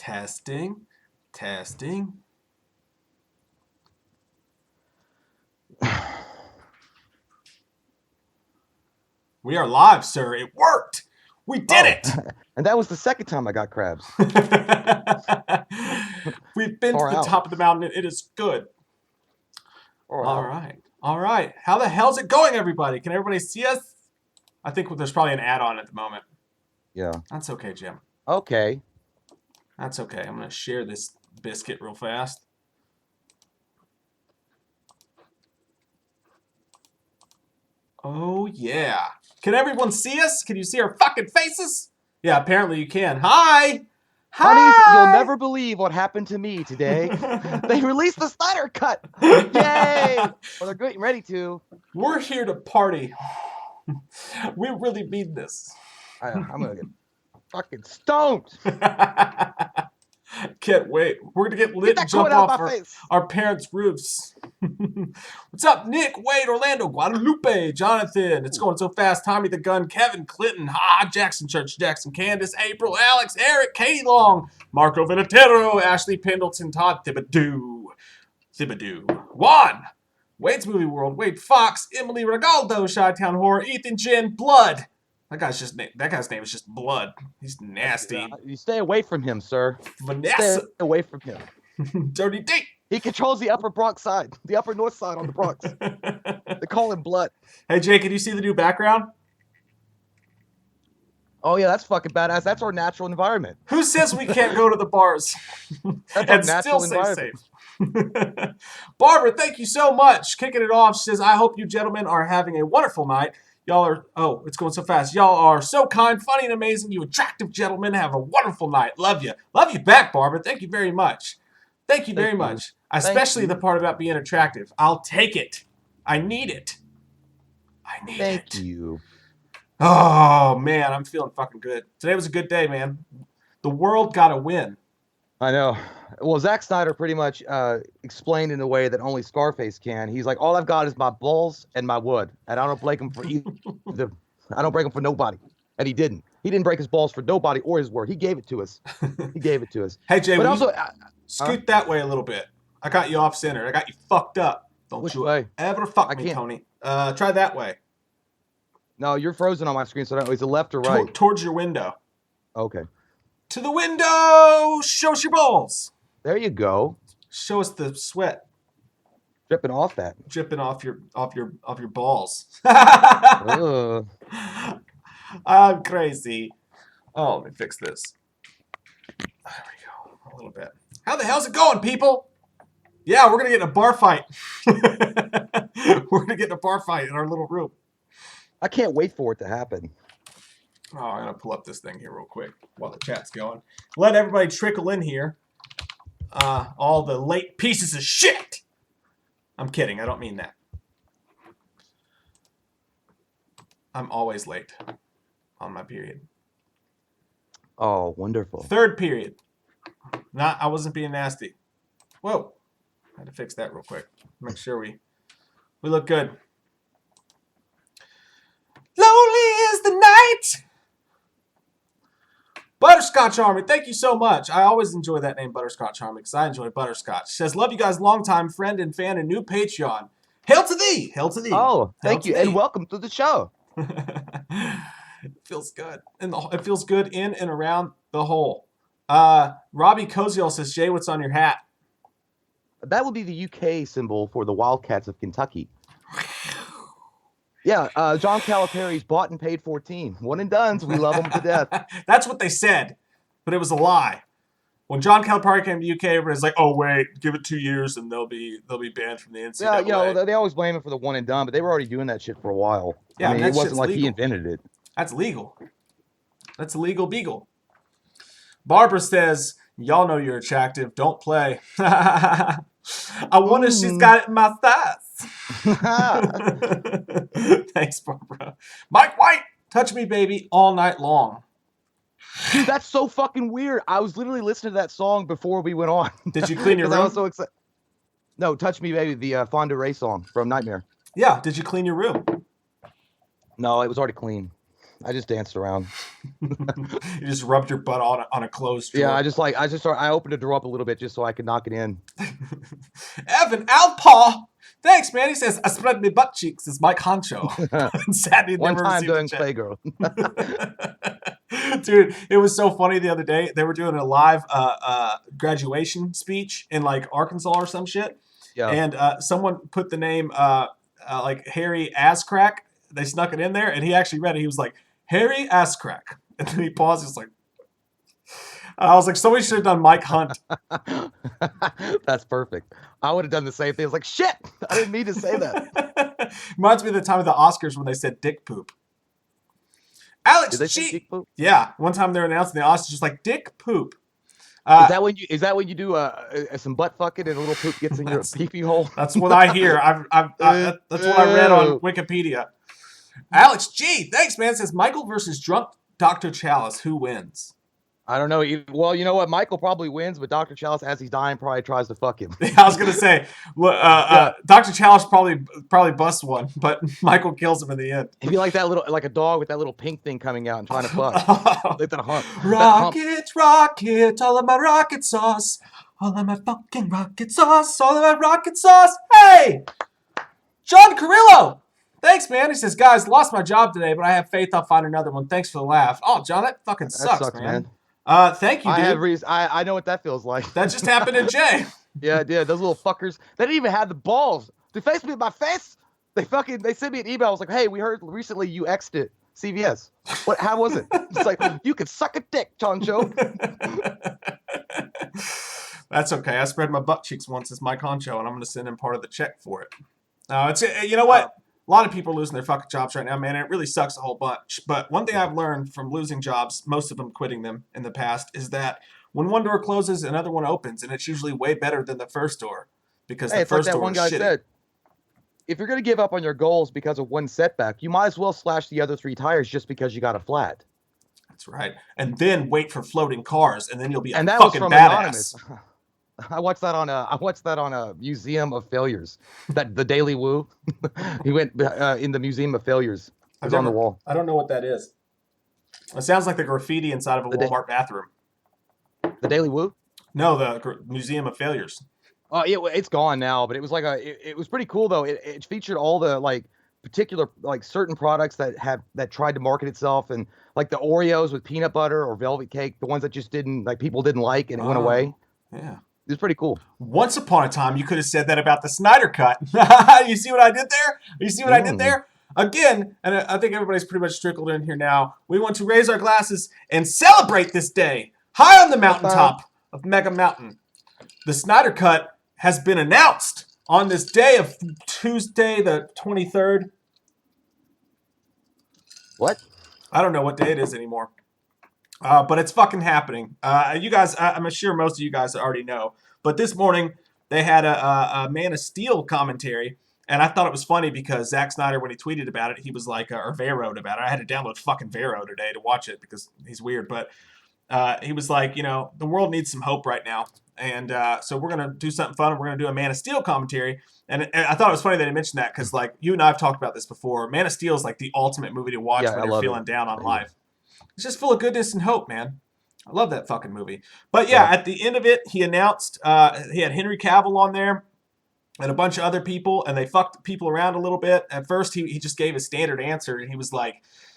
Testing. Testing. We are live, sir. It worked. We did it. And that was the second time I got crabs. We've been to the top of the mountain. It is good. All right. All right. How the hell's it going, everybody? Can everybody see us? I think there's probably an add-on at the moment. Yeah. That's okay, Jim. Okay. That's okay. I'm going to share this biscuit real fast. Oh, yeah. Can everyone see us? Can you see our fucking faces? Yeah, apparently you can. Hi! Honeys, you'll never believe what happened to me today. They released the Snyder cut. Yay! Well, they're getting ready to. We're here to party. We really mean this. I'm going to get fucking stoned. Can't wait. We're going to get lit and jump off our parents' roofs. What's up, Nick, Wade, Orlando, Guadalupe, Jonathan? It's going so fast. Tommy the Gun, Kevin, Clinton, Jackson Church, Jackson, Candace, April, Alex, Eric, Katie Long, Marco Vinatero, Ashley Pendleton, Todd Thibodeau, Juan, Wade's Movie World, Wade Fox, Emily Regaldo, Chi-Town Horror, Ethan Jen, Blood. That guy's name is just Blood. He's nasty. You stay away from him, sir. Vanessa. Stay away from him. Dirty D. He controls the upper Bronx side, the upper north side on the Bronx. They call him Blood. Hey, Jake, can you see the new background? Oh, yeah, that's fucking badass. That's our natural environment. Who says we can't go to the bars and still stay safe? Barbara, thank you so much. Kicking it off, she says, I hope you gentlemen are having a wonderful night. Y'all are, it's going so fast. Y'all are so kind, funny, and amazing. You attractive gentlemen have a wonderful night. Love you. Love you back, Barbara. Thank you very much. Thank you very much. Especially the part about being attractive. I'll take it. I need it. Thank you. Oh, man, I'm feeling fucking good. Today was a good day, man. The world got a win. I know. Well, Zack Snyder pretty much explained in a way that only Scarface can. He's like, all I've got is my balls and my wood, and I don't break them for either. I don't break them for nobody. And he didn't. He didn't break his balls for nobody or his word. He gave it to us. He gave it to us. Hey, Jay, but also, scoot that way a little bit. I got you off center. I got you fucked up. Don't you ever fuck me, Tony. Try that way. No, you're frozen on my screen, so I don't know. Is it left or right? Towards your window. Okay. To the window! Show us your balls. There you go. Show us the sweat. Dripping off that. Dripping off your balls. I'm crazy. Oh, let me fix this. There we go. A little bit. How the hell's it going, people? Yeah, we're gonna get in a bar fight. We're gonna get in a bar fight in our little room. I can't wait for it to happen. Oh, I'm going to pull up this thing here real quick while the chat's going. Let everybody trickle in here. All the late pieces of shit. I'm kidding. I don't mean that. I'm always late on my period. Oh, wonderful. Third period. I wasn't being nasty. Whoa. I had to fix that real quick. Make sure we look good. Lonely is the night. Butterscotch Army, thank you so much. I always enjoy that name, Butterscotch Army, because I enjoy butterscotch. She says, love you guys, longtime friend and fan and new Patreon. Hail to thee. Hail to thee. Oh, thank you, and welcome to the show. It feels good. It feels good in and around the hole. Robbie Koziel says, Jay, what's on your hat? That would be the UK symbol for the Wildcats of Kentucky. Yeah, John Calipari's bought and paid 14. One and done's. We love them to death. That's what they said, but it was a lie. When John Calipari came to the UK, everybody's like, "Oh wait, give it 2 years and they'll be banned from the NCAA." Yeah, they always blame him for the one and done, but they were already doing that shit for a while. Yeah, I mean, it wasn't like legal. He invented it. That's legal. That's a legal beagle. Barbara says, "Y'all know you're attractive. Don't play." I wonder if she's got it in my thighs. Thanks, Barbara. Mike White, touch me, baby, all night long. Dude, that's so fucking weird. I was literally listening to that song before we went on. Did you clean your room? I was so excited. No, Touch Me, Baby, the Fonda Ray song from Nightmare. Yeah, did you clean your room? No, it was already clean. I just danced around. You just rubbed your butt on a closed drawer. Yeah, I opened the drawer up a little bit just so I could knock it in. Evan Alpaw. Thanks, man. He says, I spread my butt cheeks as Mike Honcho. Sadly, One never time received doing a check. Playgirl. Dude, it was so funny the other day. They were doing a live graduation speech in like Arkansas or some shit. Yeah. And someone put the name like Harry Ascrack. They snuck it in there, and he actually read it. He was like, Harry Ascrack. And then he paused. He was like, I was like, somebody should have done Mike Hunt. That's perfect. I would have done the same thing. I was like, shit, I didn't mean to say that. Reminds me of the time of the Oscars when they said dick poop. Alex Did they say G. dick poop? Yeah, one time they were announcing the Oscars, just like dick poop. Is that when you do some butt fucking and a little poop gets in your pee-pee hole? That's what I hear. That's what I read on Wikipedia. Alex G. Thanks, man. Says Michael versus drunk Dr. Chalice. Who wins? I don't know. Well, you know what? Michael probably wins, but Dr. Chalice, as he's dying, probably tries to fuck him. I was gonna say, Dr. Chalice probably busts one, but Michael kills him in the end. He'd be like that like a dog with that little pink thing coming out and trying to fuck. Like that hump. Rocket, all of my rocket sauce, all of my fucking rocket sauce, all of my rocket sauce. Hey, John Carrillo. Thanks, man. He says, guys, lost my job today, but I have faith I'll find another one. Thanks for the laugh. Oh, John, that fucking sucks, man. Thank you, dude. I know what that feels like. That just happened to Jay. Yeah, those little fuckers. They didn't even have the balls to face me in my face. They sent me an email. I was like, hey, we heard recently you X'd it. CVS. How was it? It's like, you could suck a dick, Choncho. That's okay. I spread my butt cheeks once as Mike Honcho, and I'm going to send him part of the check for it. You know what? A lot of people are losing their fucking jobs right now, man, and it really sucks a whole bunch. But one thing I've learned from losing jobs, most of them quitting them in the past, is that when one door closes, another one opens, and it's usually way better than the first door. Because the first door is shitty. It's like that one guy said, if you're going to give up on your goals because of one setback, you might as well slash the other 3 tires just because you got a flat. That's right. And then wait for floating cars, and then you'll be a that fucking was from badass. Anonymous. I watched that on a Museum of Failures. The Daily Woo. He went in the Museum of Failures. It was on the wall. I don't know what that is. It sounds like the graffiti inside of a Walmart bathroom. The Daily Woo? No, the Museum of Failures. Oh, yeah, it's gone now, but it was like it was pretty cool though. It featured all the like particular like certain products that tried to market itself, and like the Oreos with peanut butter or velvet cake, the ones that just people didn't like and it went away. Yeah. It was pretty cool. Once upon a time, you could have said that about the Snyder Cut. You see what I did there? You see what I did there? Again, and I think everybody's pretty much trickled in here now, we want to raise our glasses and celebrate this day. High on the mountaintop of Mega Mountain, the Snyder Cut has been announced on this day of Tuesday, the 23rd. What? I don't know what day it is anymore. But it's fucking happening. You guys, I'm sure most of you guys already know. But this morning, they had a Man of Steel commentary. And I thought it was funny because Zack Snyder, when he tweeted about it, he was like, or Veroed about it. I had to download fucking Vero today to watch it because he's weird. But he was like, the world needs some hope right now. And so we're going to do something fun. We're going to do a Man of Steel commentary. And I thought it was funny that he mentioned that because, like, you and I have talked about this before. Man of Steel is like the ultimate movie to watch when you're feeling down on life. It's just full of goodness and hope, man. I love that fucking movie. But yeah, at the end of it, he announced he had Henry Cavill on there and a bunch of other people, and they fucked people around a little bit. At first, he just gave a standard answer, and he was like,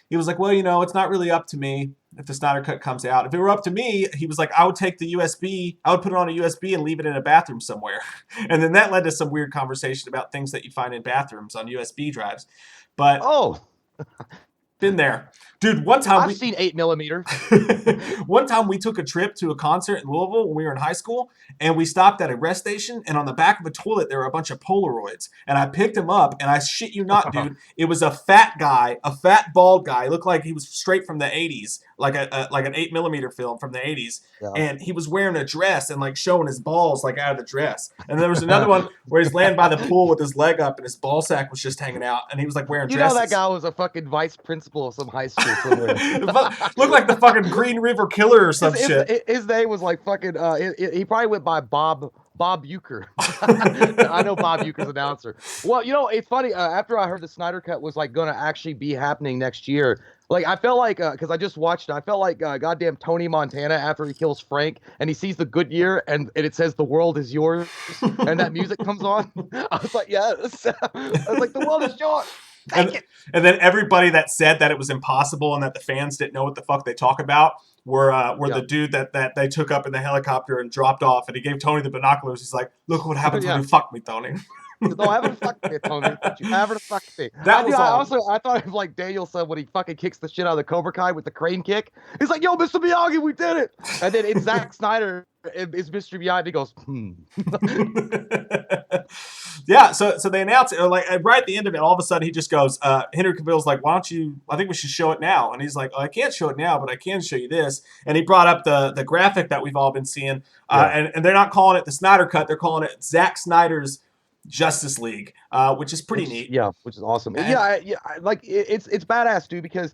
well, it's not really up to me if the Snyder Cut comes out. If it were up to me, he was like, I would take the USB, I would put it on a USB and leave it in a bathroom somewhere. And then that led to some weird conversation about things that you find in bathrooms on USB drives. But been there. Dude, one time I've seen 8mm. One time we took a trip to a concert in Louisville when we were in high school, and we stopped at a rest station, and on the back of a toilet there were a bunch of Polaroids, and I picked him up, and I shit you not, dude, it was a fat guy, a fat bald guy. It looked like he was straight from the 80s, like an 8mm film from the 80s, and he was wearing a dress and like showing his balls like out of the dress. And there was another one where he's laying by the pool with his leg up and his ball sack was just hanging out, and he was like wearing dresses. That guy was a fucking vice principal of some high school somewhere. Looked like the fucking Green River Killer or some shit. His name was like fucking. He probably went by Bob Bob Uecker. I know Bob Uecker's announcer. Well, it's funny. After I heard the Snyder Cut was like going to actually be happening next year, like I felt like because I just watched it, I felt like goddamn Tony Montana after he kills Frank and he sees the Goodyear and it says the world is yours and that music comes on. I was like, yes. I was like, the world is yours. And then everybody that said that it was impossible and that the fans didn't know what the fuck they talk about were the dude that they took up in the helicopter and dropped off, and he gave Tony the binoculars. He's like, look what happens when you fuck me, Tony. Don't ever fuck me, Tony. Don't you ever fuck me. I thought of like Danielson when he fucking kicks the shit out of the Cobra Kai with the crane kick. He's like, yo, Mr. Miyagi, we did it. And then it's Zack Snyder is Mr. Miyagi. He goes, Yeah, so they announce it, or like right at the end of it, all of a sudden he just goes, Henry Cavill's like, why don't you, I think we should show it now. And he's like, I can't show it now, but I can show you this. And he brought up the graphic that we've all been seeing. And they're not calling it the Snyder Cut, they're calling it Zack Snyder's Justice League, which is pretty neat. Yeah, which is awesome. Like it's badass, dude, because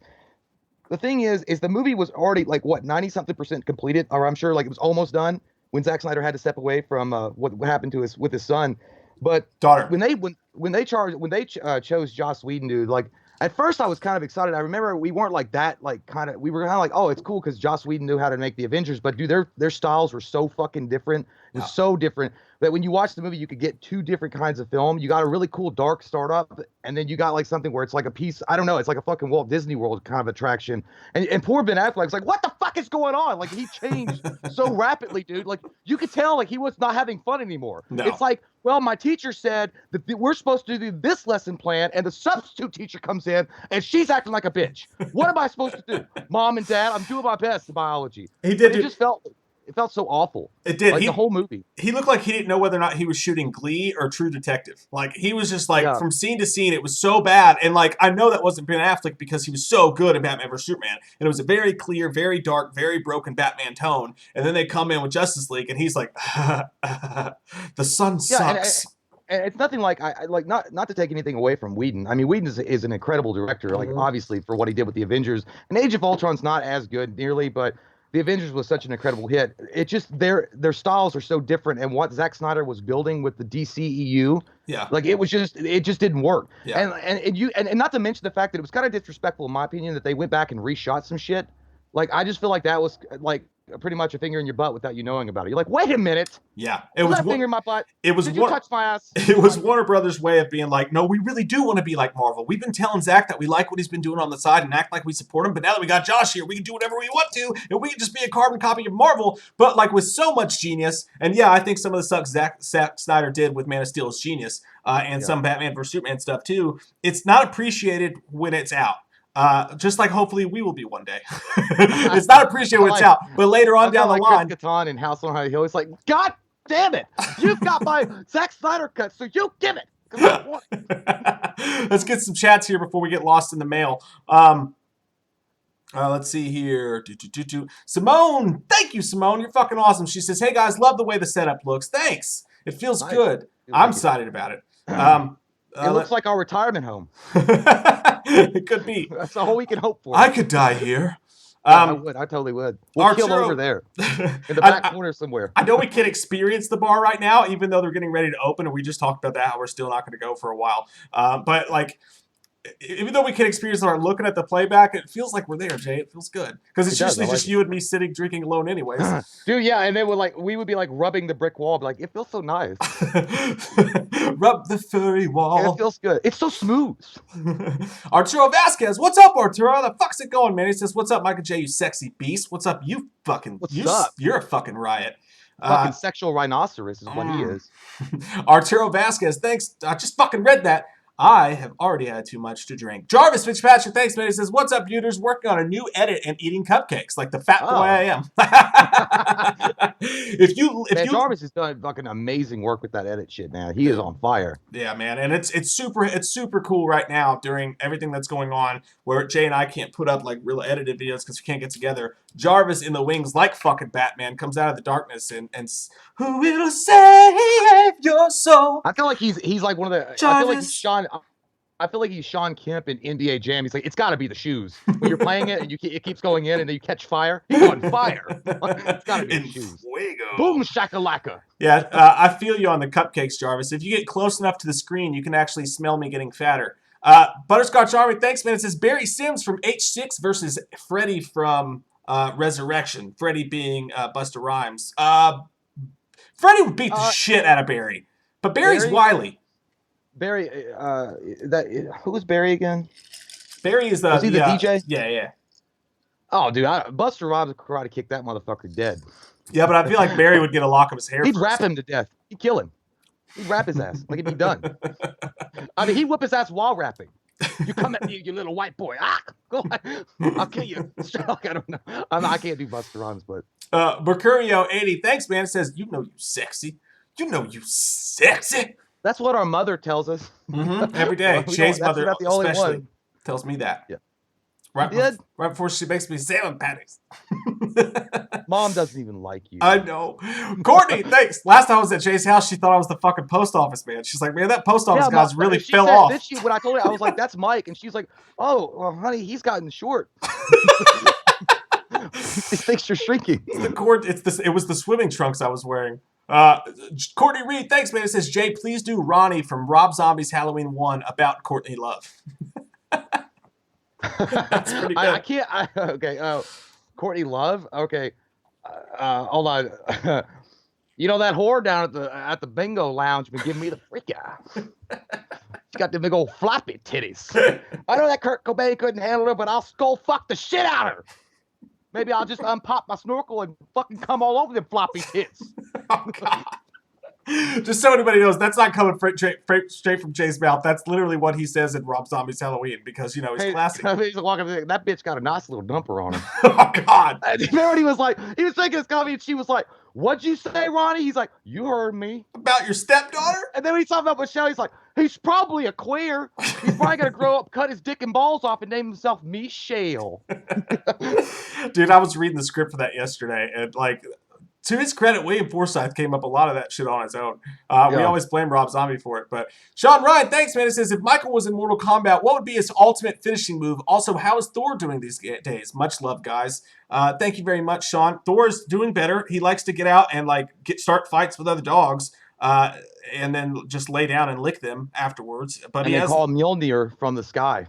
the thing is the movie was already like what 90-something% completed, or I'm sure like it was almost done when Zack Snyder had to step away from what happened to with his son. But daughter, when they chose Joss Whedon, dude, like at first I was kind of excited. I remember we weren't like that, like we were kind of like, oh, it's cool because Joss Whedon knew how to make the Avengers. But dude, their styles were so fucking different. It was so different that when you watch the movie, you could get two different kinds of film. You got a really cool dark startup, and then you got like something where it's like a piece. I don't know. It's like a fucking Walt Disney World kind of attraction. And poor Ben Affleck's like, what the fuck is going on? Like he changed so rapidly, dude. Like you could tell like he was not having fun anymore. No. It's like, well, my teacher said that we're supposed to do this lesson plan, and the substitute teacher comes in, and she's acting like a bitch. What am I supposed to do? Mom and Dad, I'm doing my best in biology. He did. It just felt so awful. It did. Like the whole movie. He looked like he didn't know whether or not he was shooting Glee or True Detective. Like he was just like from scene to scene, it was so bad. And like I know that wasn't Ben Affleck because he was so good in Batman vs Superman, and it was a very clear, very dark, very broken Batman tone. And then they come in with Justice League, and he's like, the sun sucks. And it's nothing like I like not to take anything away from Whedon. I mean, Whedon is an incredible director. Like obviously for what he did with the Avengers, and Age of Ultron's not as good nearly, but the Avengers was such an incredible hit. It just their styles are so different, and what Zack Snyder was building with the DCEU, like it just didn't work. Yeah. And not to mention the fact that it was kind of disrespectful, in my opinion, that they went back and reshot some shit. Like I just feel like that was like pretty much a finger in your butt without you knowing about it. You're like, wait a minute. Yeah, it was a finger in my butt. It was Did you touch my ass? It was Warner Brothers' way of being like, no, we really do want to be like Marvel. We've been telling Zack that we like what he's been doing on the side and act like we support him, but now that we got Josh here, we can do whatever we want to, and we can just be a carbon copy of Marvel, but like with so much genius. And yeah, I think some of the stuff Zack Snyder did with Man of Steel is genius, and some Batman vs Superman stuff too. It's not appreciated when it's out. Just like hopefully we will be one day. It's not appreciated when it's out, but later on down the line. Chris Kattan in House on High Hill, it's like, God damn it! You've got my Zack Snyder cut, so you give it. Let's get some chats here before we get lost in the mail. Let's see here. Simone, thank you, Simone. You're fucking awesome. She says, "Hey guys, love the way the setup looks. Thanks. It feels good. I'm excited about it." It looks like our retirement home. It could be. That's all we can hope for. I could die here. I would. I totally would. We'll kill over there in the back corner somewhere. I know we can experience the bar right now, even though they're getting ready to open, and we just talked about that, how we're still not going to go for a while. But like, even though we can experience our looking at the playback, it feels like we're there, Jay. It feels good because it's usually just you and me sitting drinking alone, anyways. Dude, yeah, and then we would be like rubbing the brick wall, like it feels so nice. Rub the furry wall. Yeah, it feels good. It's so smooth. Arturo Vasquez, what's up, Arturo? How the fuck's it going, man? He says, "What's up, Michael J? You sexy beast. What's up, you fucking? What's up? You're a fucking riot." Fucking sexual rhinoceros is what he is. Arturo Vasquez, thanks. I just fucking read that. I have already had too much to drink. Jarvis Fitzpatrick, thanks, man. He says, "What's up, Butters? Working on a new edit and eating cupcakes like the fat boy I am." if you Jarvis has done fucking amazing work with that edit shit, man. He is on fire. Yeah, man, and it's super cool right now during everything that's going on, where Jay and I can't put up like real edited videos because we can't get together. Jarvis in the wings, like fucking Batman, comes out of the darkness and who will save your soul? I feel like he's like one of the. Jarvis. I feel like he's Sean. I feel like he's Sean Kemp in NBA Jam. He's like, it's got to be the shoes. When you're playing it and it keeps going in and then you catch fire, he's on fire. It's got to be the shoes. Fuego. Boom shakalaka. Yeah, I feel you on the cupcakes, Jarvis. If you get close enough to the screen, you can actually smell me getting fatter. Butterscotch Army, thanks, man. It says Barry Sims from H6 versus Freddy from Resurrection. Freddy being Busta Rhymes. Freddy would beat the shit out of Barry. But Barry's wily. Barry, who was Barry again? Barry is was he the DJ? Yeah. Oh, dude, Busta Rhymes would karate kick that motherfucker dead. Yeah, but I feel like Barry would get a lock of his hair. He'd rap him to death. He'd kill him. He'd rap his ass. Like, it'd be done. I mean, he'd whip his ass while rapping. You come at me, you little white boy. Go on. I'll kill you. I don't know. I can't do Busta Rhymes, but. Mercurio80, thanks, man. It says, you know you sexy. You know you sexy. That's what our mother tells us. Every day. Jay's mother not the only especially one. Tells me that. Yeah. Right before she makes me salmon patties. Mom doesn't even like you. I know. Courtney, thanks. Last time I was at Jay's house, she thought I was the fucking post office man. She's like, man, that post office guy's really fell off. When I told her, I was like, that's Mike. And she's like, oh, well, honey, he's gotten short. These things are shrinking. It was the swimming trunks I was wearing. Courtney Reed, thanks, man. It says, Jay, please do Ronnie from Rob Zombie's Halloween 1 about Courtney Love. That's pretty good. I can't. Okay. Courtney Love. Okay. Hold on. You know that whore down at the bingo lounge been giving me the freak eye. She got the big old floppy titties. I know that Kurt Cobain couldn't handle her, but I'll skull fuck the shit out of her. Maybe I'll just unpop my snorkel and fucking come all over them floppy tits. Oh, God. Just so anybody knows, that's not coming straight from Jay's mouth. That's literally what he says in Rob Zombie's Halloween because, you know, he's classic. He's walking, that bitch got a nice little dumper on him. Oh, God. Remember when he was taking his coffee and she was like, what'd you say, Ronnie? He's like, you heard me. About your stepdaughter? And then when he's talking about Michelle, he's like, he's probably a queer. He's probably going to grow up, cut his dick and balls off, and name himself Michelle. Dude, I was reading the script for that yesterday, and, like, to his credit, William Forsythe came up a lot of that shit on his own. We always blame Rob Zombie for it. But Sean Ryan, thanks, man. It says, if Michael was in Mortal Kombat, what would be his ultimate finishing move? Also, how is Thor doing these days? Much love, guys. Thank you very much, Sean. Thor's doing better. He likes to get out and like start fights with other dogs. And then just lay down and lick them afterwards. But and they call him Mjolnir from the sky.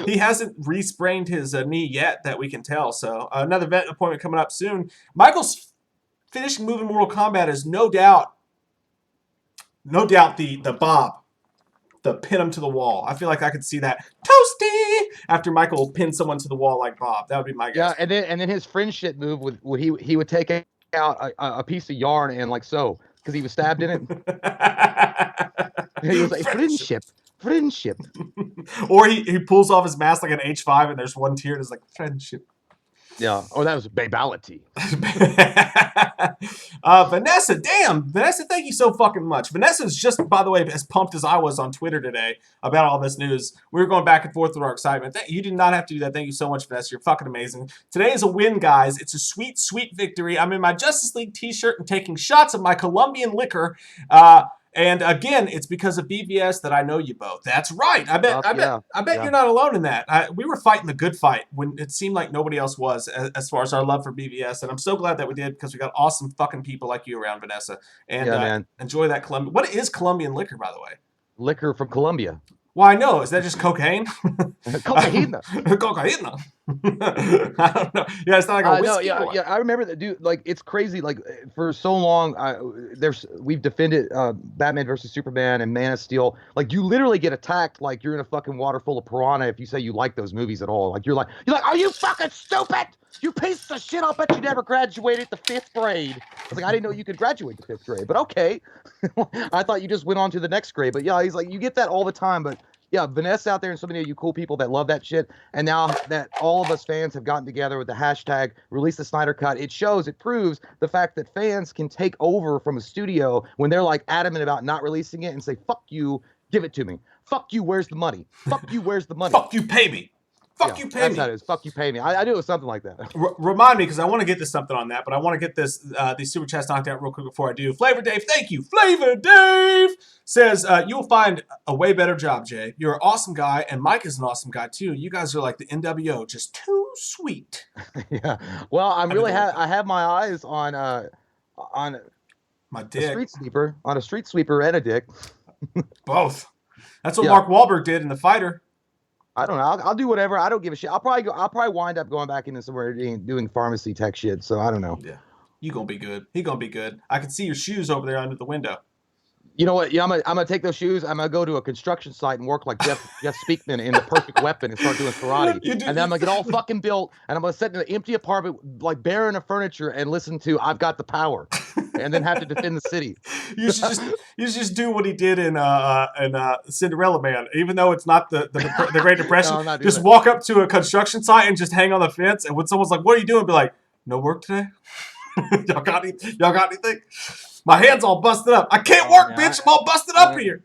He hasn't re-sprained his knee yet that we can tell. So another vet appointment coming up soon. Michael's finishing move in Mortal Kombat is no doubt the Bob. The pin him to the wall. I feel like I could see that toasty after Michael pinned someone to the wall like Bob. That would be my guess. Yeah, and then his friendship move would he would take out a piece of yarn and like sew. Because he was stabbed in it. He was like, friendship. Or he pulls off his mask like an H5 and there's one tear and it's like, friendship. Yeah. Oh, that was babality. Vanessa, damn. Vanessa, thank you so fucking much. Vanessa's just, by the way, as pumped as I was on Twitter today about all this news. We were going back and forth with our excitement. You did not have to do that. Thank you so much, Vanessa. You're fucking amazing. Today is a win, guys. It's a sweet, sweet victory. I'm in my Justice League t-shirt and taking shots of my Colombian liquor. And again, it's because of BVS that I know you both. That's right. I bet you're not alone in that. We were fighting the good fight when it seemed like nobody else was as far as our love for BVS. And I'm so glad that we did because we got awesome fucking people like you around, Vanessa. And man. Enjoy that Colombian. What is Colombian liquor, by the way? Liquor from Colombia. Why, no. Is that just cocaine? Cocaine. Cocaine. I don't know. Yeah, it's not like a whiskey. Yeah. I remember that, dude. Like, it's crazy. Like, for so long, we've defended Batman versus Superman and Man of Steel. Like, you literally get attacked like you're in a fucking water full of piranha if you say you like those movies at all. Like, you're like, are you fucking stupid? You piece of shit! I'll bet you never graduated the 5th grade. I was like, I didn't know you could graduate the 5th grade, but okay. I thought you just went on to the next grade. But yeah, he's like, you get that all the time. But yeah, Vanessa out there and so many of you cool people that love that shit. And now that all of us fans have gotten together with the hashtag release the Snyder Cut, it proves the fact that fans can take over from a studio when they're like adamant about not releasing it and say, fuck you, give it to me. Fuck you, where's the money? Fuck you, where's the money? Fuck you, pay me. Fuck you, pay me. That's how it is. Fuck you, pay me. I knew it was something like that. Remind me, because I want to get to something on that, but I want to get these super chats knocked out real quick before I do. Flavor Dave, thank you. Flavor Dave says, you will find a way better job, Jay. You're an awesome guy, and Mike is an awesome guy, too. You guys are like the NWO, just too sweet. Yeah. Well, I have my eyes on my dick. On a street sweeper and a dick. Both. That's what Mark Wahlberg did in The Fighter. I don't know. I'll do whatever. I don't give a shit. I'll probably wind up going back into somewhere doing pharmacy tech shit. So I don't know. Yeah, you gonna be good. He gonna be good. I can see your shoes over there under the window. You know what? Yeah, I'm gonna take those shoes. I'm gonna go to a construction site and work like Jeff Speakman in The Perfect Weapon and start doing karate. And then I'm gonna get all fucking built, and I'm gonna sit in an empty apartment, like barren of furniture, and listen to "I've Got the Power," and then have to defend the city. You should just do what he did in Cinderella Man, even though it's not the Great Depression. No, just walk up to a construction site and just hang on the fence, and when someone's like, "What are you doing?" Be like, "No work today." Y'all got anything? My hand's all busted up. I can't work, bitch. I'm all busted up here.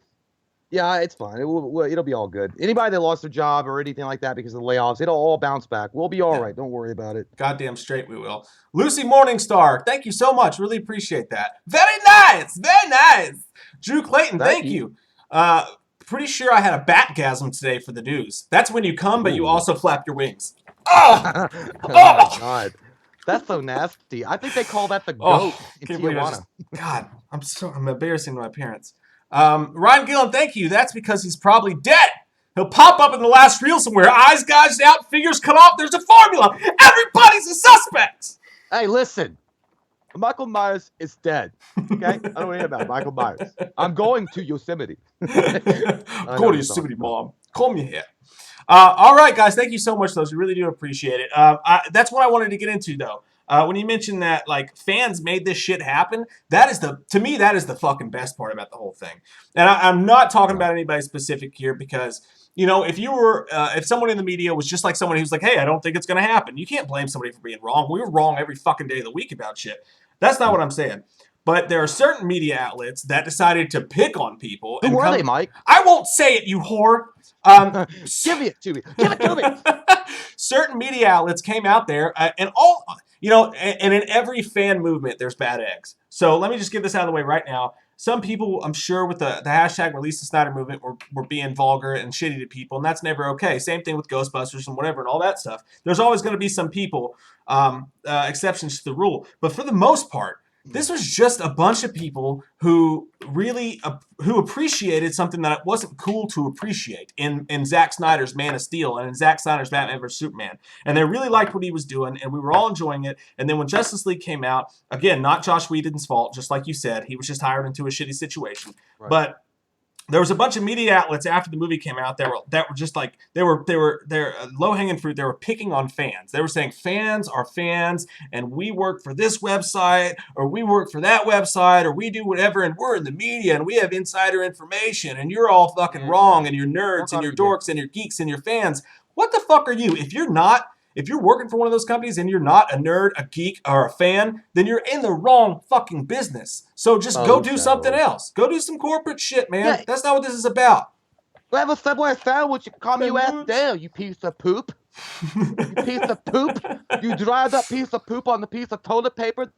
Yeah, it's fine. It'll be all good. Anybody that lost their job or anything like that because of the layoffs, it'll all bounce back. We'll be all right. Don't worry about it. Goddamn straight we will. Lucy Morningstar, thank you so much. Really appreciate that. Very nice. Very nice. Drew Clayton, thank you. Pretty sure I had a batgasm today for the news. That's when you come, but you also flap your wings. Oh! Oh my God. That's so nasty. I think they call that the goat in Tijuana. God, I'm embarrassing to my parents. Ryan Gillen, thank you. That's because he's probably dead. He'll pop up in the last reel somewhere. Eyes gouged out, fingers cut off. There's a formula. Everybody's a suspect. Hey, listen. Michael Myers is dead. Okay? I don't want to hear about Michael Myers. I'm going to Yosemite. Go to Yosemite, Mom. Call me here. All right, guys. Thank you so much, though. We really do appreciate it. That's what I wanted to get into, though. When you mentioned that, like, fans made this shit happen, to me, that is the fucking best part about the whole thing. And I'm not talking about anybody specific here because, you know, if someone in the media was just like someone who's like, hey, I don't think it's going to happen, you can't blame somebody for being wrong. We were wrong every fucking day of the week about shit. That's not what I'm saying. But there are certain media outlets that decided to pick on people. Who were they, Mike? I won't say it, you whore. Give it to me. Give it to me. Certain media outlets came out there and all, you know, and in every fan movement, there's bad eggs. So let me just get this out of the way right now. Some people, I'm sure, with the hashtag Release the Snyder movement were being vulgar and shitty to people, and that's never okay. Same thing with Ghostbusters and whatever and all that stuff. There's always going to be some people, exceptions to the rule. But for the most part, this was just a bunch of people who really who appreciated something that it wasn't cool to appreciate in Zack Snyder's Man of Steel and in Zack Snyder's Batman vs. Superman. And they really liked what he was doing, and we were all enjoying it. And then when Justice League came out, again, not Josh Whedon's fault, just like you said. He was just hired into a shitty situation. Right. But there was a bunch of media outlets after the movie came out that were just like they're low-hanging fruit. They were picking on fans. They were saying fans are fans, and we work for this website, or we work for that website, or we do whatever, and we're in the media, and we have insider information, and you're all fucking wrong, and you're nerds, and you're dorks, and you're geeks, and you're fans. What the fuck are you? If you're working for one of those companies and you're not a nerd, a geek, or a fan, then you're in the wrong fucking business. So just go do something else. Go do some corporate shit, man. Yeah. That's not what this is about. We have a Subway sandwich. Calm your ass down, you piece of poop. You piece of poop. You dried up piece of poop on the piece of toilet paper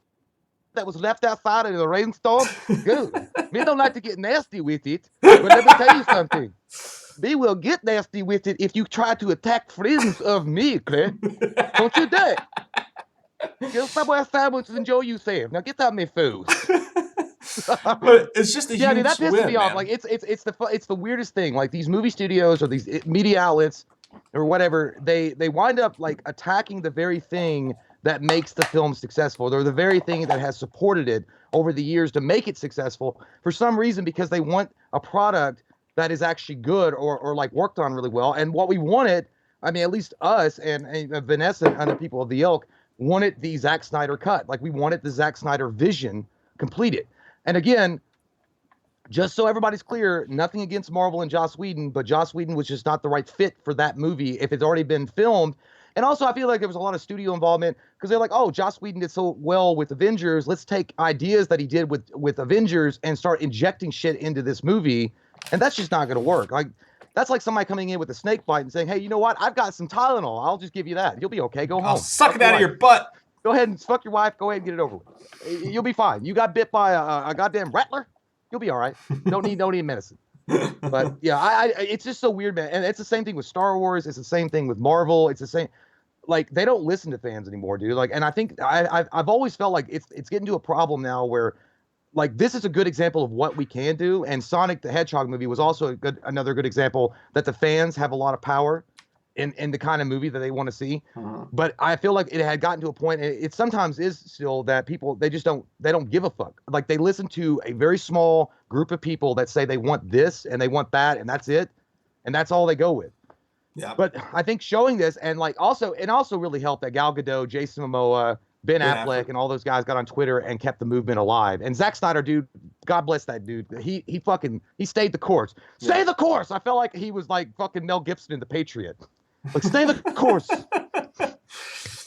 that was left outside in the rainstorm. Good. Me don't like to get nasty with it, but let me tell you something. We will get nasty with it if you try to attack friends of me, Claire. Don't you dare. Get a Subway sandwich and enjoy yourself. Now get out my food. But it's just a huge dude, that pisses me off. Man. Like it's the weirdest thing. Like these movie studios or these media outlets or whatever, they wind up like attacking the very thing that makes the film successful. They're the very thing that has supported it over the years to make it successful for some reason because they want a product that is actually good or like worked on really well. And what we wanted, I mean, at least us and Vanessa and the people of the Elk wanted the Zack Snyder cut. Like we wanted the Zack Snyder vision completed. And again, just so everybody's clear, nothing against Marvel and Joss Whedon, but Joss Whedon was just not the right fit for that movie if it's already been filmed. And also, I feel like there was a lot of studio involvement because they're like, oh, Joss Whedon did so well with Avengers. Let's take ideas that he did with Avengers and start injecting shit into this movie. And that's just not going to work. Like, That's like somebody coming in with a snake bite and saying, "Hey, you know what? I've got some Tylenol. I'll just give you that. You'll be okay. Go home. I'll suck it out of your butt. Go ahead and fuck your wife. Go ahead and get it over with. You'll be fine. You got bit by a goddamn rattler. You'll be all right. Don't need medicine." But yeah, it's just so weird, man. And it's the same thing with Star Wars. It's the same thing with Marvel. It's the same. Like, they don't listen to fans anymore, dude. Like, and I think I've always felt like it's getting to a problem now where, like, this is a good example of what we can do. And Sonic the Hedgehog movie was also another good example that the fans have a lot of power in the kind of movie that they want to see. But I feel like it had gotten to a point, and it sometimes is still, that people, they don't give a fuck. Like, they listen to a very small group of people that say they want this and they want that, and that's it. And that's all they go with. Yeah. But I think showing this, and like, also really helped that Gal Gadot, Jason Momoa, Ben Affleck, and all those guys got on Twitter and kept the movement alive. And Zack Snyder, dude, God bless that dude. He stayed the course. Stay the course. I felt like he was like fucking Mel Gibson in The Patriot. Like, stay the course.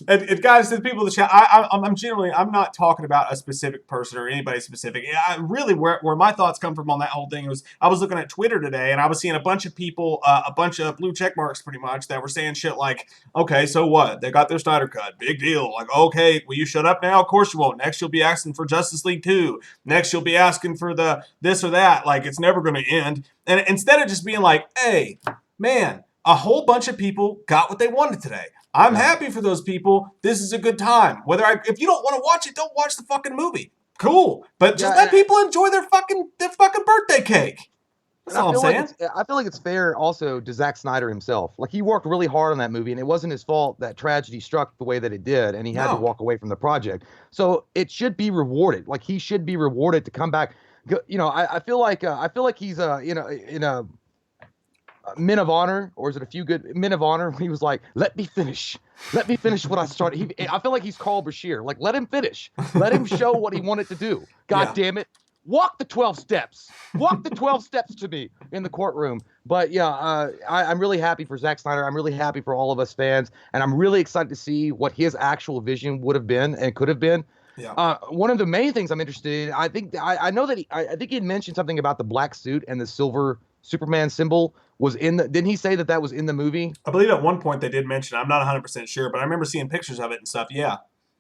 And guys, to the people in the chat, I'm not talking about a specific person or anybody specific. Really, where my thoughts come from on that whole thing was, I was looking at Twitter today and I was seeing a bunch of people, a bunch of blue check marks pretty much, that were saying shit like, okay, so what? They got their Snyder cut. Big deal. Like, okay, will you shut up now? Of course you won't. Next you'll be asking for Justice League 2. Next you'll be asking for the this or that. Like, it's never going to end. And instead of just being like, hey, man, a whole bunch of people got what they wanted today. I'm happy for those people. This is a good time. If you don't want to watch it, don't watch the fucking movie. Cool. But just let people enjoy their fucking birthday cake. That's all I'm saying. I feel like it's fair also to Zack Snyder himself. Like, he worked really hard on that movie, and it wasn't his fault that tragedy struck the way that it did, and he had to walk away from the project. So it should be rewarded. Like, he should be rewarded to come back. You know, I feel like he's in a Men of Honor, or is it A Few Good Men of Honor? He was like, let me finish what I started. I feel like he's Carl Bashir. Like, let him finish. Let him show what he wanted to do. God damn it. Walk the 12 steps. Walk the 12 steps to me in the courtroom. But yeah, I'm really happy for Zack Snyder. I'm really happy for all of us fans. And I'm really excited to see what his actual vision would have been and could have been. Yeah. One of the main things I'm interested in, I think I know that I think he had mentioned something about the black suit and the silver Superman symbol was in the, didn't he say that was in the movie? I believe at one point they did mention it. I'm not 100% sure, but I remember seeing pictures of it and stuff. Yeah.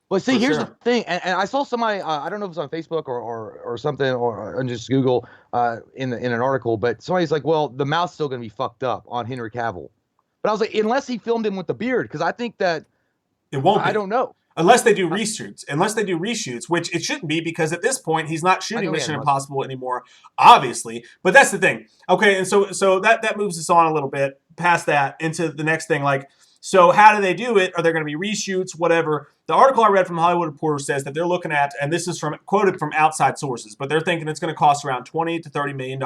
Well, see, here's the thing, and I saw somebody, I don't know if it's on Facebook or something, or just Google in an article, but somebody's like, well, the mouth's still going to be fucked up on Henry Cavill. But I was like, unless he filmed him with the beard, because I think that it won't be. I don't know. Unless they do reshoots, which it shouldn't be, because at this point he's not shooting Mission Impossible anymore, obviously. But that's the thing. Okay, and so that moves us on a little bit past that into the next thing. Like, so how do they do it? Are there going to be reshoots? Whatever. The article I read from Hollywood Reporter says that they're looking at, and this is quoted from outside sources, but they're thinking it's going to cost around $20 to $30 million.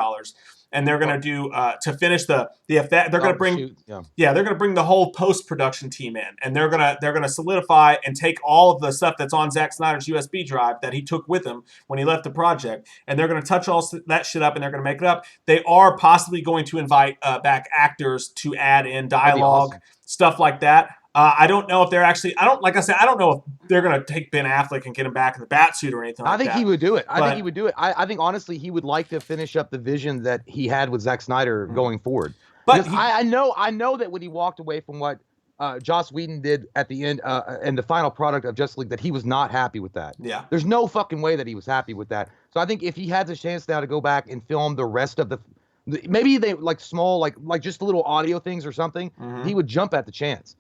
And they're going to do to finish the effect. They're going to bring they're going to bring the whole post-production team in, and they're going to solidify and take all of the stuff that's on Zack Snyder's USB drive that he took with him when he left the project, and they're going to touch all that shit up, and they're going to make it up. They are possibly going to invite back actors to add in dialogue, stuff like that. I don't know if they're actually. I don't know if they're going to take Ben Affleck and get him back in the bat suit or anything like that. I think he would do it. I think he would do it. I think, honestly, he would like to finish up the vision that he had with Zack Snyder going forward. But I know that when he walked away from what Joss Whedon did at the end and the final product of Justice League, that he was not happy with that. Yeah. There's no fucking way that he was happy with that. So I think if he had the chance now to go back and film the rest of maybe they like small, like just little audio things or something, he would jump at the chance.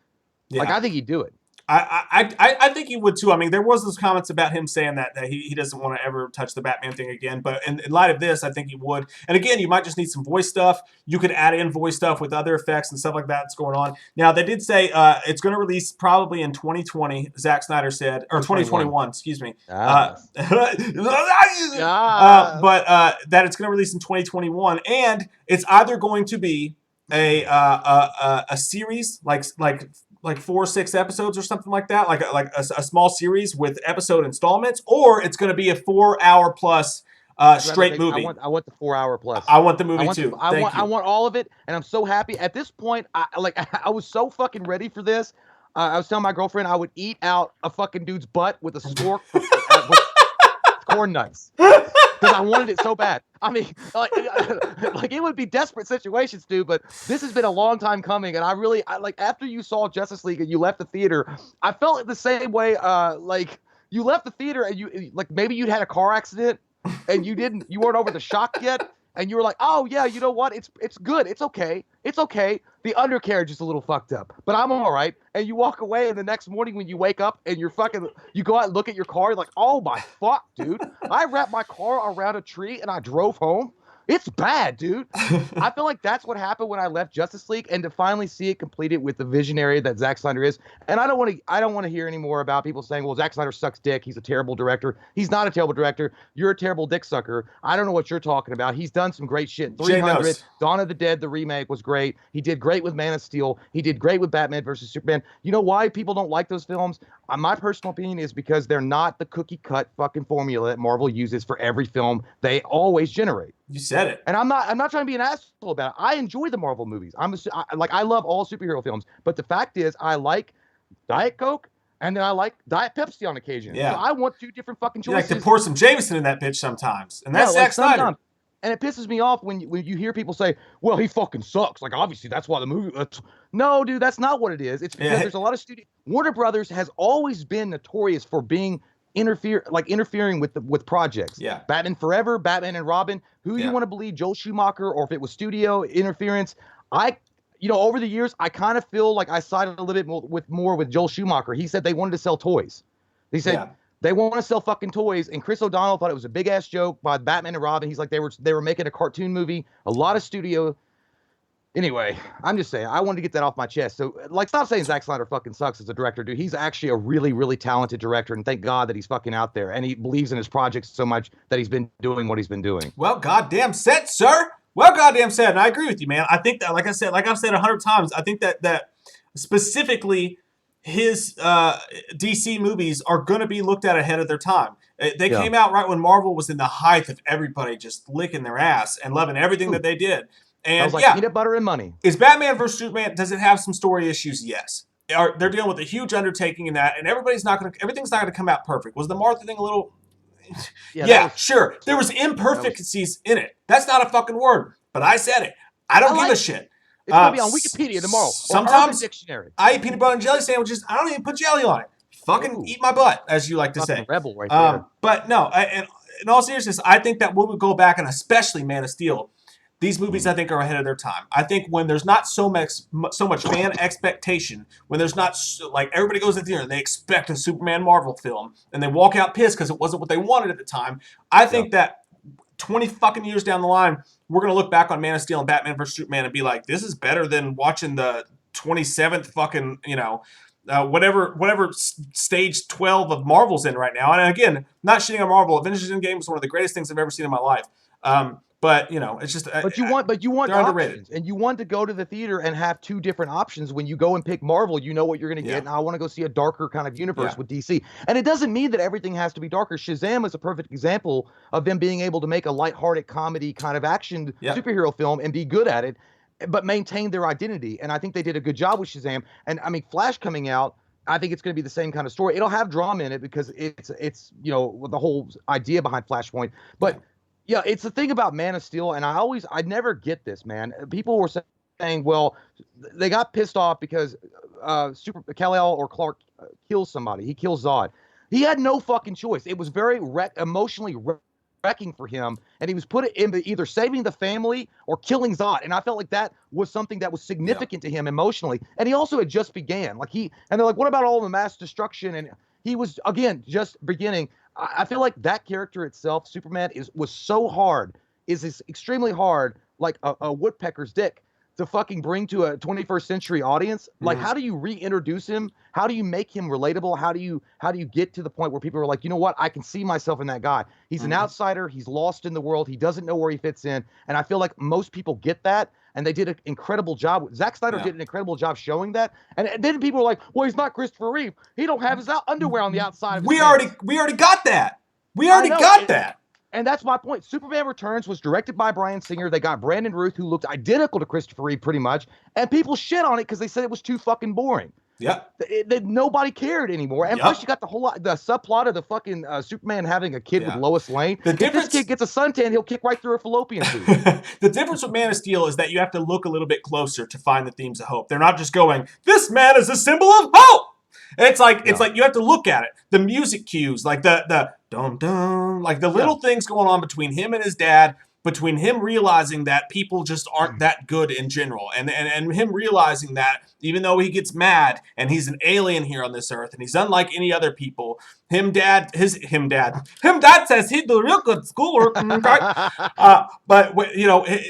Yeah. Like, I think he'd do it. I think he would too. I mean, there was those comments about him saying that he doesn't want to ever touch the Batman thing again. But in light of this, I think he would. And again, you might just need some voice stuff. You could add in voice stuff with other effects and stuff like that that's going on. Now, they did say it's going to release probably in 2020, Zack Snyder said, or 2021, excuse me. But that it's going to release in 2021, and it's either going to be a series like 4 or 6 episodes or something like that, like a small series with episode installments, or it's going to be a 4-hour plus straight movie. I want the 4-hour plus. I want the movie too. I want all of it, and I'm so happy. At this point, I was so fucking ready for this. I was telling my girlfriend I would eat out a fucking dude's butt with a fork with corn nuts. because I wanted it so bad. I mean, like it would be desperate situations, dude. But this has been a long time coming, and I like after you saw Justice League and you left the theater, I felt the same way. Like you left the theater and you like maybe you'd had a car accident and you weren't over the shock yet. And you were like, oh, yeah, you know what? It's good. It's okay. It's okay. The undercarriage is a little fucked up, but I'm all right. And you walk away, and the next morning when you wake up and you go out and look at your car, you're like, oh, my fuck, dude. I wrapped my car around a tree, and I drove home. It's bad, dude. I feel like that's what happened when I left Justice League, and to finally see it completed with the visionary that Zack Snyder is. And I don't want to hear any more about people saying, well, Zack Snyder sucks dick. He's a terrible director. He's not a terrible director. You're a terrible dick sucker. I don't know what you're talking about. He's done some great shit. 300, Dawn of the Dead, the remake was great. He did great with Man of Steel. He did great with Batman versus Superman. You know why people don't like those films? My personal opinion is because they're not the cookie cut fucking formula that Marvel uses for every film they always generate. You said it. And I'm not trying to be an asshole about it. I enjoy the Marvel movies. I love all superhero films. But the fact is, I like Diet Coke and then I like Diet Pepsi on occasion. Yeah. So I want two different fucking choices. You like to pour some Jameson in that bitch sometimes. And that's Zack Snyder. And it pisses me off when you hear people say, well, he fucking sucks. Like, obviously, that's why the movie... No, dude, that's not what it is. It's because there's a lot of studio... Warner Brothers has always been notorious for being interfering with projects. Yeah. Batman Forever, Batman and Robin. Who you want to believe, Joel Schumacher, or if it was studio interference? Over the years, I kind of feel like I sided a little bit more with Joel Schumacher. He said they wanted to sell toys. He said they want to sell fucking toys, and Chris O'Donnell thought it was a big ass joke by Batman and Robin. He's like they were making a cartoon movie, a lot of studio. Anyway, I'm just saying, I wanted to get that off my chest. So, like, stop saying Zack Snyder fucking sucks as a director, dude. He's actually a really, really talented director, and thank God that he's fucking out there. And he believes in his projects so much that he's been doing what he's been doing. Well, goddamn said, sir. Well, goddamn said. And I agree with you, man. I think that, like I've said 100 times, I think that specifically his DC movies are going to be looked at ahead of their time. They came out right when Marvel was in the height of everybody just licking their ass and loving everything that they did. And I was like, peanut butter and money. Is Batman vs. Superman, does it have some story issues? Yes. They're dealing with a huge undertaking in that, and everything's not going to come out perfect. Was the Martha thing a little... Sure. There was imperfeccies in it. That's not a fucking word, but I said it. I don't give a shit. It's going to be on Wikipedia tomorrow. Sometimes Dictionary. I eat peanut butter and jelly sandwiches. I don't even put jelly on it. Fucking eat my butt, as you like to say. Rebel right there. But no, and in all seriousness, I think that when we go back, and especially Man of Steel, these movies, I think, are ahead of their time. I think when there's not so much fan expectation, when there's not, like, everybody goes to the theater and they expect a Superman Marvel film, and they walk out pissed because it wasn't what they wanted at the time, I think that 20 fucking years down the line, we're going to look back on Man of Steel and Batman vs. Superman and be like, this is better than watching the 27th fucking, whatever stage 12 of Marvel's in right now. And again, not shitting on Marvel. Avengers Endgame was one of the greatest things I've ever seen in my life. But it's just. But you want they're underrated, and you want to go to the theater and have two different options. When you go and pick Marvel, you know what you're going to get. And I want to go see a darker kind of universe with DC. And it doesn't mean that everything has to be darker. Shazam is a perfect example of them being able to make a lighthearted comedy kind of action superhero film and be good at it, but maintain their identity. And I think they did a good job with Shazam. And I mean, Flash coming out, I think it's going to be the same kind of story. It'll have drama in it because it's the whole idea behind Flashpoint, but. Yeah, it's the thing about Man of Steel, and I never get this, man. People were saying, well, they got pissed off because Kal-El or Clark kills somebody. He kills Zod. He had no fucking choice. It was very emotionally wrecking for him, and he was put in either saving the family or killing Zod. And I felt like that was something that was significant to him emotionally. And he also had just began. And they're like, what about all the mass destruction? And he was, again, just beginning. I feel like that character itself, Superman, is extremely hard, like a woodpecker's dick, to fucking bring to a 21st century audience. Like, how do you reintroduce him? How do you make him relatable? How do you get to the point where people are like, you know what? I can see myself in that guy. He's an outsider. He's lost in the world. He doesn't know where he fits in. And I feel like most people get that. And they did an incredible job. Zack Snyder did an incredible job showing that. And then people were like, well, he's not Christopher Reeve. He don't have his underwear on the outside of his pants. We already got that. We already got that. And that's my point. Superman Returns was directed by Bryan Singer. They got Brandon Routh, who looked identical to Christopher Reeve pretty much. And people shit on it because they said it was too fucking boring. Yep. That nobody cared anymore. And plus, you got the subplot of the fucking Superman having a kid with Lois Lane. If this kid gets a suntan, he'll kick right through a fallopian tube. The difference with Man of Steel is that you have to look a little bit closer to find the themes of hope. They're not just going, this man is a symbol of hope. And it's like you have to look at it. The music cues, like the dum dum, like the little things going on between him and his dad, between him realizing that people just aren't that good in general, and him realizing that even though he gets mad and he's an alien here on this earth and he's unlike any other people, him dad says he do real good schoolwork, but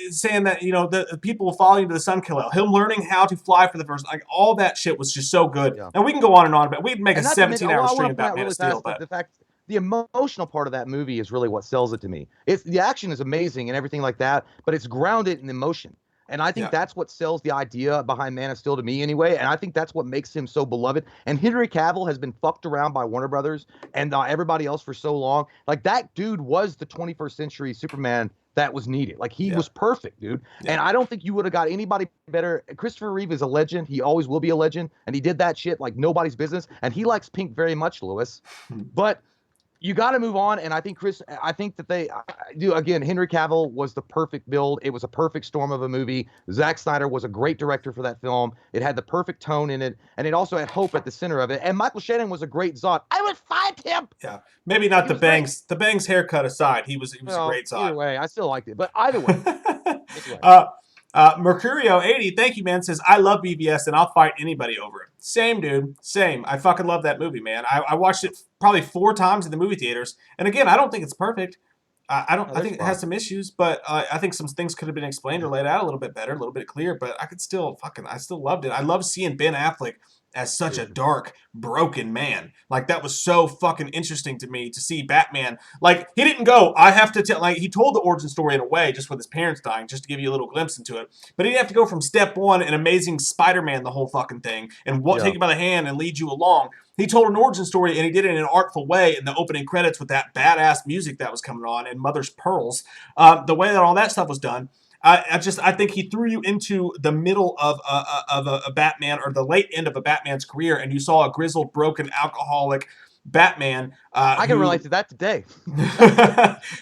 saying that the people falling into the sun kill him learning how to fly for the first, like all that shit was just so good. And we can go on, but we'd make a 17-hour stream about Man of Steel. But the fact. The emotional part of that movie is really what sells it to me. The action is amazing and everything like that, but it's grounded in emotion. And I think that's what sells the idea behind Man of Steel to me anyway. And I think that's what makes him so beloved. And Henry Cavill has been fucked around by Warner Brothers and everybody else for so long. Like, that dude was the 21st century Superman that was needed. Like, he was perfect, dude. And I don't think you would have got anybody better. Christopher Reeve is a legend. He always will be a legend. And he did that shit like nobody's business. And he likes pink very much, Lewis. But you got to move on, and I think again, Henry Cavill was the perfect build. It was a perfect storm of a movie. Zack Snyder was a great director for that film. It had the perfect tone in it, and it also had hope at the center of it. And Michael Shannon was a great Zod. I would find him. Yeah, maybe not the bangs. Great. The bangs haircut aside, he was a great Zod. Either way, I still liked it. But either way. Mercurio80, thank you, man, says, I love BVS and I'll fight anybody over it. Same, dude. Same. I fucking love that movie, man. I watched it probably 4 times in the movie theaters. And again, I don't think it's perfect. I think it has some issues, but I think some things could have been explained or laid out a little bit better, a little bit clearer, but I still loved it. I love seeing Ben Affleck as such a dark, broken man. Like, that was so fucking interesting to me to see Batman. Like, he didn't go, I have to tell, like, he told the origin story in a way, just with his parents dying, just to give you a little glimpse into it. But he didn't have to go from step 1 and Amazing Spider-Man, the whole fucking thing, and take you by the hand and lead you along. He told an origin story, and he did it in an artful way in the opening credits with that badass music that was coming on and Mother's Pearls. The way that all that stuff was done. I think he threw you into the middle of a Batman, or the late end of a Batman's career, and you saw a grizzled, broken, alcoholic Batman. I can relate to that today.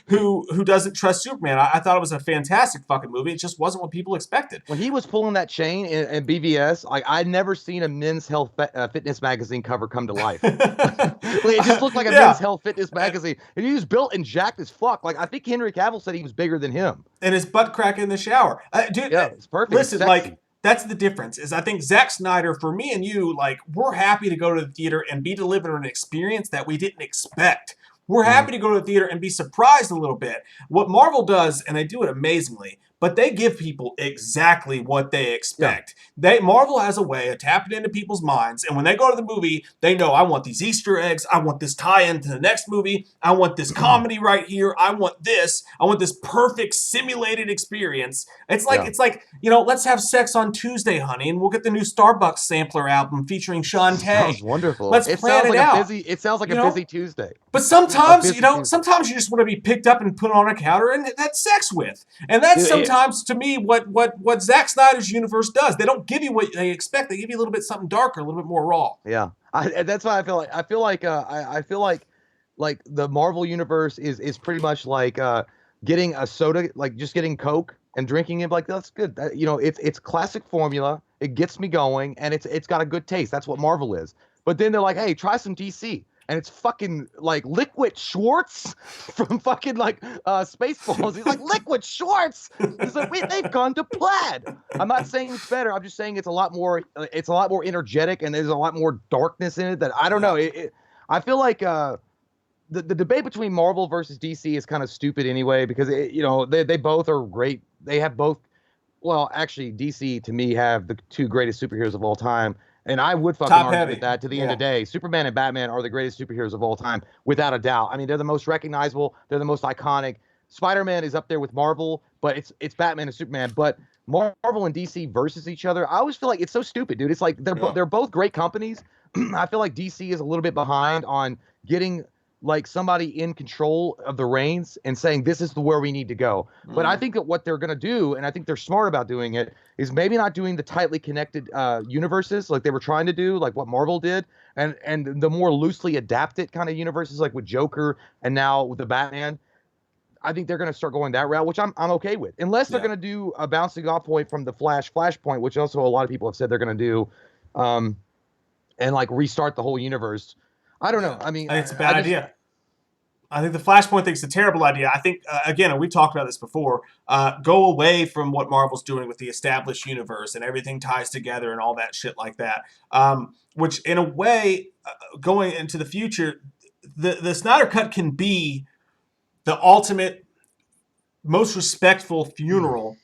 who doesn't trust Superman. I thought it was a fantastic fucking movie. It just wasn't what people expected. When he was pulling that chain in BVS, like, I'd never seen a Men's Health Fitness magazine cover come to life. It just looked like a Men's Health Fitness magazine. And he was built and jacked as fuck. Like, I think Henry Cavill said he was bigger than him. And his butt crack in the shower. Dude, it's perfect. Listen, like, that's the difference, is I think Zack Snyder, for me and you, like, we're happy to go to the theater and be delivered an experience that we didn't expect. We're happy to go to the theater and be surprised a little bit. What Marvel does, and they do it amazingly, but they give people exactly what they expect. Marvel has a way of tapping into people's minds, and when they go to the movie, they know, I want these Easter eggs, I want this tie-in to the next movie, I want this comedy right here, I want this perfect simulated experience. It's like, let's have sex on Tuesday, honey, and we'll get the new Starbucks sampler album featuring Shantae. Sounds wonderful. Let's plan it out. It sounds like a busy Tuesday. But sometimes, sometimes you just want to be picked up and put on a counter and had sex with. And that's sometimes, to me, what Zack Snyder's universe does. They don't give you what they expect. They give you a little bit something darker, a little bit more raw. Yeah, that's why I feel like the Marvel universe is pretty much like getting a soda, like just getting Coke and drinking it. Like, that's good. It's classic formula. It gets me going, and it's got a good taste. That's what Marvel is. But then they're like, hey, try some DC. And it's fucking like Liquid Schwartz from fucking like Spaceballs. He's like, Liquid Schwartz. He's like, they've gone to plaid. I'm not saying it's better. I'm just saying it's a lot more energetic, and there's a lot more darkness in it that I don't know. I feel like the debate between Marvel versus DC is kind of stupid anyway, because they both are great. They have both. Well, actually, DC to me have the 2 greatest superheroes of all time. And I would fucking argue with that to the end of the day. Superman and Batman are the greatest superheroes of all time, without a doubt. I mean, they're the most recognizable. They're the most iconic. Spider-Man is up there with Marvel, but it's Batman and Superman. But Marvel and DC versus each other, I always feel like it's so stupid, dude. It's like they're both great companies. I feel like DC is a little bit behind on getting like somebody in control of the reins and saying this is where we need to go. But I think that what they're going to do, and I think they're smart about doing it, is maybe not doing the tightly connected universes like they were trying to do, like what Marvel did, and the more loosely adapted kind of universes like with Joker and now with the Batman. I think they're going to start going that route, which I'm okay with, unless they're going to do a bouncing off point from the Flashpoint, which also a lot of people have said they're going to do, and like restart the whole universe. I don't know. I mean, I think it's a bad idea. I think the Flashpoint thing's a terrible idea. I think, again, and we talked about this before, go away from what Marvel's doing with the established universe and everything ties together and all that shit like that. Which, in a way, going into the future, the Snyder Cut can be the ultimate, most respectful funeral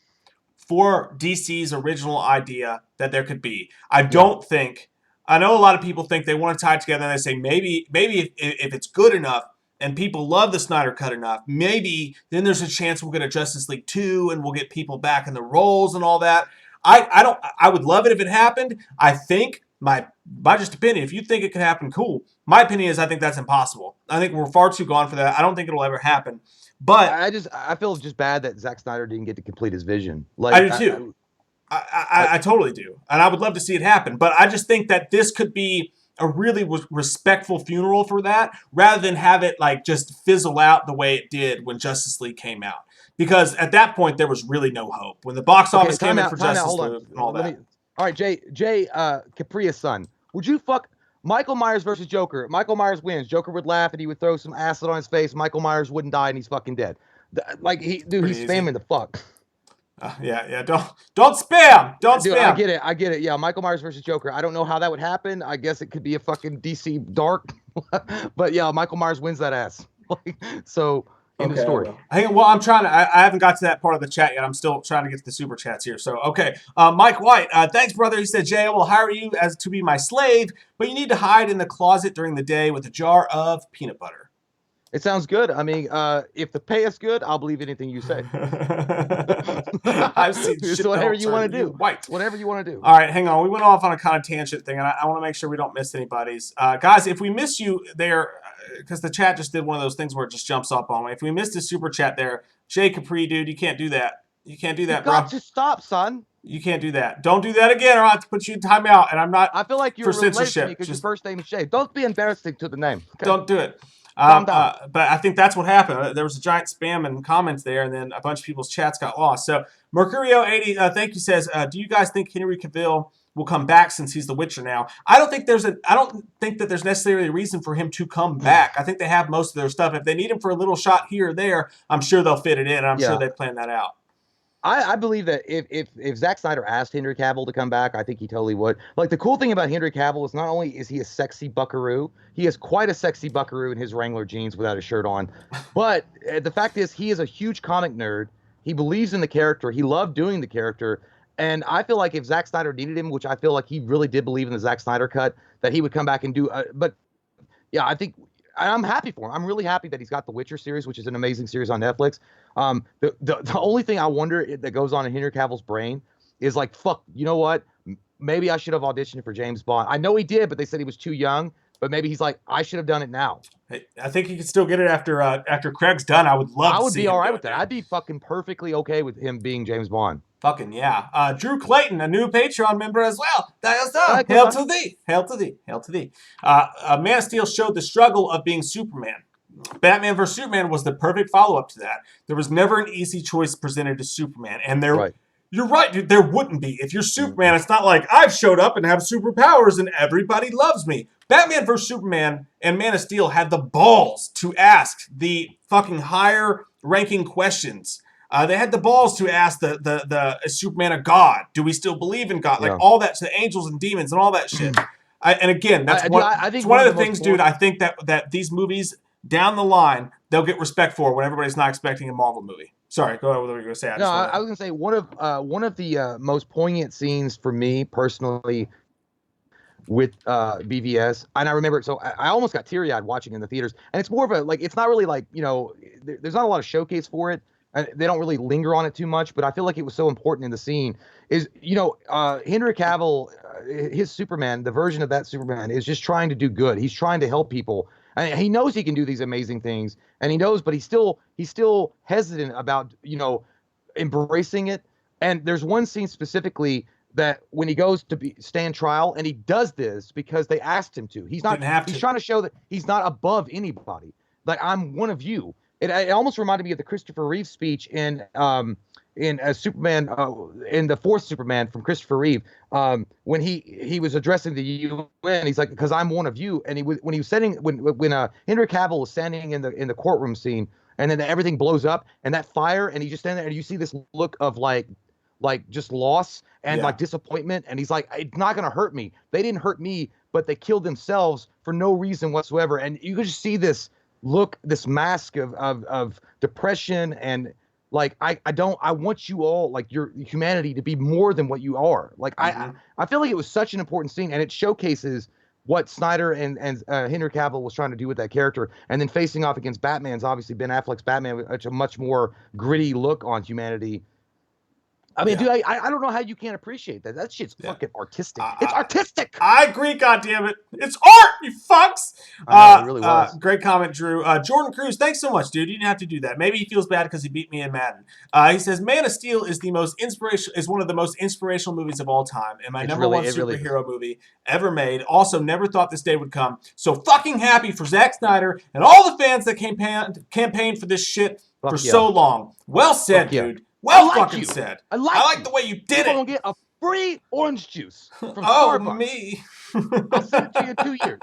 for DC's original idea that there could be. I don't think... I know a lot of people think they want to tie it together and they say maybe if it's good enough and people love the Snyder Cut enough, maybe then there's a chance we'll get a Justice League 2 and we'll get people back in the roles and all that. I would love it if it happened. I think my just opinion, if you think it could happen, cool. My opinion is I think that's impossible. I think we're far too gone for that. I don't think it'll ever happen. But I feel just bad that Zack Snyder didn't get to complete his vision. Like I do too. I totally do. And I would love to see it happen. But I just think that this could be a really respectful funeral for that rather than have it like just fizzle out the way it did when Justice League came out. Because at that point, there was really no hope. When the box office came in for Justice League and all that. All right, Jay Capria's son. Would you fuck Michael Myers versus Joker? Michael Myers wins. Joker would laugh and he would throw some acid on his face. Michael Myers wouldn't die and he's fucking dead. Like, he's spamming the fuck. Yeah. Don't spam. Don't Dude, spam. I get it. Yeah, Michael Myers versus Joker. I don't know how that would happen. I guess it could be a fucking DC dark. But yeah, Michael Myers wins that ass. So, in the story. Well, I'm trying to. I haven't got to that part of the chat yet. I'm still trying to get to the super chats here. So, okay. Mike White, thanks, brother. He said, Jay, I will hire you as to be my slave, but you need to hide in the closet during the day with a jar of peanut butter. It sounds good. I mean, if the pay is good, I'll believe anything you say. I've seen shit. Whatever you want to do. White. Whatever you want to do. All right, hang on. We went off on a kind of tangent thing, and I want to make sure we don't miss anybody's. Guys, if we miss you there, because the chat just did one of those things where it just jumps up on me. If we missed a super chat there, Jay Capri, dude, you can't do that. You can't do that, bro. You got to stop, son. You can't do that. Don't do that again, or I'll have to put you in timeout. And I'm not. I feel like you're for censorship because your first name is Jay. Don't be embarrassing to the name. Okay? Don't do it. But I think that's what happened. There was a giant spam and comments there, and then a bunch of people's chats got lost. So Mercurio80, thank you, says, do you guys think Henry Cavill will come back since he's the Witcher now? I don't think that there's necessarily a reason for him to come back. I think they have most of their stuff. If they need him for a little shot here or there, I'm sure they'll fit it in. And I'm sure they plan that out. I believe that if Zack Snyder asked Henry Cavill to come back, I think he totally would. Like, the cool thing about Henry Cavill is not only is he a sexy buckaroo, he is quite a sexy buckaroo in his Wrangler jeans without a shirt on. But the fact is, he is a huge comic nerd. He believes in the character. He loved doing the character. And I feel like if Zack Snyder needed him, which I feel like he really did believe in the Zack Snyder cut, that he would come back and do. But yeah, I think I'm happy for him. I'm really happy that he's got the Witcher series, which is an amazing series on Netflix. The only thing I wonder that goes on in Henry Cavill's brain is like, fuck, you know what? Maybe I should have auditioned for James Bond. I know he did, but they said he was too young. But maybe he's like, I should have done it now. I think he could still get it after Craig's done. I would love to see him. I would be all right with that. I'd be fucking perfectly okay with him being James Bond. Fucking yeah. Drew Clayton, a new Patreon member as well. Hail to thee. Hail to thee. Hail to thee. Man of Steel showed the struggle of being Superman. Batman vs. Superman was the perfect follow-up to that. There was never an easy choice presented to Superman. And you're right, dude, there wouldn't be. If you're Superman, it's not like I've showed up and have superpowers and everybody loves me. Batman vs. Superman and Man of Steel had the balls to ask the fucking higher ranking questions. They had the balls to ask the Superman a god? Do we still believe in God? Like all that, to the angels and demons and all that shit. And again, that's one of the things, dude. I think that these movies down the line, they'll get respect for when everybody's not expecting a Marvel movie. Sorry, go ahead. What were you going to say? I was going to say one of the most poignant scenes for me personally with BVS, and I remember it. So I almost got teary-eyed watching it in the theaters. And it's more of a like, it's not really like, there's not a lot of showcase for it. They don't really linger on it too much, but I feel like it was so important in the scene. Is Henry Cavill, his Superman, the version of that Superman is just trying to do good. He's trying to help people. And he knows he can do these amazing things, and he knows, but he's still hesitant about, embracing it. And there's one scene specifically that when he goes to stand trial, and he does this because they asked him to. He's trying to show that he's not above anybody. Like, I'm one of you. It almost reminded me of the Christopher Reeve speech in Superman, in the fourth Superman from Christopher Reeve, when he was addressing the UN. He's like, because I'm one of you. And when Henry Cavill was standing in the courtroom scene, and then everything blows up and that fire, and he just stand there, and you see this look of like just loss and like disappointment, and he's like, it's not gonna hurt me. They didn't hurt me, but they killed themselves for no reason whatsoever. And you could just see this look, this mask of depression, and like I want you all, like, your humanity, to be more than what you are. Like, I feel like it was such an important scene, and it showcases what Snyder and Henry Cavill was trying to do with that character, and then facing off against Batman's, obviously Ben Affleck's Batman, with a much more gritty look on humanity. I mean, dude, I don't know how you can't appreciate that. That shit's fucking artistic. It's artistic. I agree, goddammit. It's art, you fucks. I know, it really was. Great comment, Drew. Jordan Cruz, thanks so much, dude. You didn't have to do that. Maybe he feels bad because he beat me in Madden. He says, Man of Steel is one of the most inspirational movies of all time, and my number one superhero movie ever made. Also, never thought this day would come. So fucking happy for Zack Snyder and all the fans that campaigned for this shit for so long. Well said, dude. Well fucking said. I like the way you did it. You're going to get a free orange juice from Starbucks. Starbucks. Me. I'll send it to you in 2 years.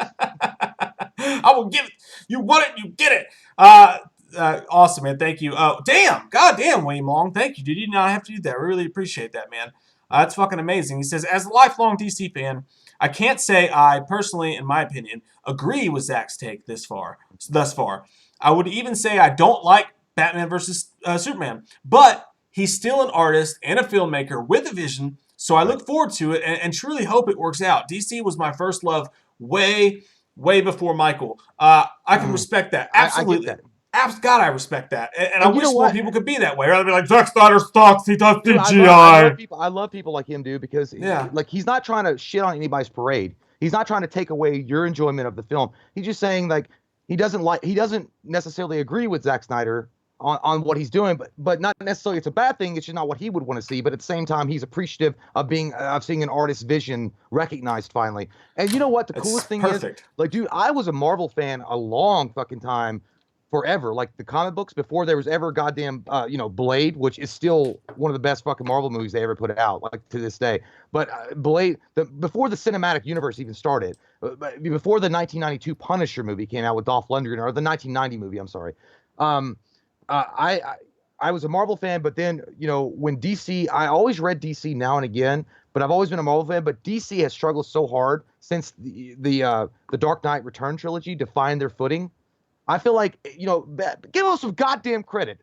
I will give it. You want it, you get it. Awesome, man. Thank you. Oh, damn. Goddamn, William Long. Thank you, dude. You did not have to do that. I really appreciate that, man. That's fucking amazing. He says, as a lifelong DC fan, I can't say I personally, in my opinion, agree with Zack's take thus far. I would even say I don't like Batman versus Superman. But he's still an artist and a filmmaker with a vision, so I look forward to it and truly hope it works out. DC was my first love way before Michael. I can respect that. Absolutely. I get that. God, I respect that. And I wish more people could be that way. Rather than be like, Zack Snyder sucks, he does CGI. I love people like him, dude, because like, he's not trying to shit on anybody's parade. He's not trying to take away your enjoyment of the film. He's just saying, like, he doesn't necessarily agree with Zack Snyder on what he's doing, but not necessarily it's a bad thing. It's just not what he would want to see. But at the same time, he's appreciative of seeing an artist's vision recognized finally. And you know what? The coolest thing is, like, dude, I was a Marvel fan a long fucking time, forever. Like, the comic books, before there was ever goddamn, Blade, which is still one of the best fucking Marvel movies they ever put out, like, to this day. But Blade, before the cinematic universe even started, before the 1992 Punisher movie came out with Dolph Lundgren, or the 1990 movie, I'm sorry. I was a Marvel fan, but then, when DC, I always read DC now and again, but I've always been a Marvel fan. But DC has struggled so hard since the Dark Knight Return trilogy to find their footing. I feel like, give us some goddamn credit.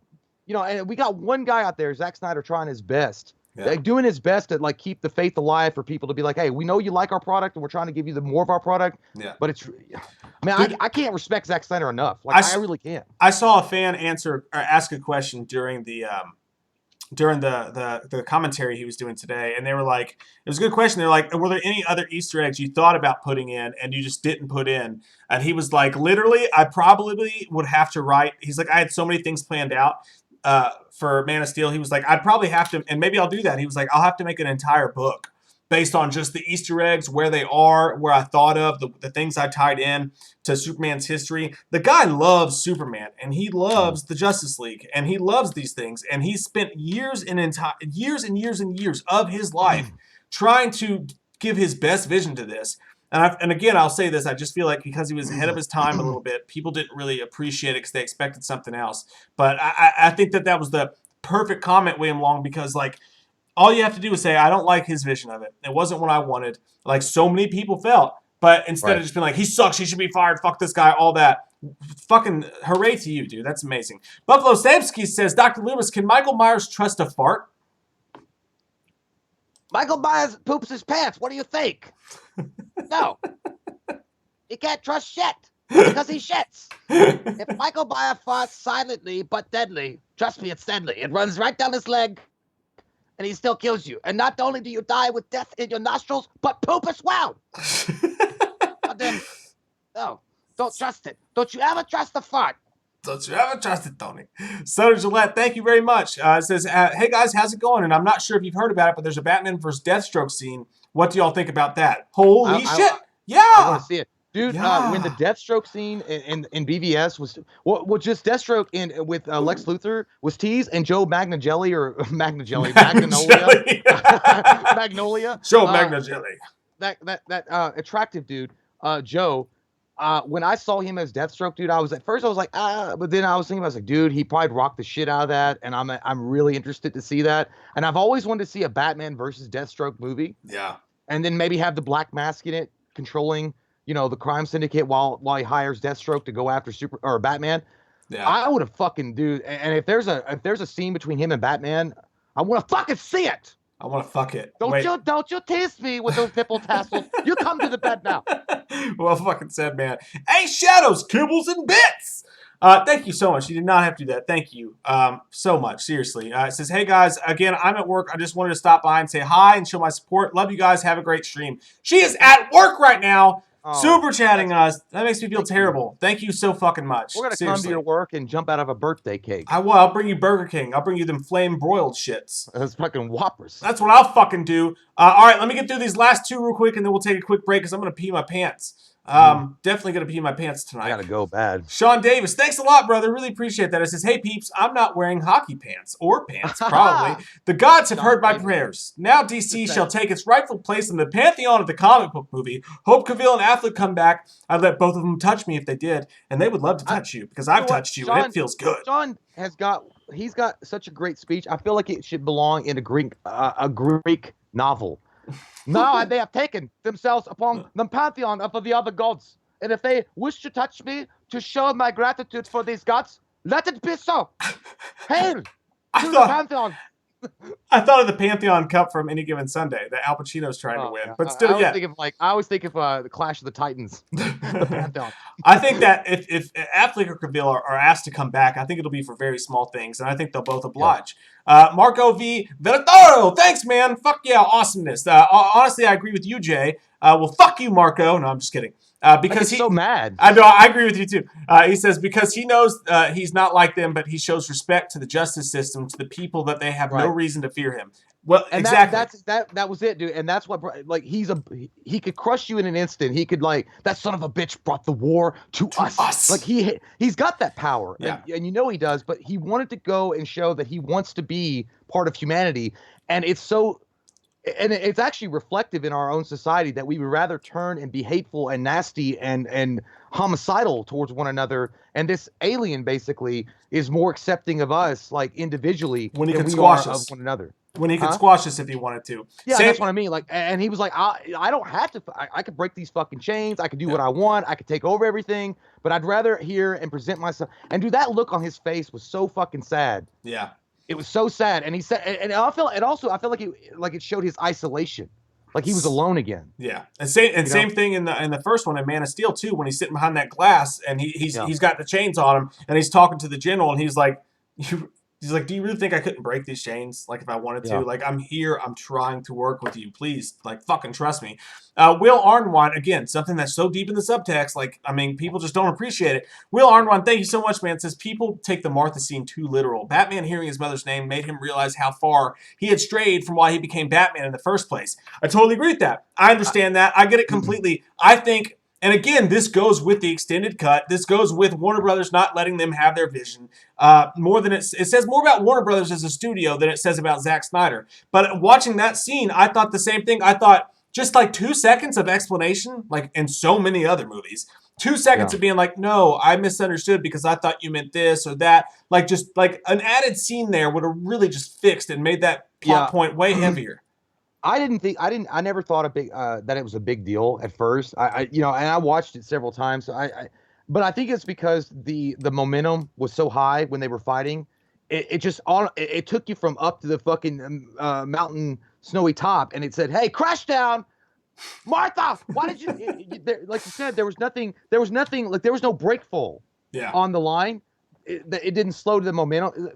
And we got one guy out there, Zack Snyder, trying his best. Like, doing his best to, like, keep the faith alive for people to be like, hey, we know you like our product and we're trying to give you more of our product. Yeah. But it's, man, I can't respect Zack Snyder enough. Like, I really can't. I saw a fan ask a question during the commentary he was doing today, and they were like, it was a good question. They're like, were there any other Easter eggs you thought about putting in and you just didn't put in? And he was like, literally, I probably would have to write. He's like, I had so many things planned out for Man of Steel. He was like, I'd probably have to, and maybe I'll do that. He was like, I'll have to make an entire book based on just the Easter eggs, where they are, where I thought of, the things I tied in to Superman's history. The guy loves Superman, and he loves the Justice League, and he loves these things, and he spent years and years of his life trying to give his best vision to this. And again, I'll say this, I just feel like because he was ahead of his time a little bit, people didn't really appreciate it because they expected something else. But I think that was the perfect comment, William Long, because, like, all you have to do is say, I don't like his vision of it. It wasn't what I wanted, like so many people felt. But instead of just being like, he sucks, he should be fired, fuck this guy, all that. Fucking hooray to you, dude. That's amazing. Buffalo Samsky says, Dr. Loomis, can Michael Myers trust a fart? Michael Myers poops his pants. What do you think? No. He can't trust shit because he shits. If Michael Myers farts silently but deadly, trust me, it's deadly. It runs right down his leg, and he still kills you. And not only do you die with death in your nostrils, but poop as well. Then, no. Don't trust it. Don't you ever trust the fart. Don't you ever trust it, Tony. So Gillette, thank you very much. It says, hey guys, how's it going? And I'm not sure if you've heard about it, but there's a Batman vs. Deathstroke scene. What do y'all think about that? Holy shit. Yeah. I want to see it. Dude, when the Deathstroke scene in BVS was just Deathstroke with Lex Luthor was teased, and Joe Magnagelli Magnolia. Joe Magnagelli. That attractive dude, Joe. When I saw him as Deathstroke, dude, I was like, but then I was thinking, I was like, dude, he probably rocked the shit out of that, and I'm really interested to see that. And I've always wanted to see a Batman versus Deathstroke movie. Yeah. And then maybe have the Black Mask in it, controlling, the crime syndicate while he hires Deathstroke to go after Batman. Yeah. I would have fucking, dude. And if there's a scene between him and Batman, I want to fucking see it. I want to fuck it. Don't you tease me with those nipple tassels. You come to the bed now. Well fucking said, man. Hey, Shadows, Kibbles, and Bits. Thank you so much. You did not have to do that. Thank you so much. Seriously. It says, hey guys, again, I'm at work. I just wanted to stop by and say hi and show my support. Love you guys. Have a great stream. She is at work right now. Super chatting us. That makes me feel terrible. Thank you so fucking much. We're going to come to your work and jump out of a birthday cake. I will. I'll bring you Burger King. I'll bring you them flame broiled shits. Those fucking Whoppers. That's what I'll fucking do. All right, let me get through these last two real quick, and then we'll take a quick break because I'm going to pee my pants. Definitely going to pee my pants tonight. I got to go bad. Sean Davis, thanks a lot, brother. Really appreciate that. It says, hey, peeps, I'm not wearing hockey pants or pants, probably. The gods have heard my prayers. Now DC shall take its rightful place in the pantheon of the comic book movie. Hope Cavill and Affleck come back. I'd let both of them touch me if they did, and they would love to touch you because I've touched you, and it feels good. Sean he's got such a great speech. I feel like it should belong in a Greek novel. Now they have taken themselves upon the pantheon of the other gods. And if they wish to touch me to show my gratitude for these gods, let it be so. Hail to the pantheon. I thought of the Pantheon Cup from Any Given Sunday that Al Pacino's trying to win. Yeah. But still, I always think of the Clash of the Titans. The Pantheon. I think that if Affleck or Cavill are asked to come back, I think it'll be for very small things, and I think they'll both oblige. Yeah. Marco V. Veritaro, thanks, man. Fuck yeah, awesomeness. Honestly, I agree with you, Jay. Well, fuck you, Marco. No, I'm just kidding. Because he's so mad. I know. I agree with you too. He says because he knows he's not like them, but he shows respect to the justice system, to the people that they have no reason to fear him. Well, and exactly. That was it, dude. And that's what he could crush you in an instant. He could that son of a bitch brought the war to us. Like he's got that power, and he does. But he wanted to go and show that he wants to be part of humanity, and it's so. And it's actually reflective in our own society that we would rather turn and be hateful and nasty and homicidal towards one another. And this alien basically is more accepting of us, like individually, when he can squash us of one another. When he could squash us if he wanted to. Yeah, that's what I mean. Like, and he was like, I don't have to. I could break these fucking chains. I could do what I want. I could take over everything. But I'd rather hear and present myself. And dude, that look on his face was so fucking sad. Yeah. It was so sad, and he said, and I felt like it showed his isolation, like he was alone again. Yeah, and same thing in the first one in Man of Steel too, when he's sitting behind that glass and he's got the chains on him, and he's talking to the general, and he's like, do you really think I couldn't break these chains? Like if I wanted to, like I'm here, I'm trying to work with you, please, like fucking trust me. Will Arnwine, again, something that's so deep in the subtext, like, I mean, people just don't appreciate it. Will Arnwine, thank you so much, man. It says, people take the Martha scene too literal. Batman hearing his mother's name made him realize how far he had strayed from why he became Batman in the first place. I totally agree with that. I understand that. I get it completely. I think, and again, this goes with the extended cut. This goes with Warner Brothers not letting them have their vision. More than it says more about Warner Brothers as a studio than it says about Zack Snyder. But watching that scene, I thought the same thing. I thought, just like 2 seconds of explanation, like in so many other movies, 2 seconds of being like, no, I misunderstood because I thought you meant this or that. Like just like an added scene there would have really just fixed and made that plot point way heavier. I never thought that it was a big deal at first. And I watched it several times. So but I think it's because the momentum was so high when they were fighting. It took you from up to the fucking mountain snowy top, and it said, "Hey, crash down, Martha. Why did you?" Like you said, there was nothing. Like there was no breakfall on the line. It didn't slow to the momentum.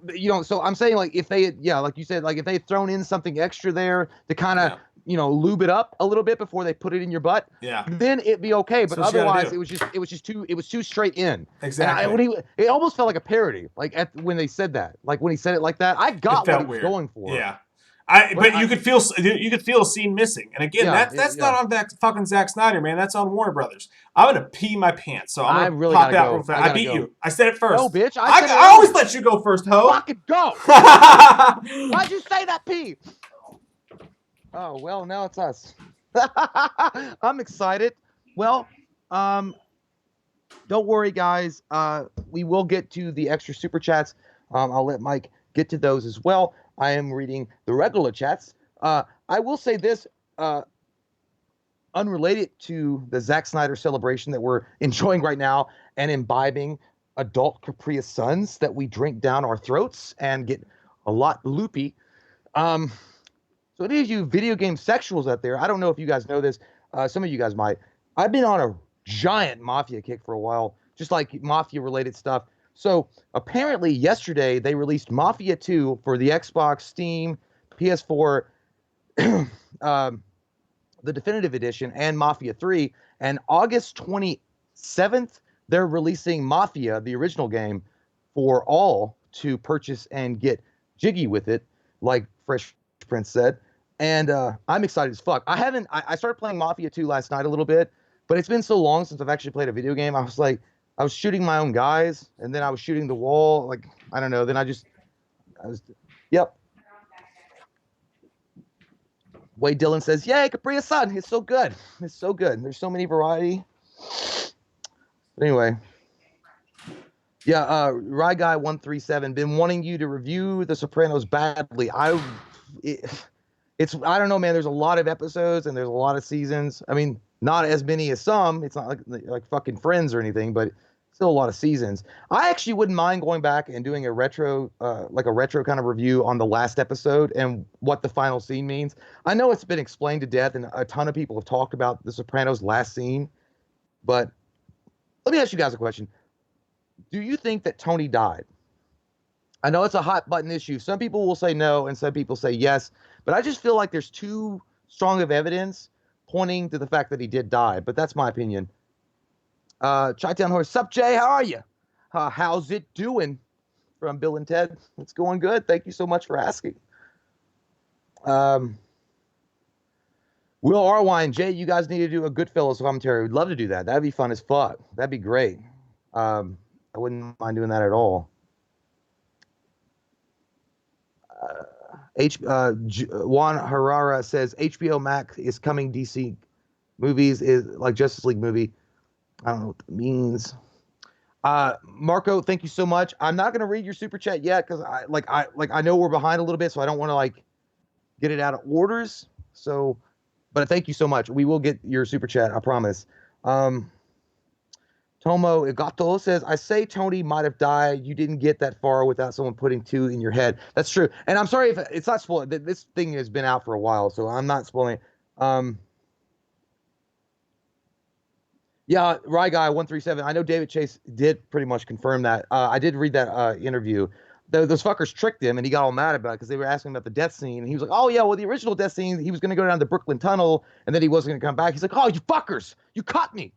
So I'm saying like if they had, like you said, like if they had thrown in something extra there to kind of lube it up a little bit before they put it in your butt, then it'd be okay. But otherwise, it was too straight in. Exactly. And it almost felt like a parody, like when they said that, like when he said it like that, I got what he was going for. Yeah. But you could feel a scene missing, and again, that's not on that fucking Zack Snyder, man. That's on Warner Brothers. I'm gonna pee my pants, so I'm gonna pop out real fast. I beat you. I said it first. No, bitch. I always let you go first, ho. Fucking go. Why'd you say that, pee? Oh well, now it's us. I'm excited. Well, don't worry, guys. We will get to the extra super chats. I'll let Mike get to those as well. I am reading the regular chats. I will say this, unrelated to the Zack Snyder celebration that we're enjoying right now and imbibing adult Capri Suns that we drink down our throats and get a lot loopy. So any of you video game sexuals out there, I don't know if you guys know this. Some of you guys might. I've been on a giant Mafia kick for a while, just like Mafia-related stuff. So apparently yesterday they released Mafia 2 for the Xbox, Steam, PS4, the Definitive Edition, and Mafia 3. And August 27th, they're releasing Mafia, the original game, for all to purchase and get jiggy with it, like Fresh Prince said. And I'm excited as fuck. I started playing Mafia 2 last night a little bit, but it's been so long since I've actually played a video game. I was shooting my own guys, and then I was shooting the wall. Like, I don't know. Then yep. Wade Dillon says, yay, Capri Sun. It's so good. It's so good. There's so many variety. But anyway. Yeah, Rye Guy 137, been wanting you to review The Sopranos badly. I don't know, man. There's a lot of episodes, and there's a lot of seasons. I mean, not as many as some. It's not like fucking Friends or anything, but still a lot of seasons. I actually wouldn't mind going back and doing a retro kind of review on the last episode and what the final scene means. I know it's been explained to death, and a ton of people have talked about The Sopranos' last scene, but let me ask you guys a question. Do you think that Tony died? I know it's a hot button issue. Some people will say no, and some people say yes, but I just feel like there's too strong of evidence pointing to the fact that he did die, but that's my opinion. Chi-Town Horse, sup Jay, how are you? How's it doing? From Bill and Ted. It's going good. Thank you so much for asking. Will Arwine, Jay, you guys need to do a Goodfellas commentary. We'd love to do that. That'd be fun as fuck. That'd be great. I wouldn't mind doing that at all. Juan Herrera says HBO Max is coming DC movies is like Justice League movie. I don't know what that means. Marco, thank you so much. I'm not gonna read your super chat yet because I know we're behind a little bit, so I don't want to get it out of orders. So, but thank you so much. We will get your super chat, I promise. Tomo Igato says, I say Tony might have died. You didn't get that far without someone putting two in your head. That's true. And I'm sorry if it's not spoiled. This thing has been out for a while, so I'm not spoiling it. Yeah, Rye Guy 137. I know David Chase did pretty much confirm that. I did read that interview. Those fuckers tricked him, and he got all mad about it because they were asking about the death scene. And he was like, oh, yeah, well, the original death scene, he was going to go down the Brooklyn Tunnel, and then he wasn't going to come back. He's like, oh, you fuckers, you caught me.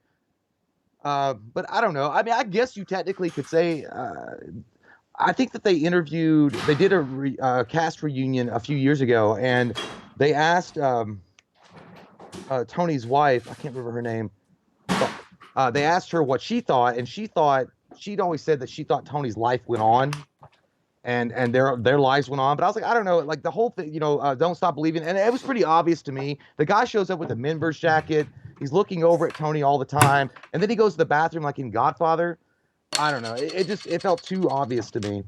But I don't know. I mean, I guess you technically could say, I think that they did a cast reunion a few years ago, and they asked Tony's wife, I can't remember her name, they asked her what she thought, and she'd always said that she thought Tony's life went on, and their lives went on. But I was like, I don't know, like the whole thing, Don't Stop Believing, and it was pretty obvious to me. The guy shows up with a Minverse jacket. He's looking over at Tony all the time, and then he goes to the bathroom like in Godfather. I don't know. It felt too obvious to me.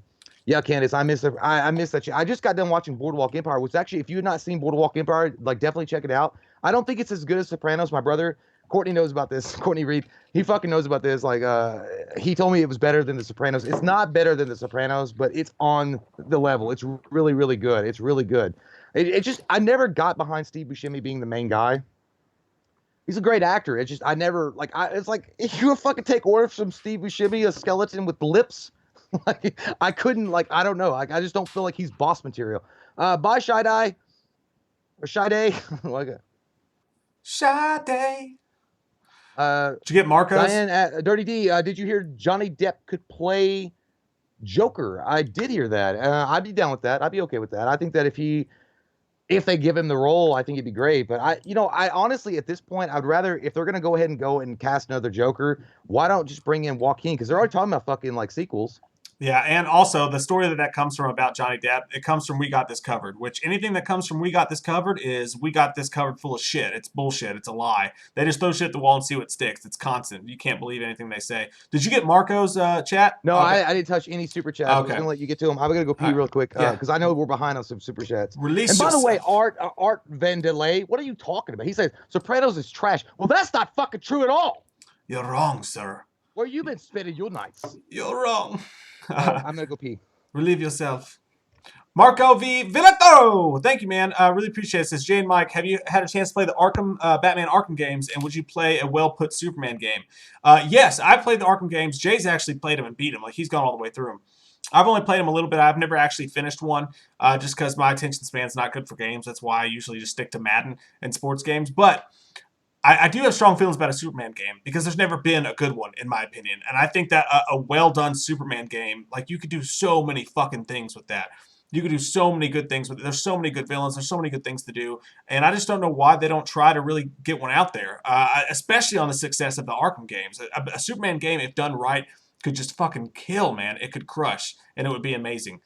Yeah, Candace, I miss that shit. I just got done watching Boardwalk Empire, which actually, if you have not seen Boardwalk Empire, definitely check it out. I don't think it's as good as Sopranos. My brother Courtney knows about this. Courtney Reed, he fucking knows about this. He told me it was better than The Sopranos. It's not better than The Sopranos, but it's on the level. It's really, really good. It's really good. I never got behind Steve Buscemi being the main guy. He's a great actor. It's just, I never, it's like, if you fucking take orders from Steve Buscemi, a skeleton with lips, I couldn't, I don't know. I just don't feel like he's boss material. Bye, Shy Die. Or Sade. Like Sade. Did you get Marcos? Diane, Dirty D, did you hear Johnny Depp could play Joker? I did hear that. I'd be down with that. I'd be okay with that. I think that if they give him the role, I think it'd be great. But I honestly, at this point, I'd rather, if they're gonna go ahead and go and cast another Joker, why don't just bring in Joaquin? Because they're already talking about fucking like sequels. Yeah, and also the story that comes from about Johnny Depp, it comes from We Got This Covered, which anything that comes from We Got This Covered is We Got This Covered full of shit. It's bullshit. It's a lie. They just throw shit at the wall and see what sticks. It's constant. You can't believe anything they say. Did you get Marco's chat? No, Okay. I didn't touch any super chats. I was gonna let you get to them. I'm gonna go pee real quick because I know we're behind on some super chats. Release and by yourself. the way, Art Vandelay, what are you talking about? He says Sopranos is trash. Well, that's not fucking true at all. You're wrong, sir. Where you been spending your nights? You're wrong. I'm gonna go pee. Relieve yourself. Marco V. Villato! Thank you, man. Really appreciate it. Says Jay and Mike, have you had a chance to play the Batman Arkham games, and would you play a well-put Superman game? Yes, I played the Arkham games. Jay's actually played them and beat them. Like, he's gone all the way through them. I've only played them a little bit. I've never actually finished one, just because my attention span's not good for games. That's why I usually just stick to Madden and sports games. But I do have strong feelings about a Superman game because there's never been a good one, in my opinion. And I think that a well-done Superman game, like, you could do so many fucking things with that. You could do so many good things with it. There's so many good villains. There's so many good things to do. And I just don't know why they don't try to really get one out there, especially on the success of the Arkham games. A Superman game, if done right, could just fucking kill, man. It could crush, and it would be amazing.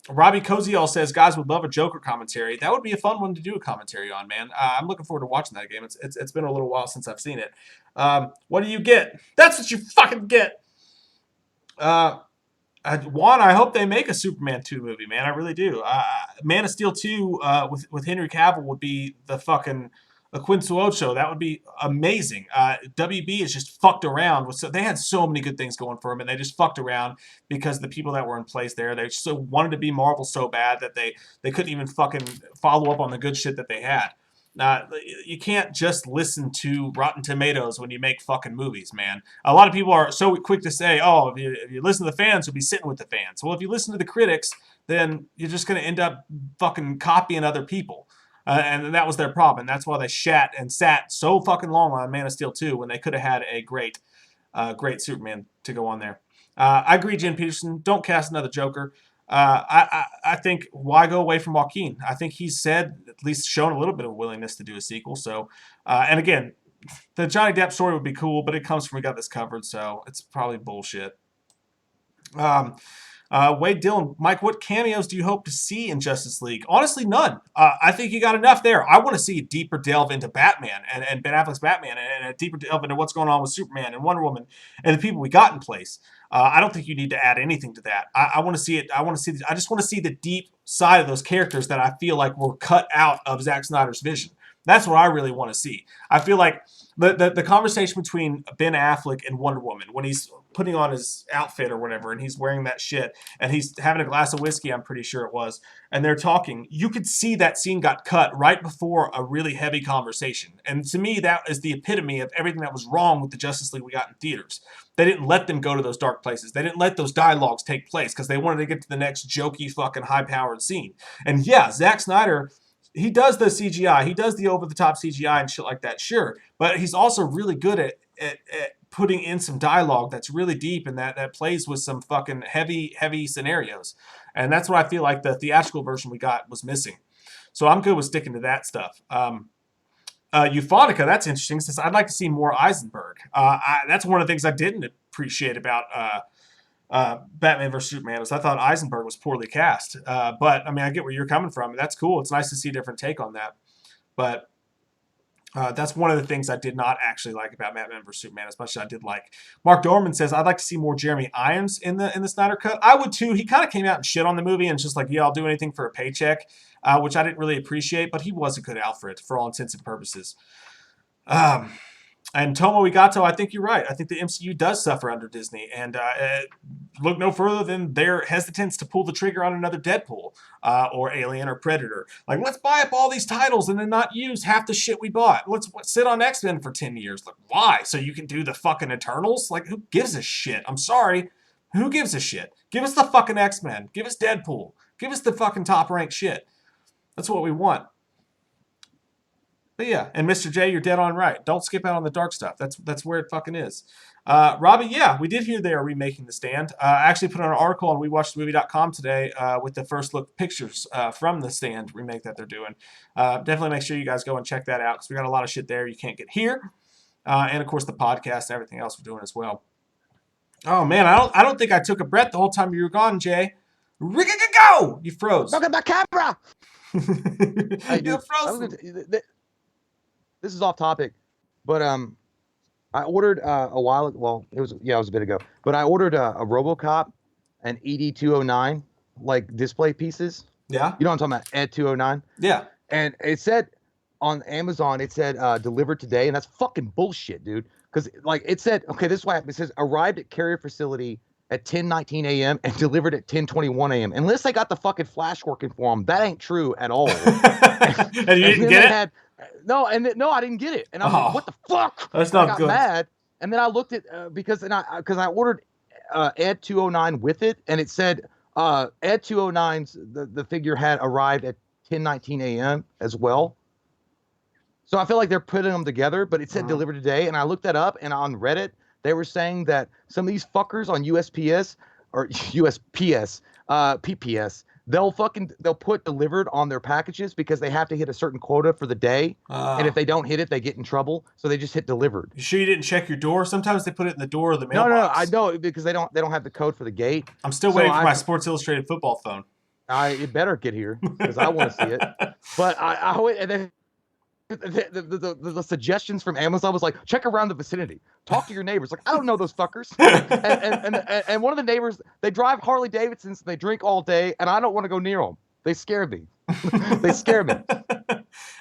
Robbie Koziel says, guys would love a Joker commentary. That would be a fun one to do a commentary on, man. I'm looking forward to watching that game. It's been a little while since I've seen it. What do you get? That's what you fucking get. Juan, I hope they make a Superman 2 movie, man. I really do. Man of Steel 2 with Henry Cavill would be the fucking a quintuocho. That would be amazing. WB is just fucked around. They had so many good things going for them, and they just fucked around because the people that were in place there, they just so wanted to be Marvel so bad that they couldn't even fucking follow up on the good shit that they had. You can't just listen to Rotten Tomatoes when you make fucking movies, man. A lot of people are so quick to say, oh, if you listen to the fans, you'll be sitting with the fans. Well, if you listen to the critics, then you're just going to end up fucking copying other people. And that was their problem. That's why they sat so fucking long on Man of Steel 2 when they could have had a great Superman to go on there. I agree, Jen Peterson. Don't cast another Joker. I think why go away from Joaquin? I think he's said, at least shown a little bit of willingness to do a sequel. So, and again, the Johnny Depp story would be cool, but it comes from We Got This Covered, so it's probably bullshit. Wade Dillon, Mike, what cameos do you hope to see in Justice League? Honestly, none. I think you got enough there. I want to see a deeper delve into Batman and Ben Affleck's Batman and a deeper delve into what's going on with Superman and Wonder Woman and the people we got in place. I don't think you need to add anything to that. I want to see it. I just want to see the deep side of those characters that I feel like were cut out of Zack Snyder's vision. That's what I really want to see. I feel like the conversation between Ben Affleck and Wonder Woman when he's putting on his outfit or whatever and he's wearing that shit and he's having a glass of whiskey, I'm pretty sure it was, and they're talking, you could see that scene got cut right before a really heavy conversation. And to me, that is the epitome of everything that was wrong with the Justice League we got in theaters. They didn't let them go to those dark places. They didn't let those dialogues take place because they wanted to get to the next jokey fucking high-powered scene. And yeah, Zack Snyder, he does the CGI. He does the over-the-top CGI and shit like that, sure. But he's also really good at putting in some dialogue that's really deep and that plays with some fucking heavy scenarios. And that's what I feel like the theatrical version we got was missing. So I'm good with sticking to that stuff. Euphonica, that's interesting, since I'd like to see more Eisenberg. That's one of the things I didn't appreciate about Batman vs. Superman was I thought Eisenberg was poorly cast. But, I mean, I get where you're coming from. That's cool. It's nice to see a different take on that. But that's one of the things I did not actually like about Batman vs. Superman as much as I did like. Mark Dorman says, I'd like to see more Jeremy Irons in the Snyder Cut. I would too. He kind of came out and shit on the movie and just like, yeah, I'll do anything for a paycheck, which I didn't really appreciate, but he was a good Alfred for all intents and purposes. And Tomo Igato, I think you're right. I think the MCU does suffer under Disney. And look no further than their hesitance to pull the trigger on another Deadpool or Alien or Predator. Like, let's buy up all these titles and then not use half the shit we bought. Let's sit on X-Men for 10 years. Like, why? So you can do the fucking Eternals? Like, who gives a shit? I'm sorry. Who gives a shit? Give us the fucking X-Men. Give us Deadpool. Give us the fucking top-ranked shit. That's what we want. But yeah, and Mr. J, you're dead on right. Don't skip out on the dark stuff. That's where it fucking is. Robbie, yeah, we did hear they are remaking The Stand. I actually put on an article on WeWatchedTheMovie.com today with the first look pictures from The Stand remake that they're doing. Definitely make sure you guys go and check that out because we got a lot of shit there you can't get here. And of course the podcast and everything else we're doing as well. Oh man, I don't think I took a breath the whole time you were gone, Jay. Go! You froze. Look at my camera. You're frozen. This is off topic, but I ordered a while. Well, it was a bit ago. But I ordered a RoboCop, an ED209 like display pieces. Yeah. You know what I'm talking about? Ed 209. Yeah. And it said on Amazon, it said delivered today, and that's fucking bullshit, dude. Because like it said, okay, this is what happened. It says arrived at carrier facility at 10:19 a.m. and delivered at 10:21 a.m. Unless they got the fucking flash working for them, that ain't true at all. And you didn't get it? No, I didn't get it, and I'm like, what the fuck? That's not I got good. mad, and then I looked at because I ordered Ed 209 with it, and it said Ed 209's the figure had arrived at 10:19 a.m. as well. So I feel like they're putting them together, but it said delivered today, and I looked that up, and on Reddit they were saying that some of these fuckers on USPS or USPS, PPS, they'll put delivered on their packages because they have to hit a certain quota for the day, and if they don't hit it, they get in trouble. So they just hit delivered. You sure you didn't check your door? Sometimes they put it in the door of the mailbox. No, I know because they don't have the code for the gate. I'm still waiting for my Sports Illustrated football phone. It better get here because I want to see it. But I went and then. The suggestions from Amazon was like, check around the vicinity, talk to your neighbors. Like, I don't know those fuckers. and one of the neighbors, they drive Harley Davidsons, they drink all day, and I don't want to go near them. They scare me. They scare me.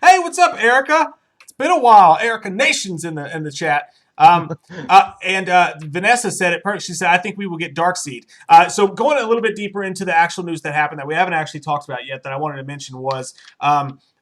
Hey, what's up, Erica? It's been a while. Erica Nation's in the chat. Vanessa said it perfect. She said, I think we will get Darkseid. So going a little bit deeper into the actual news that happened that we haven't actually talked about yet that I wanted to mention was,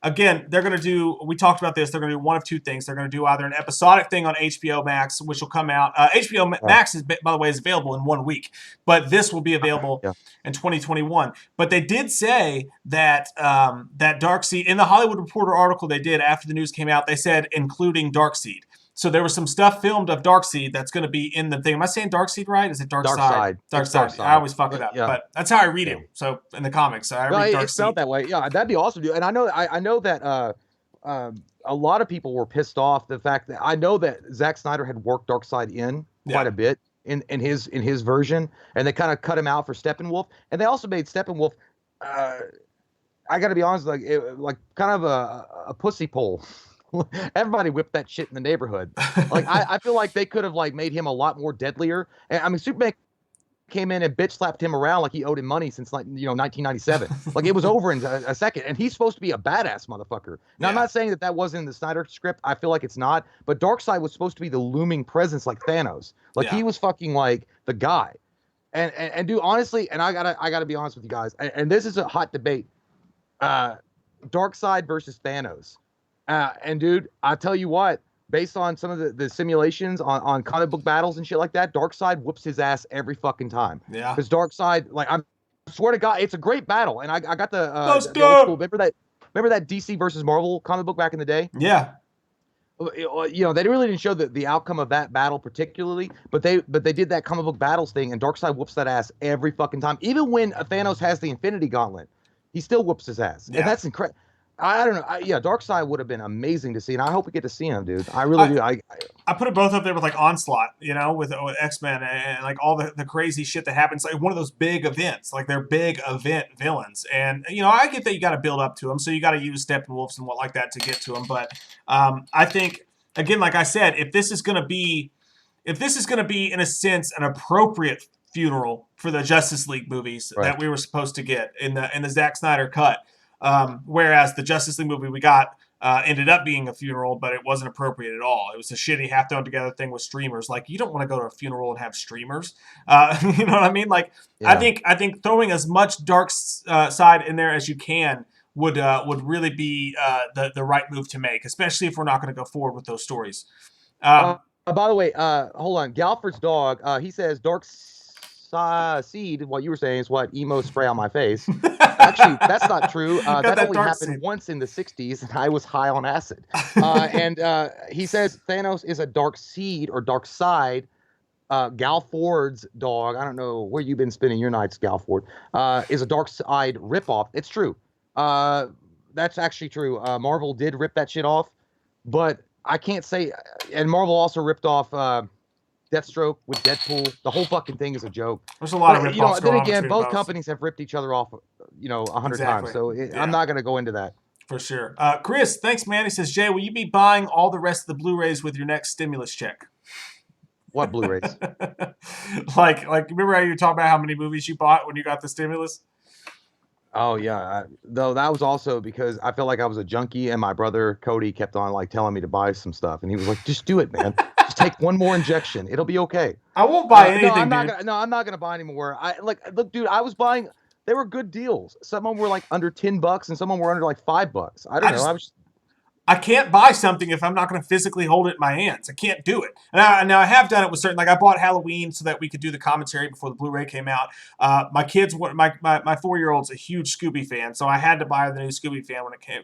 again, they're going to do, we talked about this, they're going to do one of two things. They're going to do either an episodic thing on HBO Max, which will come out. HBO Max, is, by the way, is available in 1 week, but this will be available in 2021. But they did say that that Darkseid, in the Hollywood Reporter article they did after the news came out, they said including Darkseid. So there was some stuff filmed of Darkseid that's going to be in the thing. Am I saying Darkseid right? Is it Darkseid? Darkseid. I always fuck it up, but that's how I read it. So in the comics, I read Darkseid. It felt that way. Yeah, that'd be awesome, dude. And I know that a lot of people were pissed off the fact that I know that Zack Snyder had worked Darkseid in quite a bit in his version, and they kind of cut him out for Steppenwolf, and they also made Steppenwolf. I got to be honest, like kind of a pussy pole. Everybody whipped that shit in the neighborhood. Like I feel like they could have like made him a lot more deadlier. And I mean, Superman came in and bitch slapped him around like he owed him money since 1997. Like it was over in a second. And he's supposed to be a badass motherfucker. Now I'm not saying that wasn't in the Snyder script. I feel like it's not. But Darkseid was supposed to be the looming presence like Thanos. Like he was fucking like the guy. And dude, honestly, and I gotta be honest with you guys. And this is a hot debate. Darkseid versus Thanos. And dude, I tell you what, based on some of the simulations on comic book battles and shit like that, Darkseid whoops his ass every fucking time. Yeah. Because Darkseid, like I swear to God, it's a great battle. And I got the old school. Remember that DC versus Marvel comic book back in the day? Yeah. You know, they really didn't show the outcome of that battle particularly, but they did that comic book battles thing, and Darkseid whoops that ass every fucking time. Even when Thanos has the Infinity Gauntlet, he still whoops his ass. Yeah. And that's incredible. I don't know. Darkseid would have been amazing to see, and I hope we get to see him, dude. I really do. I put it both up there with like Onslaught, you know, with X-Men and like all the crazy shit that happens. Like one of those big events, like they're big event villains, and you know, I get that you got to build up to them, so you got to use Steppenwolves and what like that to get to them. But I think again, like I said, if this is gonna be in a sense an appropriate funeral for the Justice League movies that we were supposed to get in the Zack Snyder cut. Whereas the Justice League movie we got ended up being a funeral, but it wasn't appropriate at all. It was a shitty half thrown together thing with streamers. Like you don't want to go to a funeral and have streamers. You know what I mean? Like I think throwing as much dark side in there as you can would really be the right move to make, especially if we're not going to go forward with those stories. By the way, hold on. Galford's dog. He says dark seed. What you were saying is what emo spray on my face. Actually, that's not true. That only happened scene. once in the 60s, and I was high on acid. And he says Thanos is a dark seed or dark side. Gal Ford's dog, I don't know where you've been spending your nights, Gal Ford, is a dark side ripoff. It's true. That's actually true. Marvel did rip that shit off, but I can't say. And Marvel also ripped off Deathstroke with Deadpool. The whole fucking thing is a joke. There's a lot of rip-offs then going on again, between both companies have ripped each other off, 100 times. So I'm not going to go into that. For sure. Chris, thanks, man. He says, Jay, will you be buying all the rest of the Blu-rays with your next stimulus check? What Blu-rays? like remember how you were talking about how many movies you bought when you got the stimulus? Oh yeah, though that was also because I felt like I was a junkie, and my brother Cody kept on like telling me to buy some stuff, and he was like, "Just do it, man. Just take one more injection. It'll be okay." I won't buy anything. I'm not gonna buy anymore. Look, dude, I was buying. They were good deals. Some of them were like under $10, and some of them were under like $5. I don't know. I can't buy something if I'm not going to physically hold it in my hands. I can't do it. Now I have done it with certain, like I bought Halloween so that we could do the commentary before the Blu-ray came out. My kids, my 4-year-old's a huge Scooby fan, so I had to buy the new Scooby fan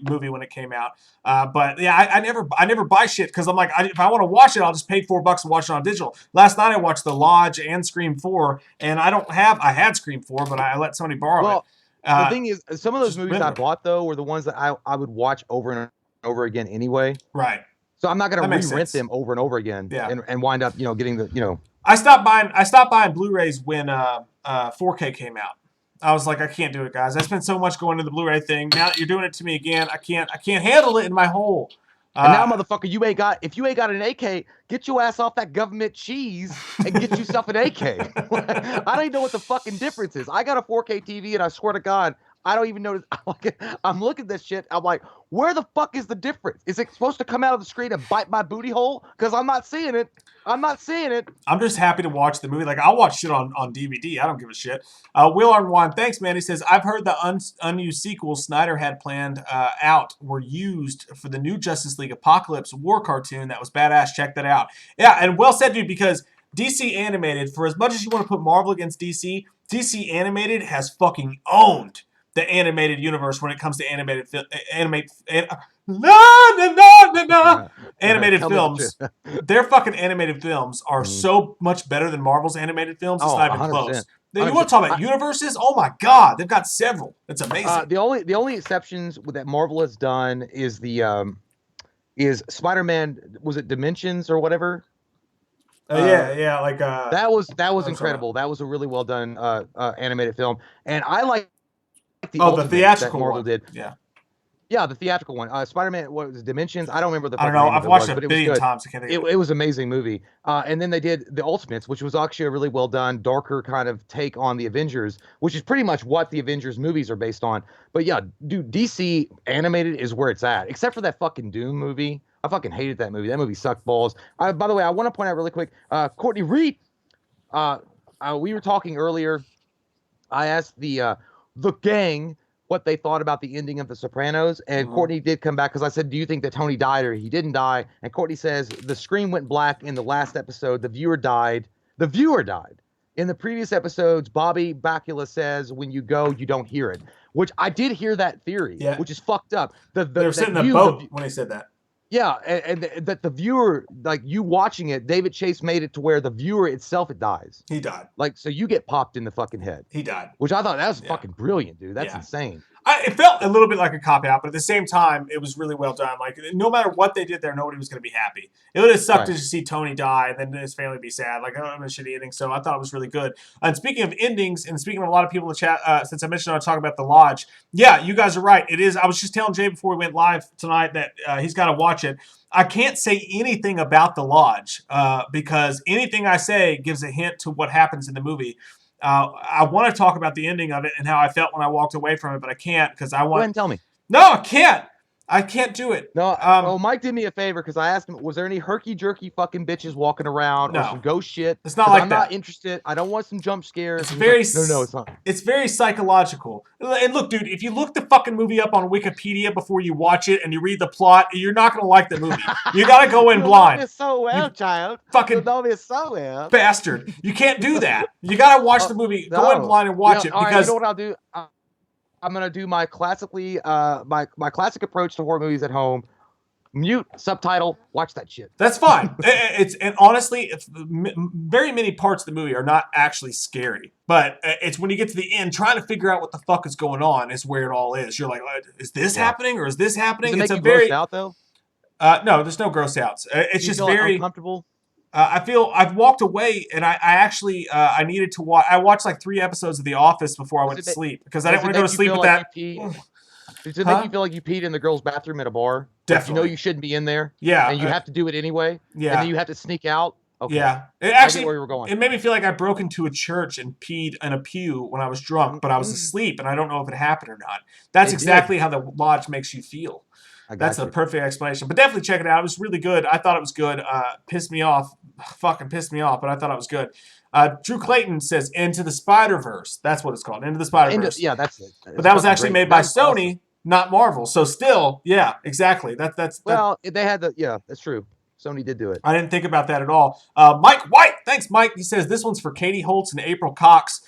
movie when it came out. But yeah, I never buy shit because I'm like, if I want to watch it, I'll just pay $4 and watch it on digital. Last night I watched The Lodge and Scream 4, and I had Scream 4, but I let somebody borrow it. The thing is, some of those movies I bought though were the ones that I would watch over and over again anyway. Right. So I'm not going to re-rent them over and over again and wind up, getting the. I stopped buying Blu-rays when 4K came out. I was like, I can't do it, guys. I spent so much going to the Blu-ray thing. Now that you're doing it to me again, I can't handle it in my hole. And now, motherfucker, if you ain't got an AK, get your ass off that government cheese and get yourself an AK. I don't even know what the fucking difference is. I got a 4K TV, and I swear to God, I don't even notice. I'm looking at this shit. I'm like, where the fuck is the difference? Is it supposed to come out of the screen and bite my booty hole? Because I'm not seeing it. I'm just happy to watch the movie. Like, I'll watch shit on DVD. I don't give a shit. Will Arnwan, thanks, man. He says, I've heard the unused sequels Snyder had planned out were used for the new Justice League Apocalypse War cartoon. That was badass. Check that out. Yeah, and well said, dude, because DC Animated, for as much as you want to put Marvel against DC, DC Animated has fucking owned the animated universe when it comes to animated films. Their fucking animated films are so much better than Marvel's animated films. It's not even close. You want to talk about universes? Oh my God, they've got several. It's amazing. The only exceptions that Marvel has done is is Spider-Man. Was it Dimensions or whatever? That was incredible. That was a really well done animated film, and I like the theatrical that Marvel one. did. Yeah, the theatrical one. Spider-Man, what was it, Dimensions? I don't remember the. I don't know. I've watched it a billion times. I can't think it was an amazing movie. And then they did the Ultimates, which was actually a really well done, darker kind of take on the Avengers, which is pretty much what the Avengers movies are based on. But yeah, dude, DC animated is where it's at, except for that fucking Doom movie. I fucking hated that movie. That movie sucked balls. By the way, I want to point out really quick, Courtney Reed. We were talking earlier. I asked the gang what they thought about the ending of The Sopranos, and Courtney did come back because I said, do you think that Tony died or he didn't die? And Courtney says the screen went black in the last episode. The viewer died. In the previous episodes, Bobby Bakula says when you go, you don't hear it, which I did hear that theory, which is fucked up. They were sitting in the boat when he said that. Yeah, and that the viewer, like you watching it, David Chase made it to where the viewer itself, it dies. He died. Like, so you get popped in the fucking head. He died. Which I thought that was fucking brilliant, dude. That's insane. It felt a little bit like a cop-out, but at the same time, it was really well done. Like, no matter what they did there, nobody was going to be happy. It would have sucked to just see Tony die and then his family be sad. Like, I'm a shitty ending, so I thought it was really good. And speaking of endings, and speaking of a lot of people in the chat, since I mentioned I was talking about The Lodge, yeah, you guys are right. It is. I was just telling Jay before we went live tonight that he's got to watch it. I can't say anything about The Lodge because anything I say gives a hint to what happens in the movie. I want to talk about the ending of it and how I felt when I walked away from it, but I can't because I want. Go ahead and tell me. No, I can't. I can't do it. No, Mike did me a favor because I asked him, was there any herky-jerky fucking bitches walking around or some ghost shit? It's not like I'm not interested. I don't want some jump scares. It's very no, it's not. It's very psychological. And look, dude, if you look the fucking movie up on Wikipedia before you watch it and you read the plot, you're not going to like the movie. You got to go in blind. You know so well, child. Fucking so well. Bastard. You can't do that. You got to watch the movie, go in blind and watch it. Because you know what I'll do? I'm gonna do my classically my classic approach to horror movies at home. Mute, subtitle, watch that shit. That's fine. And honestly, very many parts of the movie are not actually scary, but it's when you get to the end, trying to figure out what the fuck is going on is where it all is. You're like, is this happening or is this happening? Does it it's make a you very grossed out though. No, there's no gross outs. It's just very uncomfortable. I feel I've walked away, and I actually I needed to watch. I watched like 3 episodes of The Office before I went to sleep because I didn't want to go to sleep with that. Does it make you feel like you peed in the girl's bathroom at a bar? Definitely. Like you know you shouldn't be in there. Yeah. And you have to do it anyway. Yeah. And then you have to sneak out. Okay. Yeah. It actually, where we were going. It made me feel like I broke into a church and peed in a pew when I was drunk, but I was asleep, and I don't know if it happened or not. That's exactly how the lodge makes you feel. That's the perfect explanation. But definitely check it out. It was really good. I thought it was good. Pissed me off. Fucking pissed me off, but I thought it was good. Drew Clayton says Into the Spider-Verse. That's what it's called. Into the Spider-Verse. Yeah, that's it. But that was actually made by Sony, not Marvel. So still, yeah, exactly. Well, they had that's true. Sony did do it. I didn't think about that at all. Mike White, thanks, Mike. He says, this one's for Katie Holtz and April Cox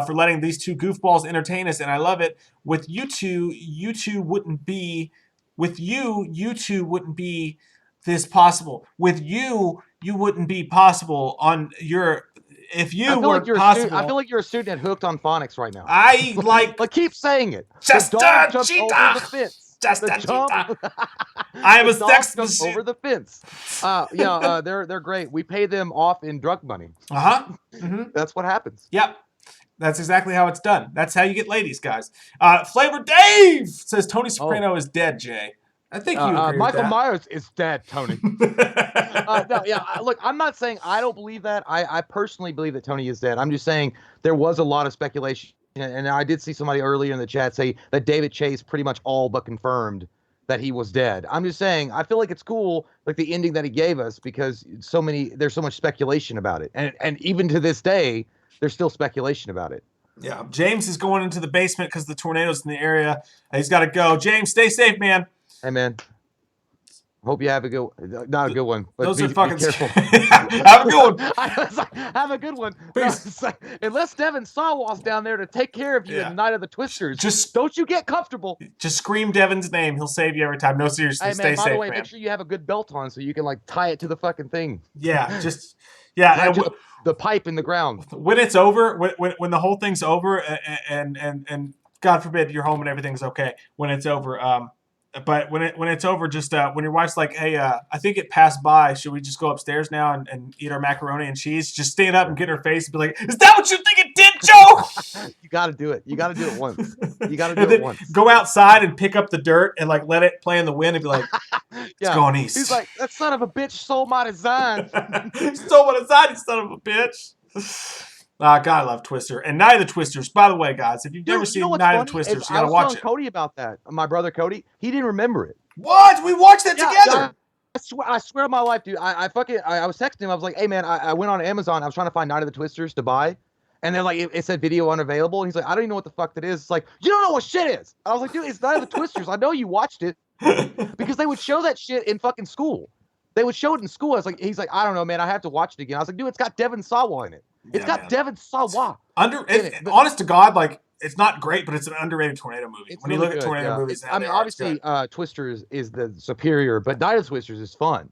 for letting these two goofballs entertain us, and I love it. With you two wouldn't be this possible. With you wouldn't be possible on your... If you were possible... I feel like you're a student at Hooked on Phonics right now. I like... Like, keep saying it. Just a cheetah! Just a cheetah! I am a sex machine. Over the fence. They're great. We pay them off in drug money. Mm-hmm. That's what happens. Yep. That's exactly how it's done. That's how you get ladies, guys. Flavor Dave says Tony Soprano is dead, Jay. I think you agree Michael with that. Myers is dead, Tony. Look, I'm not saying I don't believe that. I personally believe that Tony is dead. I'm just saying there was a lot of speculation, and I did see somebody earlier in the chat say that David Chase pretty much all but confirmed that he was dead. I'm just saying I feel like it's cool, like the ending that he gave us, because there's so much speculation about it, and even to this day, there's still speculation about it. Yeah, James is going into the basement because the tornado's in the area. He's got to go. James, stay safe, man. Hey, man. Hope you have a good, not a good one. But those are fucking. Be careful. Have a good one. I was like, have a good one. Unless Devin Sawall's down there to take care of you in Night of the Twisters, just don't you get comfortable. Just scream Devin's name. He'll save you every time. No, seriously, hey, man, stay safe, by the way, man. Make sure you have a good belt on so you can like tie it to the fucking thing. Yeah, just yeah. The pipe in the ground. When it's over, when the whole thing's over, and God forbid you're home and everything's okay. When it's over, but when it's over, just when your wife's like, hey, I think it passed by. Should we just go upstairs now and eat our macaroni and cheese? Just stand up and get in her face and be like, is that what you think it did, Joe? You got to do it. You got to do it once. You got to do it once. Go outside and pick up the dirt and like let it play in the wind and be like, it's going east. He's like, that son of a bitch stole my design. Stole my design, you son of a bitch. God, I love Twister. And Night of the Twisters, by the way, guys, if you've never seen Night of the Twisters, you got to watch it. I was telling Cody about that. My brother Cody, he didn't remember it. What? We watched that together. I swear on my life, dude. I was texting him. I was like, hey, man, I went on Amazon. I was trying to find Night of the Twisters to buy. And then, like, it said video unavailable. And he's like, I don't even know what the fuck that is. It's like, you don't know what shit is. I was like, dude, it's Night of the Twisters. I know you watched it. Because they would show that shit in fucking school. They would show it in school. I was like, he's like, I don't know, man. I have to watch it again. I was like, dude, it's got Devin Sawa in it. It's got Devin Sawa. Honest to God, like, it's not great, but it's an underrated tornado movie. When you look at tornado movies, I mean, obviously, Twisters is the superior, but Night of the Twisters is fun.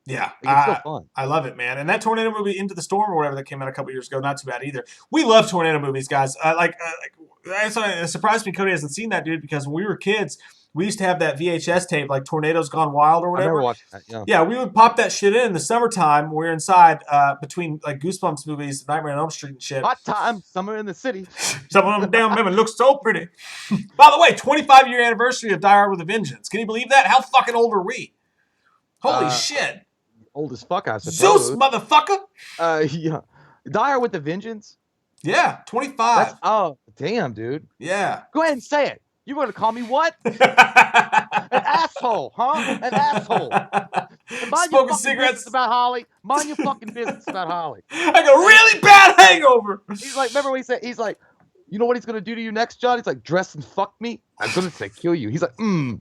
Yeah, it's still fun. I love it, man. And that tornado movie, Into the Storm or whatever, that came out a couple years ago, not too bad either. We love tornado movies, guys. It surprised me Cody hasn't seen that, dude, because when we were kids, we used to have that VHS tape, like Tornadoes Gone Wild or whatever. I never watched that, yeah, we would pop that shit in the summertime. We were inside between like Goosebumps movies, Nightmare on Elm Street and shit. Hot time, summer in the city. Some of them damn women look so pretty. By the way, 25-year anniversary of Die Hard with a Vengeance. Can you believe that? How fucking old are we? Holy shit. Old as fuck, I suppose. Zeus, motherfucker. Yeah. Die Hard with a Vengeance? Yeah, 25. Oh, damn, dude. Yeah. Go ahead and say it. You going to call me what? An asshole, huh? An asshole. Mind your fucking business about Holly. Mind your fucking business about Holly. I got a really bad hangover. He's like, remember what he said? He's like, You know what he's gonna do to you next, John? He's like, dress and fuck me. I'm gonna say kill you. He's like, Dude,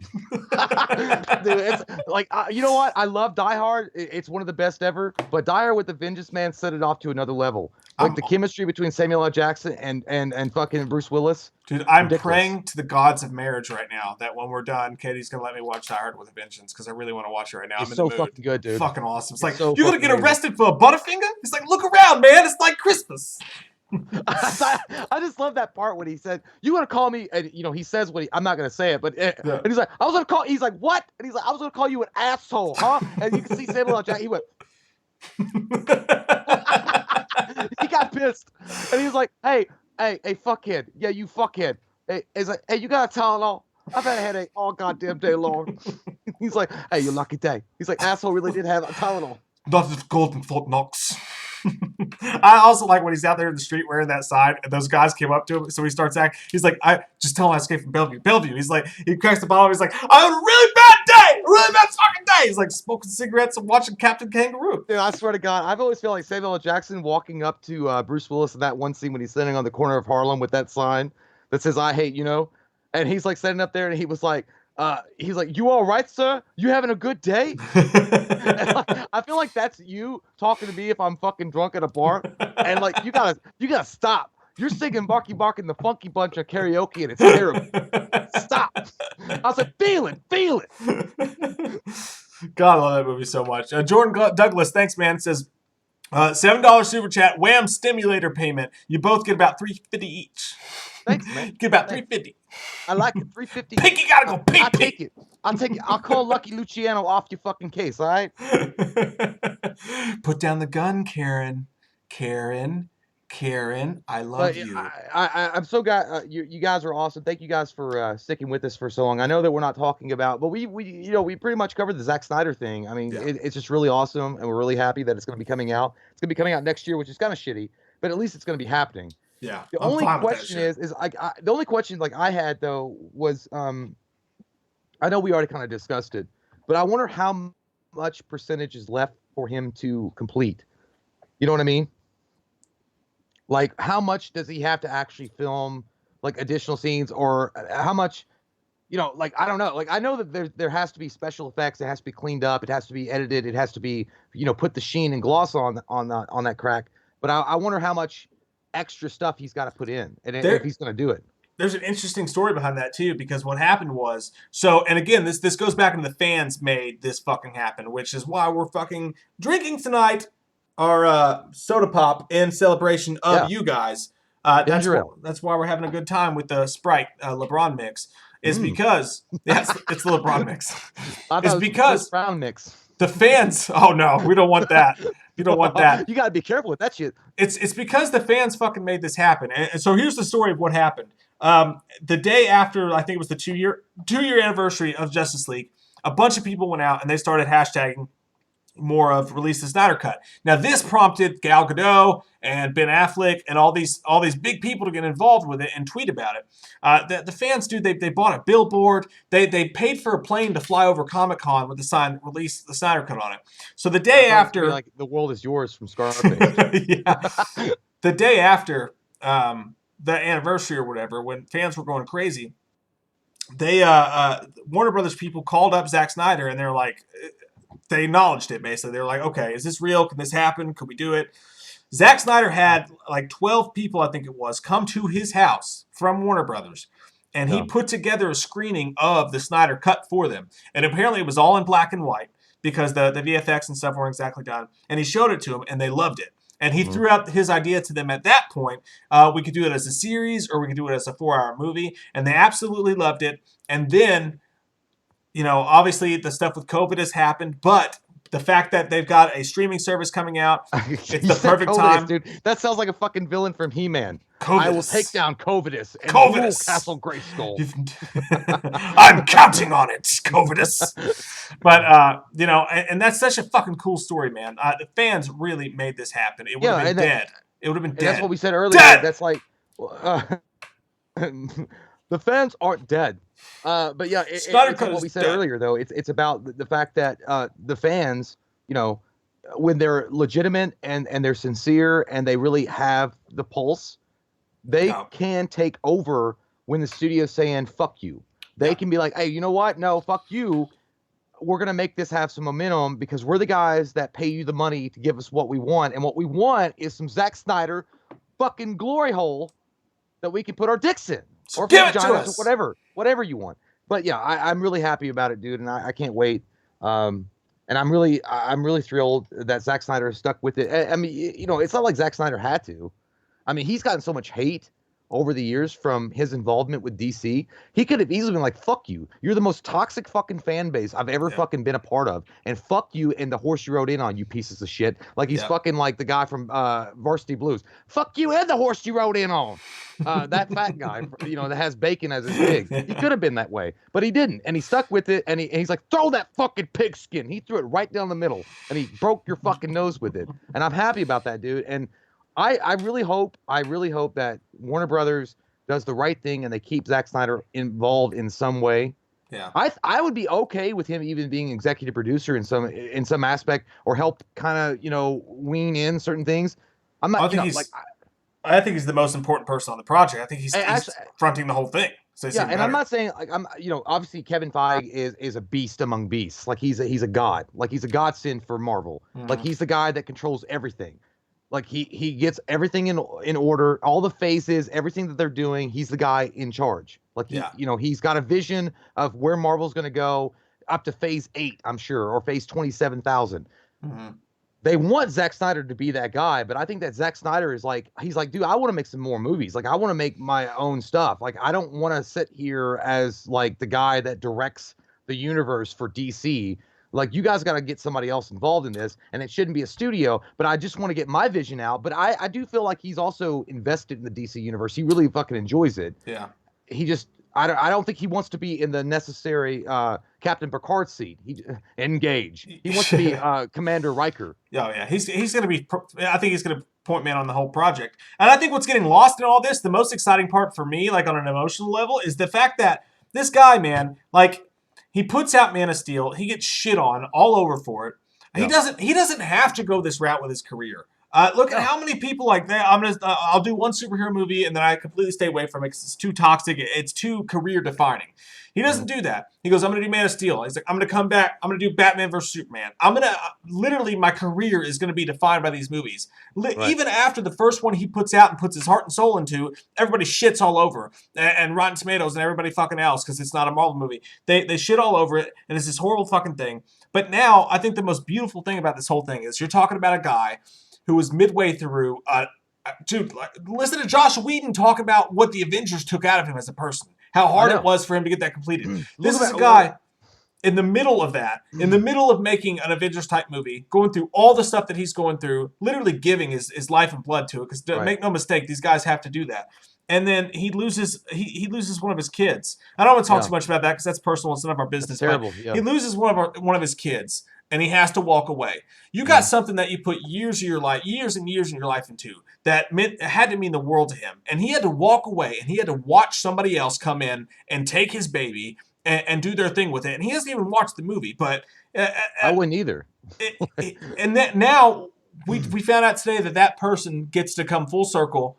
it's like, you know what? I love Die Hard. It's one of the best ever. But Die Hard with the Vengeance Man set it off to another level. Like the chemistry between Samuel L. Jackson and fucking Bruce Willis. Dude, I'm ridiculous. praying to the gods of marriage right now that when we're done, Katie's gonna let me watch Die Hard with a Vengeance because I really want to watch it right now. It's I'm so in the mood. fucking good, dude. Fucking awesome. It's like, so you're gonna get amazing. arrested for a Butterfinger? It's like, look around, man. It's like Christmas. I just love that part when he said, "You want to call me?" And he says what I'm not gonna say it, but and he's like, "I was gonna call." He's like, "What?" And he's like, "I was gonna call you an asshole, huh?" And you can see Samuel L. Jackson. He went. He got pissed, and he was like, "Hey, fuckhead! Yeah, you fuckhead!" He's like, "Hey, you got a Tylenol? I've had a headache all goddamn day long." He's like, "Hey, you lucky day." He's like, "Asshole really did have a Tylenol." Not as golden Fort Knox. I also like when he's out there in the street wearing that sign, and those guys came up to him. So he starts acting. He's like, "I just tell him I escaped from Bellevue." Bellevue. He's like, he cracks the bottle. He's like, "I had a really bad day, a really bad fucking day." He's like smoking cigarettes and watching Captain Kangaroo. Dude, I swear to God, I've always felt like Samuel L. Jackson walking up to Bruce Willis in that one scene when he's standing on the corner of Harlem with that sign that says "I hate," and he's like standing up there, and he was like, he's like, "You all right, sir? You having a good day?" I feel like that's you talking to me if I'm fucking drunk at a bar, and like you gotta stop. You're singing Barky Bark and the Funky Bunch of karaoke, and it's terrible. Stop. I was like, feel it. God, I love that movie so much. Jordan Douglas, thanks, man. Says $7 super chat. Wham! Stimulator payment. You both get about $3.50 each. Thanks, man. Get about $3.50. I like it. $3.50. Pinky gotta go. Pink. I'll take it. I'll call Lucky Luciano off your fucking case. All right. Put down the gun, Karen. Karen, I love you. I'm so glad you guys are awesome. Thank you guys for sticking with us for so long. I know that we're not talking about, but we pretty much covered the Zack Snyder thing. I mean, it's just really awesome, and we're really happy that it's going to be coming out. It's going to be coming out next year, which is kind of shitty, but at least it's going to be happening. Yeah. The only question the only question like I had though was I know we already kind of discussed it, but I wonder how much percentage is left for him to complete. You know what I mean? Like, how much does he have to actually film, like, additional scenes, or how much, like, I don't know. Like, I know that there has to be special effects. It has to be cleaned up. It has to be edited. It has to be, put the sheen and gloss on that crack. But I wonder how much extra stuff he's got to put in, and if he's going to do it. There's an interesting story behind that, too, because what happened was, and again, this goes back into the fans made this fucking happen, which is why we're fucking drinking tonight. Our soda pop in celebration of you guys. That's why we're having a good time with the Sprite LeBron mix. Is because it's the LeBron mix. It's because Brown mix. The fans. Oh no, we don't want that. You don't want that. You got to be careful with that shit. It's because the fans fucking made this happen. And so here's the story of what happened. The day after, I think it was the two-year anniversary of Justice League, a bunch of people went out and they started hashtagging more of Release the Snyder Cut. Now this prompted Gal Gadot and Ben Affleck and all these big people to get involved with it and tweet about it. The fans, dude, they bought a billboard. They paid for a plane to fly over Comic-Con with the sign Release the Snyder Cut on it. So the day after, like The World Is Yours from Scarface. Yeah. The day after the anniversary or whatever, when fans were going crazy, they Warner Brothers people called up Zack Snyder and they're like, they acknowledged it, basically. They were like, okay, is this real? Can this happen? Could we do it? Zack Snyder had like 12 people, I think it was, come to his house from Warner Brothers. And he put together a screening of the Snyder Cut for them. And apparently it was all in black and white because the VFX and stuff weren't exactly done. And he showed it to them, and they loved it. And he threw out his idea to them at that point. We could do it as a series, or we could do it as a 4-hour movie. And they absolutely loved it. And then, obviously the stuff with COVID has happened, but the fact that they've got a streaming service coming out, it's the perfect time. Dude, that sounds like a fucking villain from He-Man. Covidus. I will take down Covidus and rule Castle Grayskull. I'm counting on it, Covidus. But, and that's such a fucking cool story, man. The fans really made this happen. It would have been dead. It would have been dead. That's what we said earlier. Dead! That's like, the fans aren't dead. But yeah, it's what we said earlier, though. It's about the fact that the fans, when they're legitimate and they're sincere and they really have the pulse, They No. can take over when the studio's saying, fuck you. They can be like, hey, you know what? No, fuck you. We're going to make this have some momentum because we're the guys that pay you the money to give us what we want. And what we want is some Zack Snyder fucking glory hole that we can put our dicks in. So Or give it to vaginas us. or whatever you want. But yeah, I'm really happy about it, dude. And I can't wait. And I'm really thrilled that Zack Snyder has stuck with it. I mean, you know, it's not like Zack Snyder had to. I mean, he's gotten so much hate over the years from his involvement with DC. He could have easily been like, fuck you. You're the most toxic fucking fan base I've ever fucking been a part of. And fuck you and the horse you rode in on, you pieces of shit. Like he's fucking like the guy from Varsity Blues. Fuck you and the horse you rode in on. That fat guy, you know, that has bacon as his pig. He could have been that way, but he didn't. And he stuck with it. And he's like, throw that fucking pigskin. He threw it right down the middle and he broke your fucking nose with it. And I'm happy about that, dude. And I really hope that Warner Brothers does the right thing and they keep Zack Snyder involved in some way. Yeah. I would be okay with him even being executive producer in some aspect or help kind of, you know, wean in certain things. I'm not I think he's the most important person on the project. I think he's fronting the whole thing. So yeah, and I'm not saying like you know, obviously Kevin Feige is a beast among beasts. Like he's a god. Like he's a godsend for Marvel. Mm-hmm. Like he's the guy that controls everything. Like he gets everything in order, all the phases, everything that they're doing. He's the guy in charge. Like you know, he's got a vision of where Marvel's going to go up to phase 8, I'm sure, or phase 27,000. Mm-hmm. They want Zack Snyder to be that guy, but I think that Zack Snyder is like, he's like, dude, I want to make some more movies. Like I want to make my own stuff. Like I don't want to sit here as like the guy that directs the universe for DC. Like, you guys got to get somebody else involved in this, and it shouldn't be a studio, but I just want to get my vision out. But I do feel like he's also invested in the DC universe. He really fucking enjoys it. Yeah. He just, I don't think he wants to be in the necessary Captain Picard seat. Engage. He wants to be Commander Riker. Oh, yeah. He's going to be, I think he's going to point man on the whole project. And I think what's getting lost in all this, the most exciting part for me, like on an emotional level, is the fact that this guy, man, like, he puts out Man of Steel. He gets shit on all over for it. Yeah. He doesn't have to go this route with his career. Look at how many people like that. I'll do one superhero movie and then I completely stay away from it because it's too toxic. It's too career defining. He doesn't do that. He goes, I'm going to do Man of Steel. He's like, I'm going to come back. I'm going to do Batman versus Superman. Literally, my career is going to be defined by these movies. Right. Even after the first one he puts out and puts his heart and soul into, everybody shits all over. And Rotten Tomatoes and everybody fucking else because it's not a Marvel movie. They shit all over it and it's this horrible fucking thing. But now, I think the most beautiful thing about this whole thing is you're talking about a guy who was midway through, dude, listen to Josh Whedon talk about what the Avengers took out of him as a person. How hard it was for him to get that completed. This is a guy in the middle of that, in the middle of making an Avengers-type movie, going through all the stuff that he's going through, literally giving his life and blood to it, because make no mistake, these guys have to do that. And then he loses one of his kids. I don't want to talk too much about that because that's personal. It's none of our business. That's terrible. He loses one of his kids, and he has to walk away. You got something that you put years and years in your life into that had to mean the world to him. And he had to walk away, and he had to watch somebody else come in and take his baby and do their thing with it. And he hasn't even watched the movie, but I wouldn't either. And that now we found out today that person gets to come full circle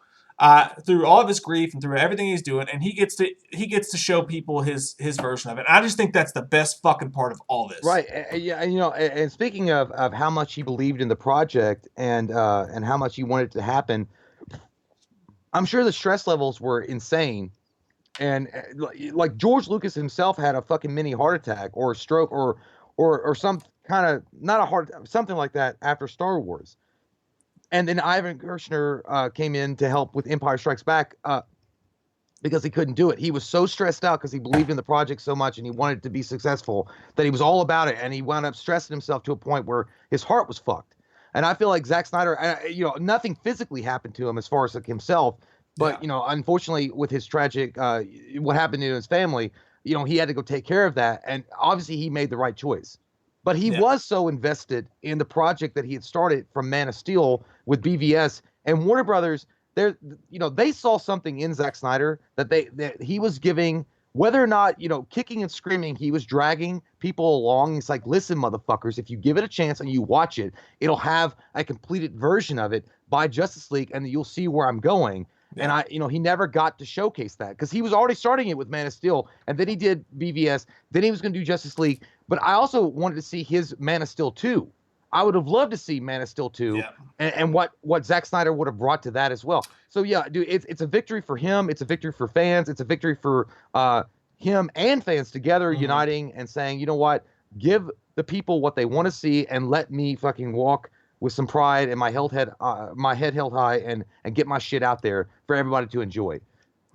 through all of his grief and through everything he's doing, and he gets to show people his version of it. And I just think that's the best fucking part of all this. Right. Yeah. And, you know, and speaking of how much he believed in the project and how much he wanted it to happen, I'm sure the stress levels were insane. And like George Lucas himself had a fucking mini heart attack or a stroke or some kind of, not a heart, something like that after Star Wars. And then Ivan Gershner came in to help with Empire Strikes Back because he couldn't do it. He was so stressed out because he believed in the project so much and he wanted it to be successful that he was all about it. And he wound up stressing himself to a point where his heart was fucked. And I feel like Zack Snyder, you know, nothing physically happened to him as far as like himself. But, you know, unfortunately, with his tragic, what happened to his family, you know, he had to go take care of that. And obviously he made the right choice. But he was so invested in the project that he had started from Man of Steel with BVS and Warner Brothers. They saw something in Zack Snyder that he was giving, whether or not, you know, kicking and screaming, he was dragging people along. It's like, listen, motherfuckers, if you give it a chance and you watch it, it'll have a completed version of it by Justice League, and you'll see where I'm going. And he never got to showcase that because he was already starting it with Man of Steel, and then he did BVS, then he was going to do Justice League. But I also wanted to see his Man of Steel 2. I would have loved to see Man of Steel 2 and what Zack Snyder would have brought to that as well. So yeah, dude, it's a victory for him. It's a victory for fans. It's a victory for him and fans together uniting and saying, you know what, give the people what they want to see and let me fucking walk with some pride and my head held high and get my shit out there for everybody to enjoy.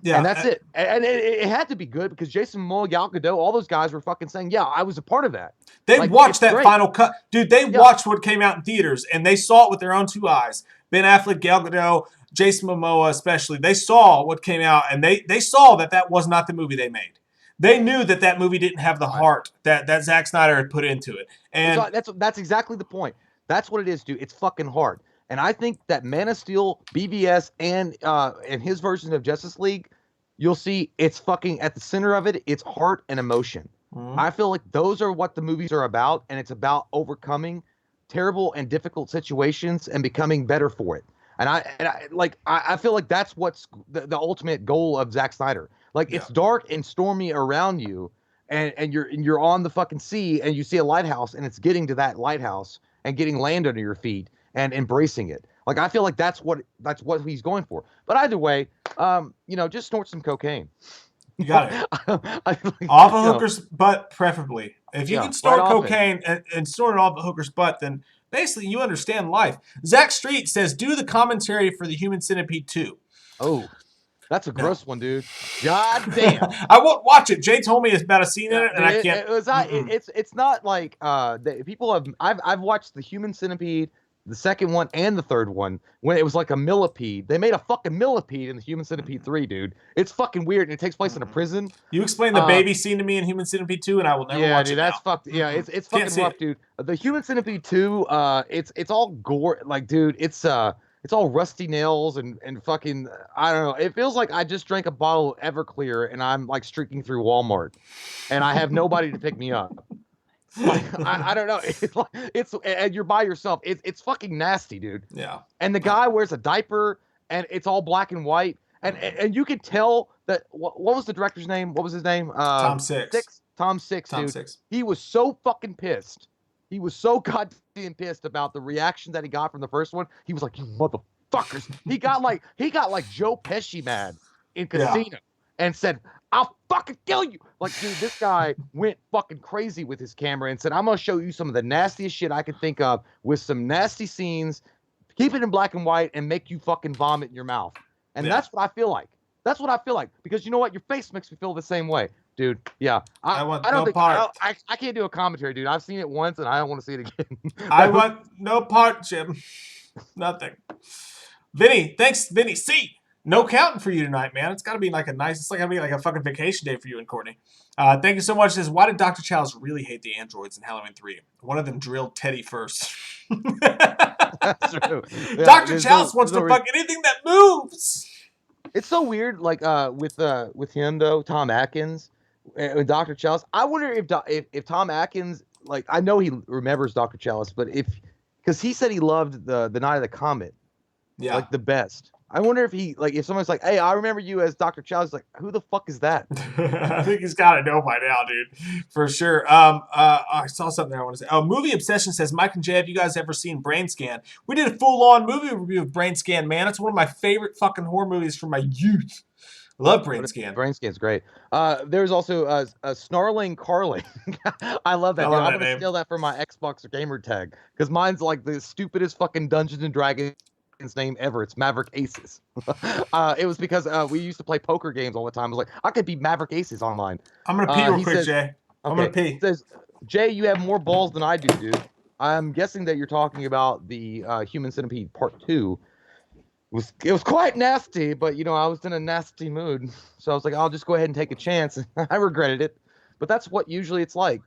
Yeah, and that's it. And it had to be good because Jason Momoa, Gal Gadot, all those guys were fucking saying, yeah, I was a part of that. They watched that final cut. Dude, they watched what came out in theaters, and they saw it with their own 2 eyes. Ben Affleck, Gal Gadot, Jason Momoa especially, they saw what came out, and they saw that was not the movie they made. They knew that movie didn't have the heart that Zack Snyder had put into it. And that's exactly the point. That's what it is, dude. It's fucking hard. And I think that Man of Steel, BVS, and his version of Justice League, you'll see it's fucking at the center of it. It's heart and emotion. I feel like those are what the movies are about, and it's about overcoming terrible and difficult situations and becoming better for it. And I feel like that's what's the ultimate goal of Zack Snyder. Like it's dark and stormy around you, and you're on the fucking sea, and you see a lighthouse, and it's getting to that lighthouse and getting land under your feet and embracing it. Like I feel like that's what he's going for. But either way, just snort some cocaine. You got it. Off a hooker's butt, preferably. If you can snort cocaine and snort it off a hooker's butt, then basically you understand life. Zach Street says, do the commentary for the Human Centipede 2. Oh, that's a gross one, dude. God damn. I won't watch it. Jay told me it's about a scene in it, and I can't. It's not like people have. I've watched the Human Centipede, the second one and the third one, when it was like a millipede. They made a fucking millipede in the Human Centipede 3, dude. It's fucking weird, and it takes place in a prison. You explain the baby scene to me in Human Centipede 2, and I will never watch it. That's fucked. Yeah, it's fucking rough, dude. The Human Centipede 2, it's all gore. Like, dude, it's all rusty nails and fucking, I don't know. It feels like I just drank a bottle of Everclear and I'm like streaking through Walmart, and I have nobody to pick me up. Like, I don't know. It's and you're by yourself. It's fucking nasty, dude. Yeah. And the guy wears a diaper, and it's all black and white, and you could tell that. What was the director's name? What was his name? Tom Six. Tom Six, dude. He was so fucking pissed. He was so goddamn pissed about the reaction that he got from the first one. He was like, "You motherfuckers!" He got like Joe Pesci mad in Casino and said, "I'll fucking kill you!" Like, dude, this guy went fucking crazy with his camera and said, "I'm gonna show you some of the nastiest shit I could think of with some nasty scenes, keep it in black and white, and make you fucking vomit in your mouth." And that's what I feel like. That's what I feel like, because you know what? Your face makes me feel the same way, dude. Yeah, I don't think I can't do a commentary, dude. I've seen it once and I don't want to see it again. I want no part, Jim. Nothing. Vinny, thanks, Vinny. C. No counting for you tonight, man. It's got to be like it's like gonna be like a fucking vacation day for you and Courtney. Thank you so much. Says, why did Dr. Chalice really hate the androids in Halloween 3? One of them drilled Teddy first. That's true. Yeah, Dr. Chalice wants to fuck anything that moves. It's so weird, like with him though, Tom Atkins, with Dr. Chalice. I wonder if Tom Atkins, like, I know he remembers Dr. Chalice, but because he said he loved the Night of the Comet, like the best. I wonder if someone's like, "Hey, I remember you as Dr. Chalice," like, who the fuck is that? I think he's got to know by now, dude, for sure. I saw something there I want to say. Oh, Movie Obsession says, Mike and Jay, have you guys ever seen Brain Scan? We did a full-on movie review of Brain Scan, man. It's one of my favorite fucking horror movies from my youth. I love Brain Scan. Brain Scan's great. There's also a Snarling Carling. I love that. I'm gonna steal that for my Xbox gamer tag, because mine's like the stupidest fucking Dungeons and Dragons name ever. It's Maverick Aces. It was because we used to play poker games all the time. I was like, I could beat Maverick Aces online. I'm gonna pee real quick, Jay. I'm gonna pee. He says, Jay, you have more balls than I do, dude. I'm guessing that you're talking about the Human Centipede Part 2. It was quite nasty, but I was in a nasty mood, so I was like, I'll just go ahead and take a chance. I regretted it, but that's what usually it's like.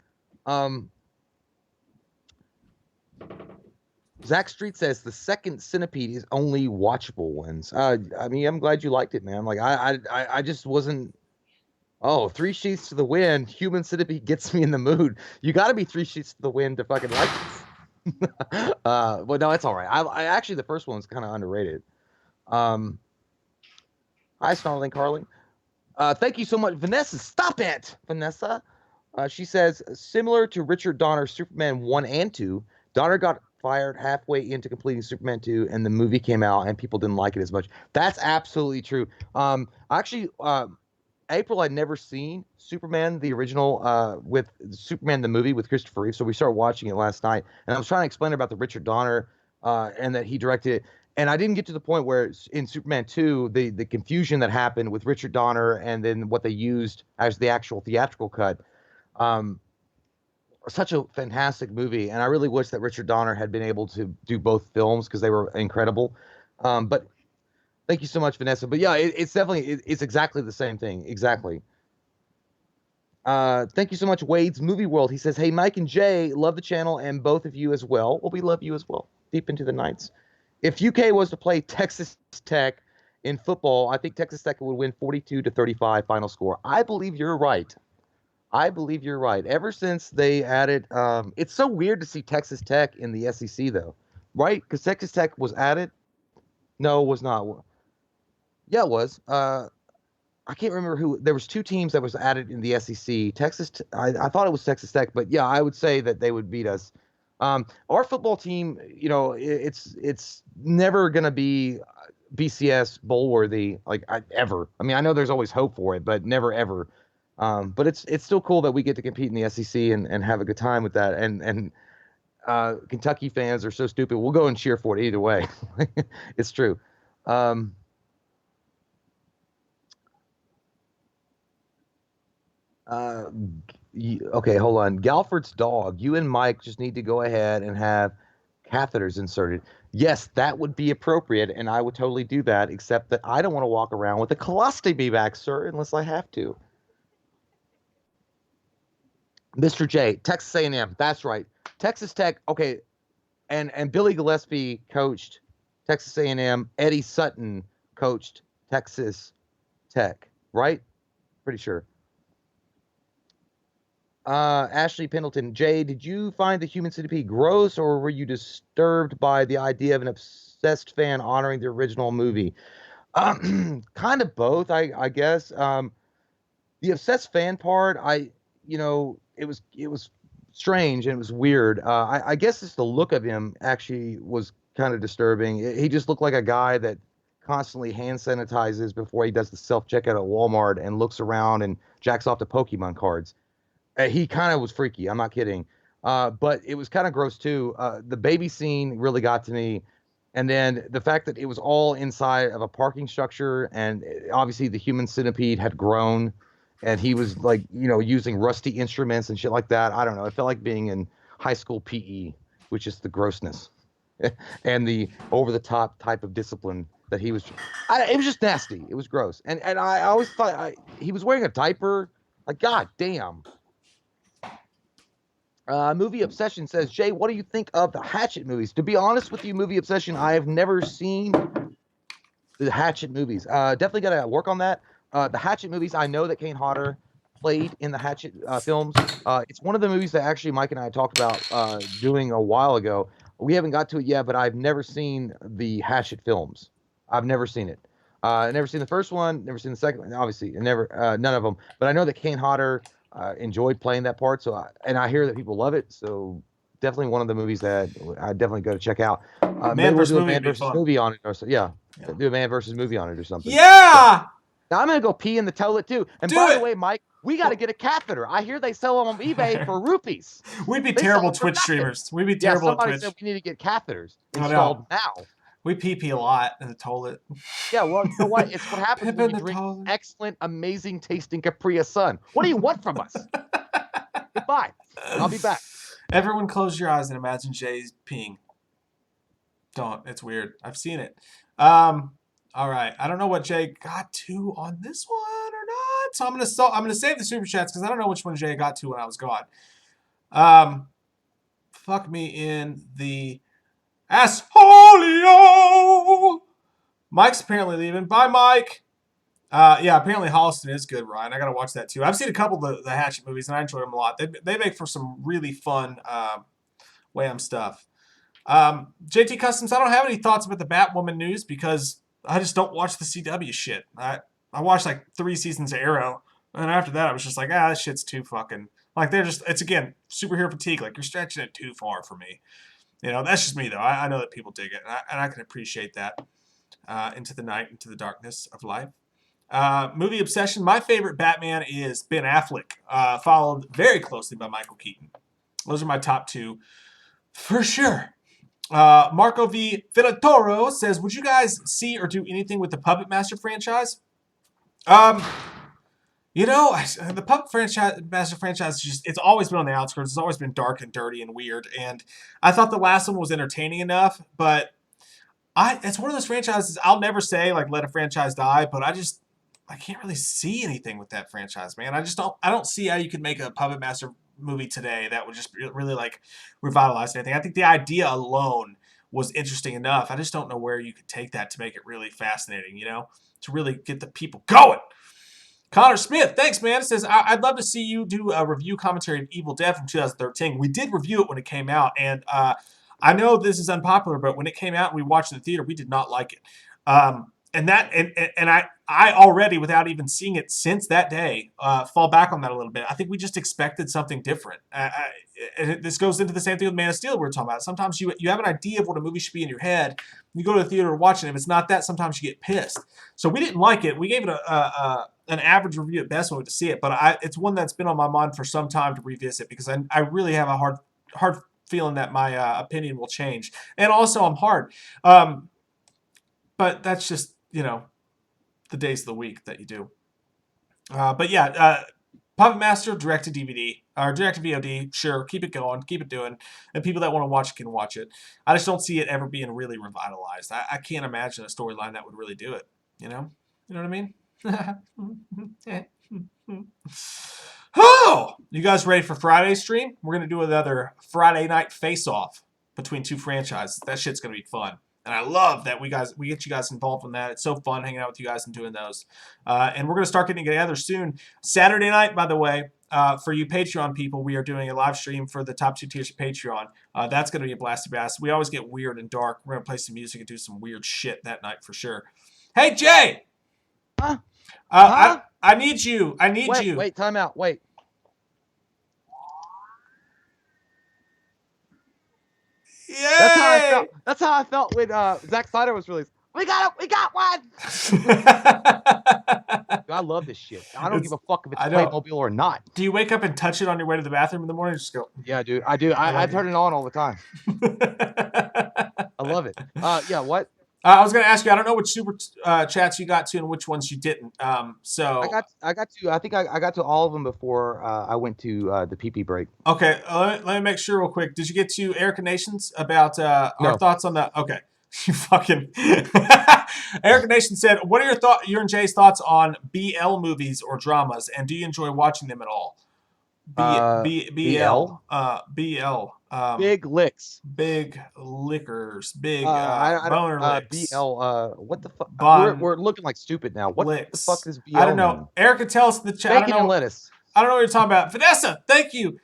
Zach Street says the second Centipede is only watchable ones. I mean, I'm glad you liked it, man. Like, I just wasn't. Oh, 3 sheets to the wind. Human Centipede gets me in the mood. You got to be 3 sheets to the wind to fucking like this. But no, it's all right. I actually, the first one was kind of underrated. Hi, Snarling Carling. Thank you so much, Vanessa. Stop it, Vanessa. She says, similar to Richard Donner's Superman 1 and 2, Donner got fired halfway into completing Superman 2, and the movie came out, and people didn't like it as much. That's absolutely true. Actually, April had never seen Superman, the original, with Superman the movie with Christopher Reeve, so we started watching it last night, and I was trying to explain about the Richard Donner and that he directed it. And I didn't get to the point where in Superman 2, the confusion that happened with Richard Donner and then what they used as the actual theatrical cut. Um, Such a fantastic movie, and I really wish that Richard Donner had been able to do both films because they were incredible. But thank you so much, Vanessa. But yeah, it's definitely it's exactly the same thing. Exactly. Thank you so much, Wade's Movie World. He says, "Hey, Mike and Jay, love the channel and both of you as well." Well, we love you as well. Deep into the nights. If UK was to play Texas Tech in football, I think Texas Tech would win 42-35 final score. I believe you're right. I believe you're right. Ever since they added, it's so weird to see Texas Tech in the SEC though, right? Because Texas Tech was added. No, it was not. Yeah, it was. I can't remember who. There was two teams that was added in the SEC. I thought it was Texas Tech, but yeah, I would say that they would beat us. Our football team, it's never gonna be BCS bowl worthy ever. I mean, I know there's always hope for it, but never ever. But it's still cool that we get to compete in the SEC and have a good time with that. And Kentucky fans are so stupid. We'll go and cheer for it either way. It's true. Okay, hold on. Galford's dog. You and Mike just need to go ahead and have catheters inserted. Yes, that would be appropriate, and I would totally do that, except that I don't want to walk around with a colostomy bag, sir, unless I have to. Mr. J, Texas A&M. That's right. Texas Tech. Okay, and Billy Gillespie coached Texas A&M. Eddie Sutton coached Texas Tech, right? Pretty sure. Ashley Pendleton, Jay, did you find the Human Centipede gross, or were you disturbed by the idea of an obsessed fan honoring the original movie? Kind of both, I guess. The obsessed fan part, it was strange and it was weird. I guess it's the look of him actually was kind of disturbing. He just looked like a guy that constantly hand sanitizes before he does the self checkout at Walmart and looks around and jacks off the Pokemon cards. He kind of was freaky. I'm not kidding. But it was kind of gross too. The baby scene really got to me. And then the fact that it was all inside of a parking structure, and obviously the human centipede had grown, and he was using rusty instruments and shit like that. I don't know. It felt like being in high school PE, which is the grossness and the over the top type of discipline that he was. It was just nasty. It was gross. And I always thought he was wearing a diaper. Like, God damn. Movie Obsession says, Jay, what do you think of the Hatchet movies? To be honest with you, Movie Obsession, I have never seen the Hatchet movies. Definitely got to work on that. The Hatchet movies, I know that Kane Hodder played in the Hatchet films. It's one of the movies that actually Mike and I talked about doing a while ago. We haven't got to it yet, but I've never seen the Hatchet films. I've never seen it. Never seen the first one, never seen the second one, obviously, and never none of them. But I know that Kane Hodder enjoyed playing that part, so I hear that people love it. So definitely one of the movies that I definitely go to check out. Maybe we'll do a man versus movie on it, or so. Yeah, do a man versus movie on it or something. Yeah. So, now I'm gonna go pee in the toilet too. And by the way, Mike, we got to get a catheter. I hear they sell them on eBay for rupees. We'd be terrible Twitch streamers. We'd be terrible at Twitch. Somebody said we need to get catheters installed now. We pee a lot in the toilet. Yeah, well, you know what? It's what happens when you drink excellent, amazing tasting Capri Sun. What do you want from us? Goodbye. I'll be back. Everyone close your eyes and imagine Jay's peeing. Don't. It's weird. I've seen it. All right. I don't know what Jay got to on this one or not. So I'm gonna save the super chats because I don't know which one Jay got to when I was gone. Fuck me in the assholio. Mike's apparently leaving. Bye, Mike. Yeah, apparently Holliston is good, Ryan. I gotta watch that too. I've seen a couple of the Hatchet movies and I enjoy them a lot. They make for some really fun Wham stuff. JT Customs, I don't have any thoughts about the Batwoman news because I just don't watch the CW shit. I watched like 3 seasons of Arrow, and after that, I was just like, this shit's too fucking like it's again superhero fatigue. Like you're stretching it too far for me. That's just me though. I know that people dig it, and I can appreciate that. Into the night, into the darkness of life. Movie obsession. My favorite Batman is Ben Affleck, followed very closely by Michael Keaton. Those are my top 2 for sure. Marco V. Filatoro says, would you guys see or do anything with the Puppet Master franchise? The Puppet Master franchise, it's always been on the outskirts. It's always been dark and dirty and weird. And I thought the last one was entertaining enough, but it's one of those franchises I'll never say, like, let a franchise die, but I can't really see anything with that franchise, man. I don't see how you could make a Puppet Master movie today that would just really, like, revitalize anything. I think the idea alone was interesting enough. I just don't know where you could take that to make it really fascinating, to really get the people going. Connor Smith, thanks, man. It says, I'd love to see you do a review commentary of Evil Dead from 2013. We did review it when it came out, and I know this is unpopular, but when it came out and we watched it in the theater, we did not like it. And I already, without even seeing it since that day, fall back on that a little bit. I think we just expected something different. And this goes into the same thing with Man of Steel we were talking about. Sometimes you have an idea of what a movie should be in your head. You go to the theater to watch it. If it's not that, sometimes you get pissed. So we didn't like it. We gave it an average review at best when we went to see it. But it's one that's been on my mind for some time to revisit because I really have a hard feeling that my opinion will change. And also I'm hard. But that's just, the days of the week that you do. But yeah, Puppet Master, direct to DVD, or direct to VOD, sure, keep it going, keep it doing, and people that want to watch it can watch it. I just don't see it ever being really revitalized. I can't imagine a storyline that would really do it, You know what I mean? Oh! You guys ready for Friday's stream? We're going to do another Friday night face-off between 2 franchises. That shit's going to be fun. And I love that we get you guys involved in that. It's so fun hanging out with you guys and doing those. And we're going to start getting together soon. Saturday night, by the way, for you Patreon people, we are doing a live stream for the top 2 tiers of Patreon. That's going to be a blast to blast. We always get weird and dark. We're going to play some music and do some weird shit that night for sure. Hey, Jay! Huh? I need you. You. Wait, time out. Wait. Yay! That's how I felt when Zack Snyder was released. We got one. I love this shit. I don't give a fuck if it's Playmobil or not. Do you wake up and touch it on your way to the bathroom in the morning? Just go. Yeah, dude. I do. I turn it on all the time. I love it. Yeah. What? I was going to ask you. I don't know which super chats you got to and which ones you didn't. So I got to. I think I got to all of them before I went to the pee break. Okay, let me make sure real quick. Did you get to Erica Nations about our thoughts on that? Okay, you fucking. Erica Nation said, "What are your and Jay's thoughts on BL movies or dramas, and do you enjoy watching them at all?" BL. Big licks. Big liquors. Big boner licks. BL. What the fuck? We're looking like stupid now. What the fuck is BL? I don't know. Mean? Erica tells the chat. Bacon and lettuce. I don't know what you're talking about. Vanessa, thank you.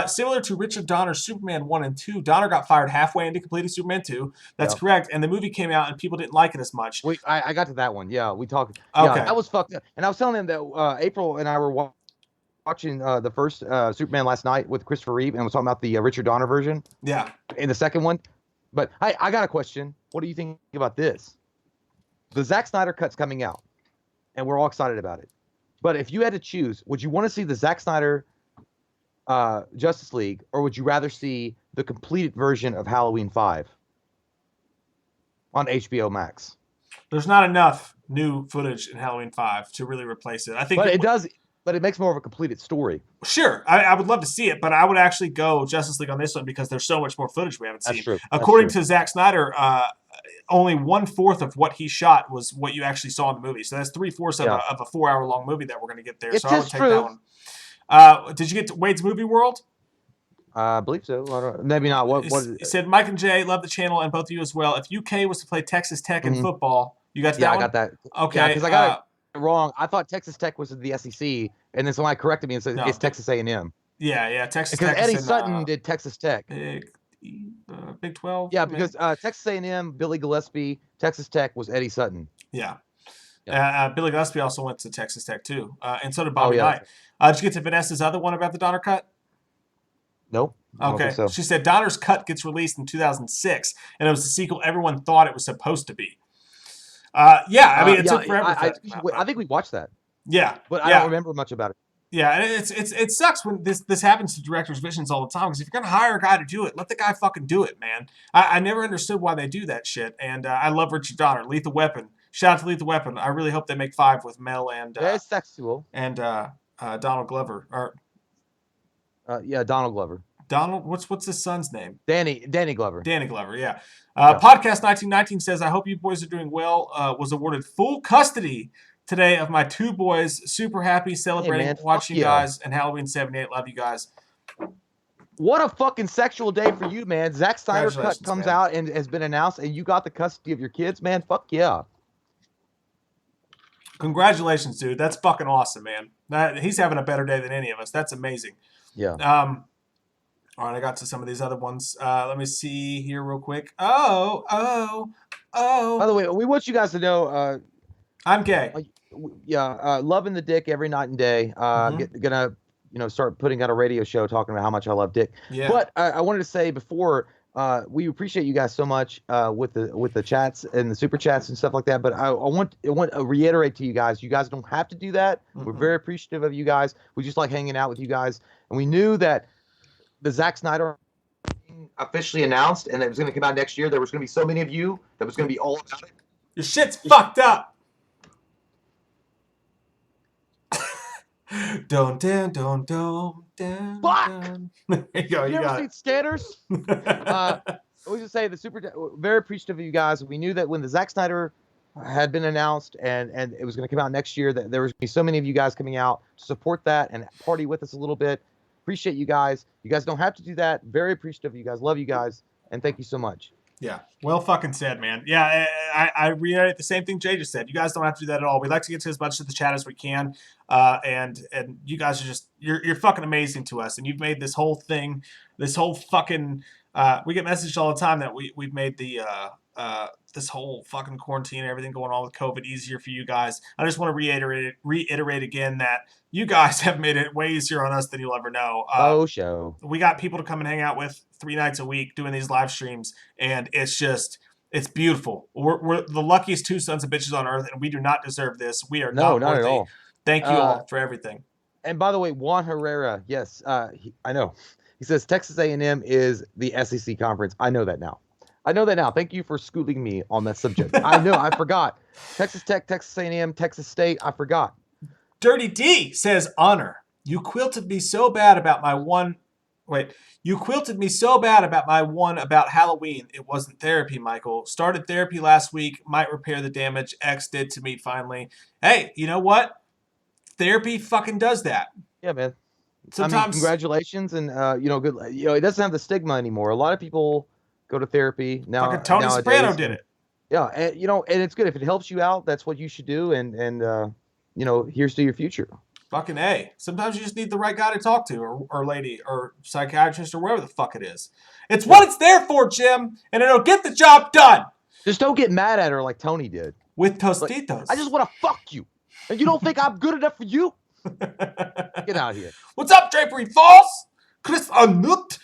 Similar to Richard Donner's Superman 1 and 2, Donner got fired halfway into completing Superman 2. That's correct. And the movie came out and people didn't like it as much. I got to that one. Yeah, we talked. Okay. Yeah, that was fucked up. And I was telling them that April and I were watching the first Superman last night with Christopher Reeve, and was talking about the Richard Donner version. Yeah. In the second one. But I got a question. What do you think about this? The Zack Snyder cut's coming out, and we're all excited about it. But if you had to choose, would you want to see the Zack Snyder Justice League, or would you rather see the completed version of Halloween 5 on HBO Max? There's not enough new footage in Halloween 5 to really replace it. I think, but it does. But it makes more of a completed story. Sure, I would love to see it, but I would actually go Justice League on this one because there's so much more footage we haven't seen. That's true. According to Zack Snyder, only 1/4 of what he shot was what you actually saw in the movie. So that's 3/4 of a 4-hour-long movie that we're going to get there. So I would take that one. Did you get to Wade's Movie World? I believe so. Maybe not. What is it? It said, Mike and Jay, love the channel, and both of you as well. If UK was to play Texas Tech in football, you got to that one? I got that. Okay. Because I got it wrong. I thought Texas Tech was the SEC, and then somebody corrected me and said it's Texas A&M. Yeah, Texas Tech. Because Eddie Sutton did Texas Tech. Big 12. Yeah, because Texas A&M, Billy Gillespie, Texas Tech was Eddie Sutton. Yeah. Billy Gillespie also went to Texas Tech too, and so did Oh, Bobby yeah. Knight. Did you get to Vanessa's other one about the Donner cut? Nope. I don't think Okay. so. She said Donner's cut gets released in 2006, and it was the sequel everyone thought it was supposed to be. Yeah, I mean, it took forever. I think we watched that. Yeah, but I don't remember much about it. Yeah, and it sucks when this happens to directors' visions all the time. Because if you're gonna hire a guy to do it, let the guy fucking do it, man. I never understood why they do that shit. And I love Richard Donner, Lethal Weapon. Shout out to Lethal Weapon. I really hope they make 5 with Mel and It's sexual. And Donald Glover. Or Donald Glover. Donald, what's his son's name? Danny Glover. Danny Glover, yeah. Podcast 1919 says, I hope you boys are doing well. Was awarded full custody today of my 2 boys. Super happy, celebrating, watching you guys, and Halloween 78. Love you guys. What a fucking sexual day for you, man. Zack Snyder cut comes out and has been announced, and you got the custody of your kids, man. Fuck yeah. Congratulations, dude. That's fucking awesome, man. He's having a better day than any of us. That's amazing. Yeah. All right, I got to some of these other ones. Let me see here real quick. Oh. By the way, we want you guys to know... I'm gay. Loving the dick every night and day. Gonna, start putting out a radio show talking about how much I love dick. Yeah. But I wanted to say before, we appreciate you guys so much with the chats and the super chats and stuff like that. But I want to reiterate to you guys don't have to do that. We're very appreciative of you guys. We just like hanging out with you guys, and we knew that the Zack Snyder officially announced and it was going to come out next year. There was going to be so many of you that was going to be all about it. Your shit's fucked up. Don't. Fuck! There you go. You ever seen Scanners? I was just say very appreciative of you guys. We knew that when the Zack Snyder had been announced and it was going to come out next year, that there was going to be so many of you guys coming out to support that and party with us a little bit. Appreciate you guys. You guys don't have to do that. Very appreciative of you guys. Love you guys, and thank you so much. Yeah, well fucking said, man. Yeah, I reiterate the same thing Jay just said. You guys don't have to do that at all. We like to get to as much of the chat as we can, and you guys are just you're fucking amazing to us, and you've made this whole thing, this whole fucking. We get messaged all the time that we've made the this whole fucking quarantine and everything going on with COVID easier for you guys. I just want to reiterate again that you guys have made it way easier on us than you'll ever know. We got people to come and hang out with 3 nights a week doing these live streams, and it's beautiful. We're the luckiest 2 sons of bitches on earth, and we do not deserve this. We are not worthy. At all. Thank you all for everything. And by the way, Juan Herrera, yes, I know. He says Texas A&M is the SEC conference. I know that now. Thank you for schooling me on that subject. I know. I forgot. Texas Tech, Texas A&M, Texas State. I forgot. Dirty D says, Honor, you quilted me so bad about my one about Halloween. It wasn't therapy, Michael. Started therapy last week. Might repair the damage X did to me finally. Hey, you know what? Therapy fucking does that. Yeah, man. Sometimes congratulations, and good. It doesn't have the stigma anymore. A lot of people go to therapy now. Fucking Tony Soprano did it. Yeah, and and it's good if it helps you out. That's what you should do, and here's to your future. Fucking A. Sometimes you just need the right guy to talk to, or lady, or psychiatrist, or wherever the fuck it is. It's what it's there for, Jim, and it'll get the job done. Just don't get mad at her like Tony did. With Tostitos. I just want to fuck you, and you don't think I'm good enough for you? Get out of here. What's up, Drapery Falls? Chris Unut.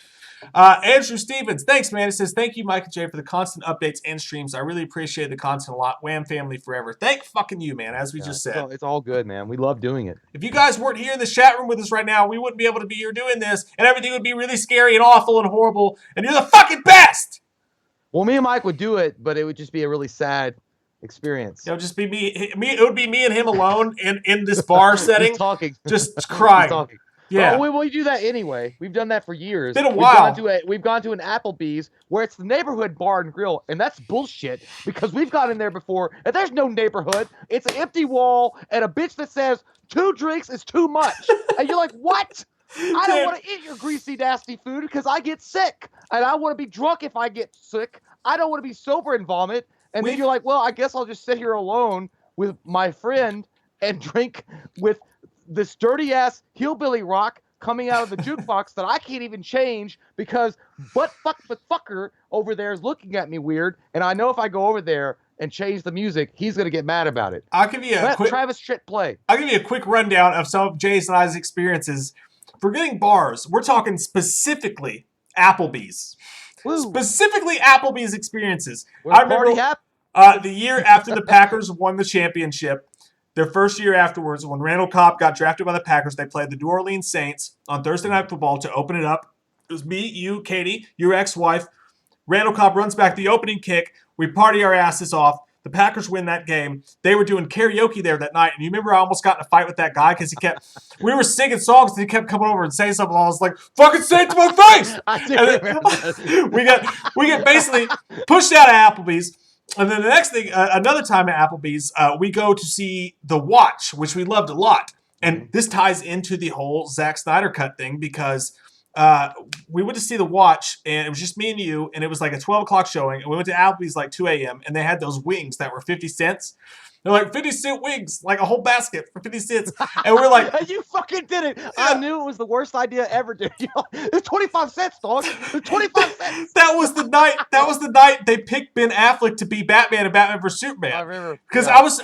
Andrew Stevens, thanks, man. It says, thank you, Mike and Jay, for the constant updates and streams. I really appreciate the content a lot. Wham family forever. Thank fucking you, man, as we just said. It's all good, man. We love doing it. If you guys weren't here in this chat room with us right now, we wouldn't be able to be here doing this, and everything would be really scary and awful and horrible, and you're the fucking best! Well, me and Mike would do it, but it would just be a really sad experience. It would just be me. It would be me and him alone in this bar setting. Just talking. Just crying. Talking. Yeah. Well, we do that anyway. We've done that for years. Been a while. We've gone to an Applebee's where it's the neighborhood bar and grill, and that's bullshit because we've gone in there before, and there's no neighborhood. It's an empty wall and a bitch that says 2 drinks is too much. And you're like, what? I don't want to eat your greasy, nasty food because I get sick, and I want to be drunk if I get sick. I don't want to be sober and vomit. And then you're like, well, I guess I'll just sit here alone with my friend and drink with this dirty-ass hillbilly rock coming out of the jukebox that I can't even change because the fucker over there is looking at me weird, and I know if I go over there and change the music, he's going to get mad about it. I'll give you Let Travis Tritt play. I'll give you a quick rundown of some of Jay's and I's experiences. Forgetting bars, we're talking specifically Applebee's. Woo. Specifically Applebee's experiences. I remember the year after the Packers won the championship, their first year afterwards, when Randall Cobb got drafted by the Packers, they played the New Orleans Saints on Thursday Night Football to open it up. It was me, you, Katie, your ex-wife. Randall Cobb runs back the opening kick. We party our asses off. The Packers win that game. They were doing karaoke there that night. And you remember I almost got in a fight with that guy because we were singing songs and he kept coming over and saying something. I was like, fucking say it to my face. I do remember that. we get basically pushed out of Applebee's. And then the next thing, another time at Applebee's, we go to see The Watch, which we loved a lot. And this ties into the whole Zack Snyder cut thing because we went to see The Watch, and it was just me and you, and it was like a 12 o'clock showing, and we went to Applebee's like 2 a.m., and they had those wings that were 50 cents. They're like 50-cent wings, like a whole basket for 50 cents. And we're like, you fucking did it. Yeah. I knew it was the worst idea ever, dude. It's 25 cents, dog. It's 25 cents. That was the night they picked Ben Affleck to be Batman and Batman vs Superman. I remember. Because I was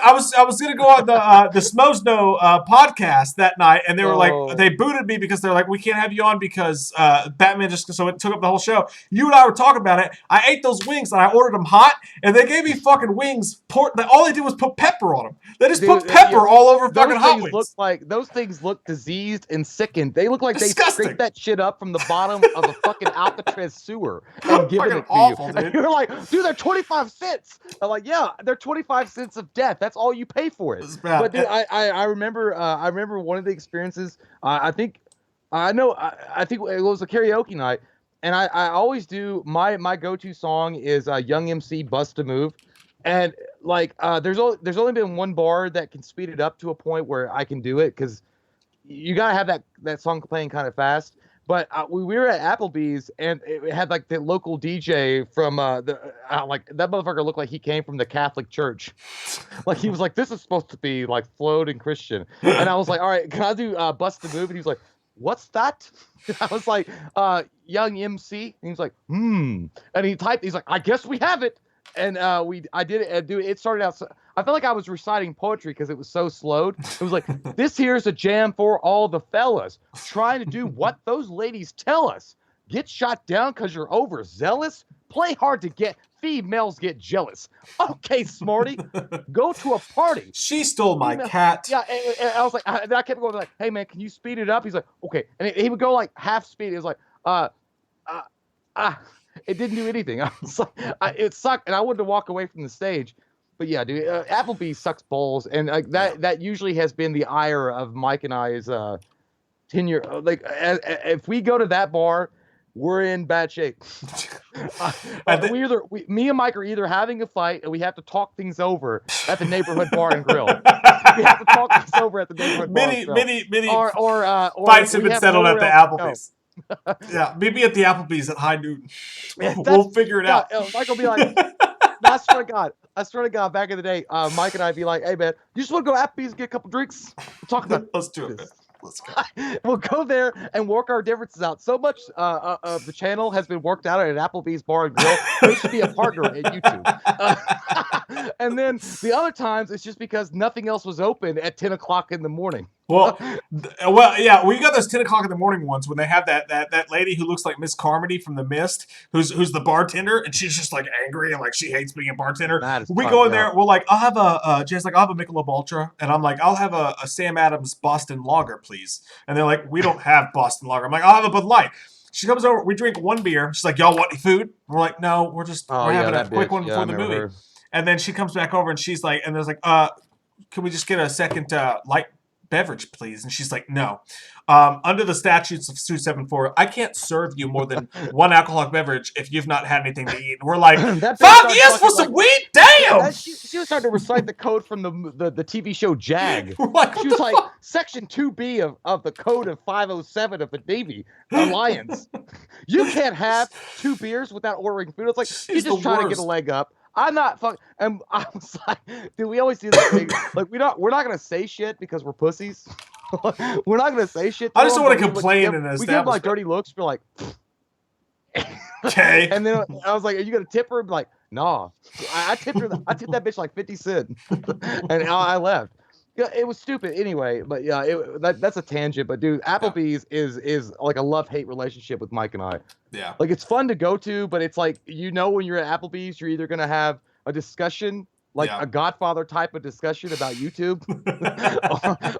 gonna go on the Smosno podcast that night, and they were like, they booted me because they're like, we can't have you on because Batman so it took up the whole show. You and I were talking about it. I ate those wings and I ordered them hot, and they gave me fucking wings. All they did was put pepper on them. They just put pepper all over fucking hot wings. Those things look diseased and sickened. They look like disgusting. They scraped that shit up from the bottom of a fucking Alcatraz sewer and given it to awful, you. Dude. And you're like, dude, they're 25 cents. I'm like, yeah, they're 25 cents of death. That's all you pay for it. But dude, I remember one of the experiences. I think it was a karaoke night, and I always do my go-to song is Young MC Bust a Move. And like, there's only been one bar that can speed it up to a point where I can do it because you gotta have that song playing kind of fast. But we were at Applebee's and it had like the local DJ from like that motherfucker looked like he came from the Catholic Church. Like he was like, this is supposed to be like flowed and Christian. And I was like, all right, can I do Bust the Move? And he was like, what's that? I was like, Young MC. And he was like, And he typed. He's like, I guess we have it. And I did it. Dude, it started out. I felt like I was reciting poetry because it was so slowed. It was like, this here's a jam for all the fellas trying to do what those ladies tell us. Get shot down because you're overzealous. Play hard to get. Females get jealous. Okay, Smarty, go to a party. She stole my cat. Yeah, and I was like, then I kept going like, hey man, can you speed it up? He's like, okay, and he would go like half speed. It was like, It didn't do anything. I was like, it sucked, and I wanted to walk away from the stage. But yeah, dude, Applebee's sucks balls, and that usually has been the ire of Mike and I's tenure. Like, if we go to that bar, we're in bad shape. Me and Mike are either having a fight, and we have to talk things over at the neighborhood bar and grill. We have to talk things over at the neighborhood bar and grill. Many or fights have been settled at the Applebee's. Yeah, maybe at the Applebee's at high noon. We'll figure it out. Mike will be like, I swear to God, back in the day, Mike and I'd be like, hey man, you just want to go to Applebee's and get a couple drinks? We'll talk about it. Let's do it, man. Let's go. We'll go there and work our differences out. So much of the channel has been worked out at an Applebee's bar and grill. They should be a partner at YouTube. And then the other times, it's just because nothing else was open at 10 o'clock in the morning. Well, yeah, we got those 10 o'clock in the morning ones when they have that lady who looks like Miss Carmody from The Mist, who's the bartender, and she's just like angry and like she hates being a bartender. We go in there, we're like, I'll have Jay's like, I'll have a Michelob Ultra, and I'm like, I'll have a Sam Adams Boston Lager, please. And they're like, we don't have Boston Lager. I'm like, I'll have a Bud Light. She comes over, we drink one beer. She's like, y'all want any food? We're like, no, we're having a quick one before the movie. Her. And then she comes back over and she's like, and there's like, can we just get a second light beverage, please? And she's like, no. Under the statutes of 274, I can't serve you more than one alcoholic beverage if you've not had anything to eat. And we're like, 5 years for some weed? Damn! She was trying to recite the code from the TV show Jag. Like, she was like, Section 2B of the code of 507 of the Navy Alliance. You can't have 2 beers without ordering food. It's like, you're just trying to get a leg up. I'm not fucking. And I was like, dude, we always do this thing. Like, we're not gonna say shit because we're pussies. We're not gonna say shit. I just don't want to complain in this. We give like dirty looks. We're like, okay. And then I was like, are you gonna tip her? Like, No, I tipped her. I tipped that bitch like 50 cents, and I left. Yeah, it was stupid anyway. But yeah, that's a tangent. But dude, Applebee's is like a love-hate relationship with Mike and I. Yeah. Like it's fun to go to, but it's like when you're at Applebee's, you're either gonna have a discussion, like a Godfather type of discussion about YouTube,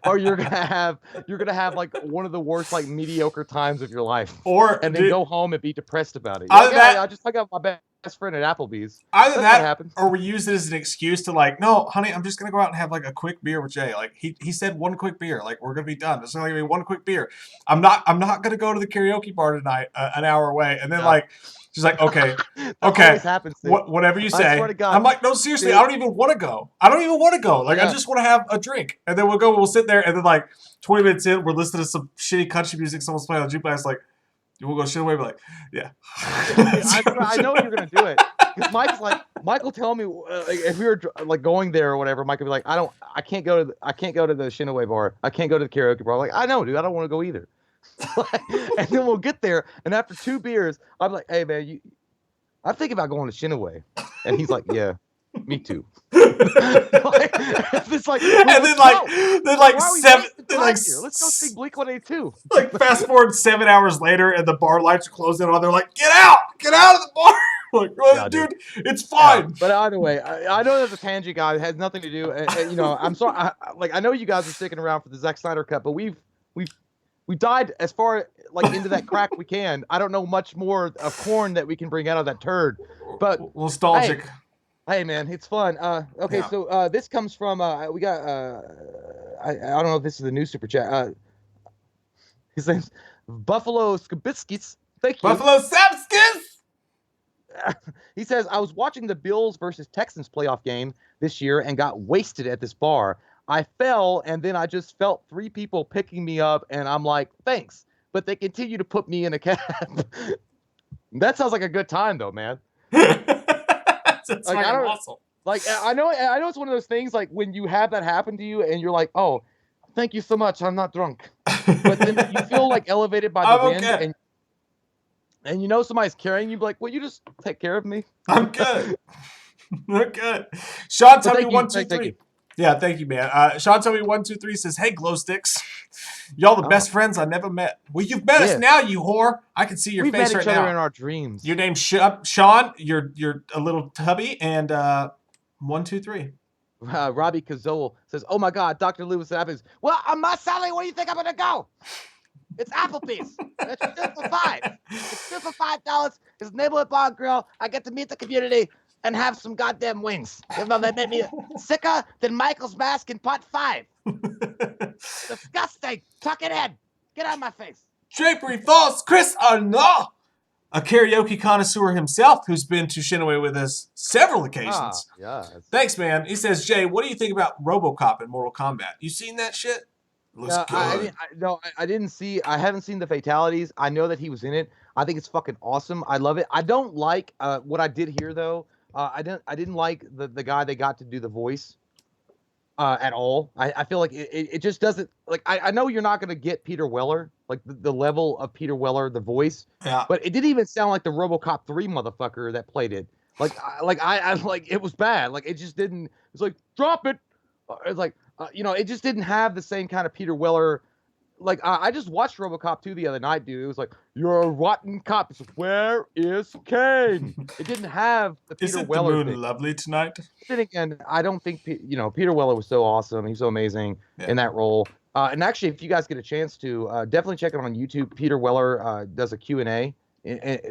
or you're gonna have like one of the worst like mediocre times of your life, and then go home and be depressed about it. Either that, I just hung out with my best friend at Applebee's. Either that's that, or we use it as an excuse to like, no, honey, I'm just gonna go out and have like a quick beer with Jay. Like he said, one quick beer. Like we're gonna be done. There's only gonna be one quick beer. I'm not gonna go to the karaoke bar tonight, an hour away, and then like. She's like, okay, whatever you say. I'm like, no, seriously, dude. I don't even want to go. Like, I just want to have a drink. And then we'll sit there, and then, like, 20 minutes in, we're listening to some shitty country music someone's playing on the jukebox, like, we'll go shit away, but like, yeah. I know you're going to do it. Because Mike will tell me, like, if we were, like, going there or whatever, Mike will be like, I can't go to the Shinaway bar. I can't go to the karaoke bar. I'm like, I know, dude, I don't want to go either. And then we'll get there, and after 2 beers, I'm like, "Hey man, I'm thinking about going to Shinaway," and he's like, "Yeah, me too." It's like, and then like 7, let's go see Blink-182. Like fast forward 7 hours later, and the bar lights are closed, and they're like, "Get out of the bar!" Like, well, dude, it's fine. Yeah. But either way, I know there's a tangent, guy. It has nothing to do. I'm sorry. I know you guys are sticking around for the Zack Snyder cut, but we died as far like into that crack we can. I don't know much more of corn that we can bring out of that turd, but nostalgic. Hey man, it's fun. Okay, so this comes from we got I don't know if this is the new super chat. His name's Buffalo Skabitskis. Thank you. Buffalo Sapskis. He says, I was watching the Bills versus Texans playoff game this year and got wasted at this bar. I fell, and then I just felt 3 people picking me up, and I'm like, thanks. But they continue to put me in a cab. That sounds like a good time, though, man. That's like, awesome. Like, I know it's one of those things, like, when you have that happen to you, and you're like, oh, thank you so much, I'm not drunk. But then you feel, like, elevated by the wind, and you know somebody's carrying you, like, well, you just take care of me. I'm good. I'm good. Sean, tell me 1, 2, 3. Yeah, thank you, man. Sean told me 1, 2, 3 says, "Hey, glow sticks, y'all the best friends I never met." Well, you've met us now, you whore. I can see your face right now. We've met each other in our dreams. Your name's Sean. You're a little tubby, and 1, 2, 3. Robbie Kazol says, "Oh my God, Dr. Lewis Applebee's. Well, I'm not selling. Where do you think I'm gonna go? It's Applebee's. It's still for $5. It's still for $5. It's neighborhood bar and grill. I get to meet the community and have some goddamn wings. Even though they made me sicker than Michael's mask in part 5. Disgusting. Tuck it in. Get out of my face." Drapery Falls, Chris Arnaud, a karaoke connoisseur himself who's been to Shinaway with us several occasions. Yeah. Thanks, man. He says, Jay, what do you think about RoboCop in Mortal Kombat? You seen that shit? Looks good. I didn't see. I haven't seen the fatalities. I know that he was in it. I think it's fucking awesome. I love it. I don't like what I did here though. I didn't like the guy they got to do the voice at all. I feel like it just doesn't, like, I know you're not going to get Peter Weller, like the level of Peter Weller, the voice, but it didn't even sound like the RoboCop 3 motherfucker that played it. Like it was bad. Like it just didn't, it's like, drop it. It's like, it just didn't have the same kind of Peter Weller. Like, I just watched RoboCop 2 the other night, dude. It was like, you're a rotten cop. It's like, where is Kane? It didn't have the Peter Weller thing. Isn't the moon lovely tonight? Then again, I don't think, Peter Weller was so awesome. He's so amazing in that role. And actually, if you guys get a chance to, definitely check it on YouTube. Peter Weller does a Q&A.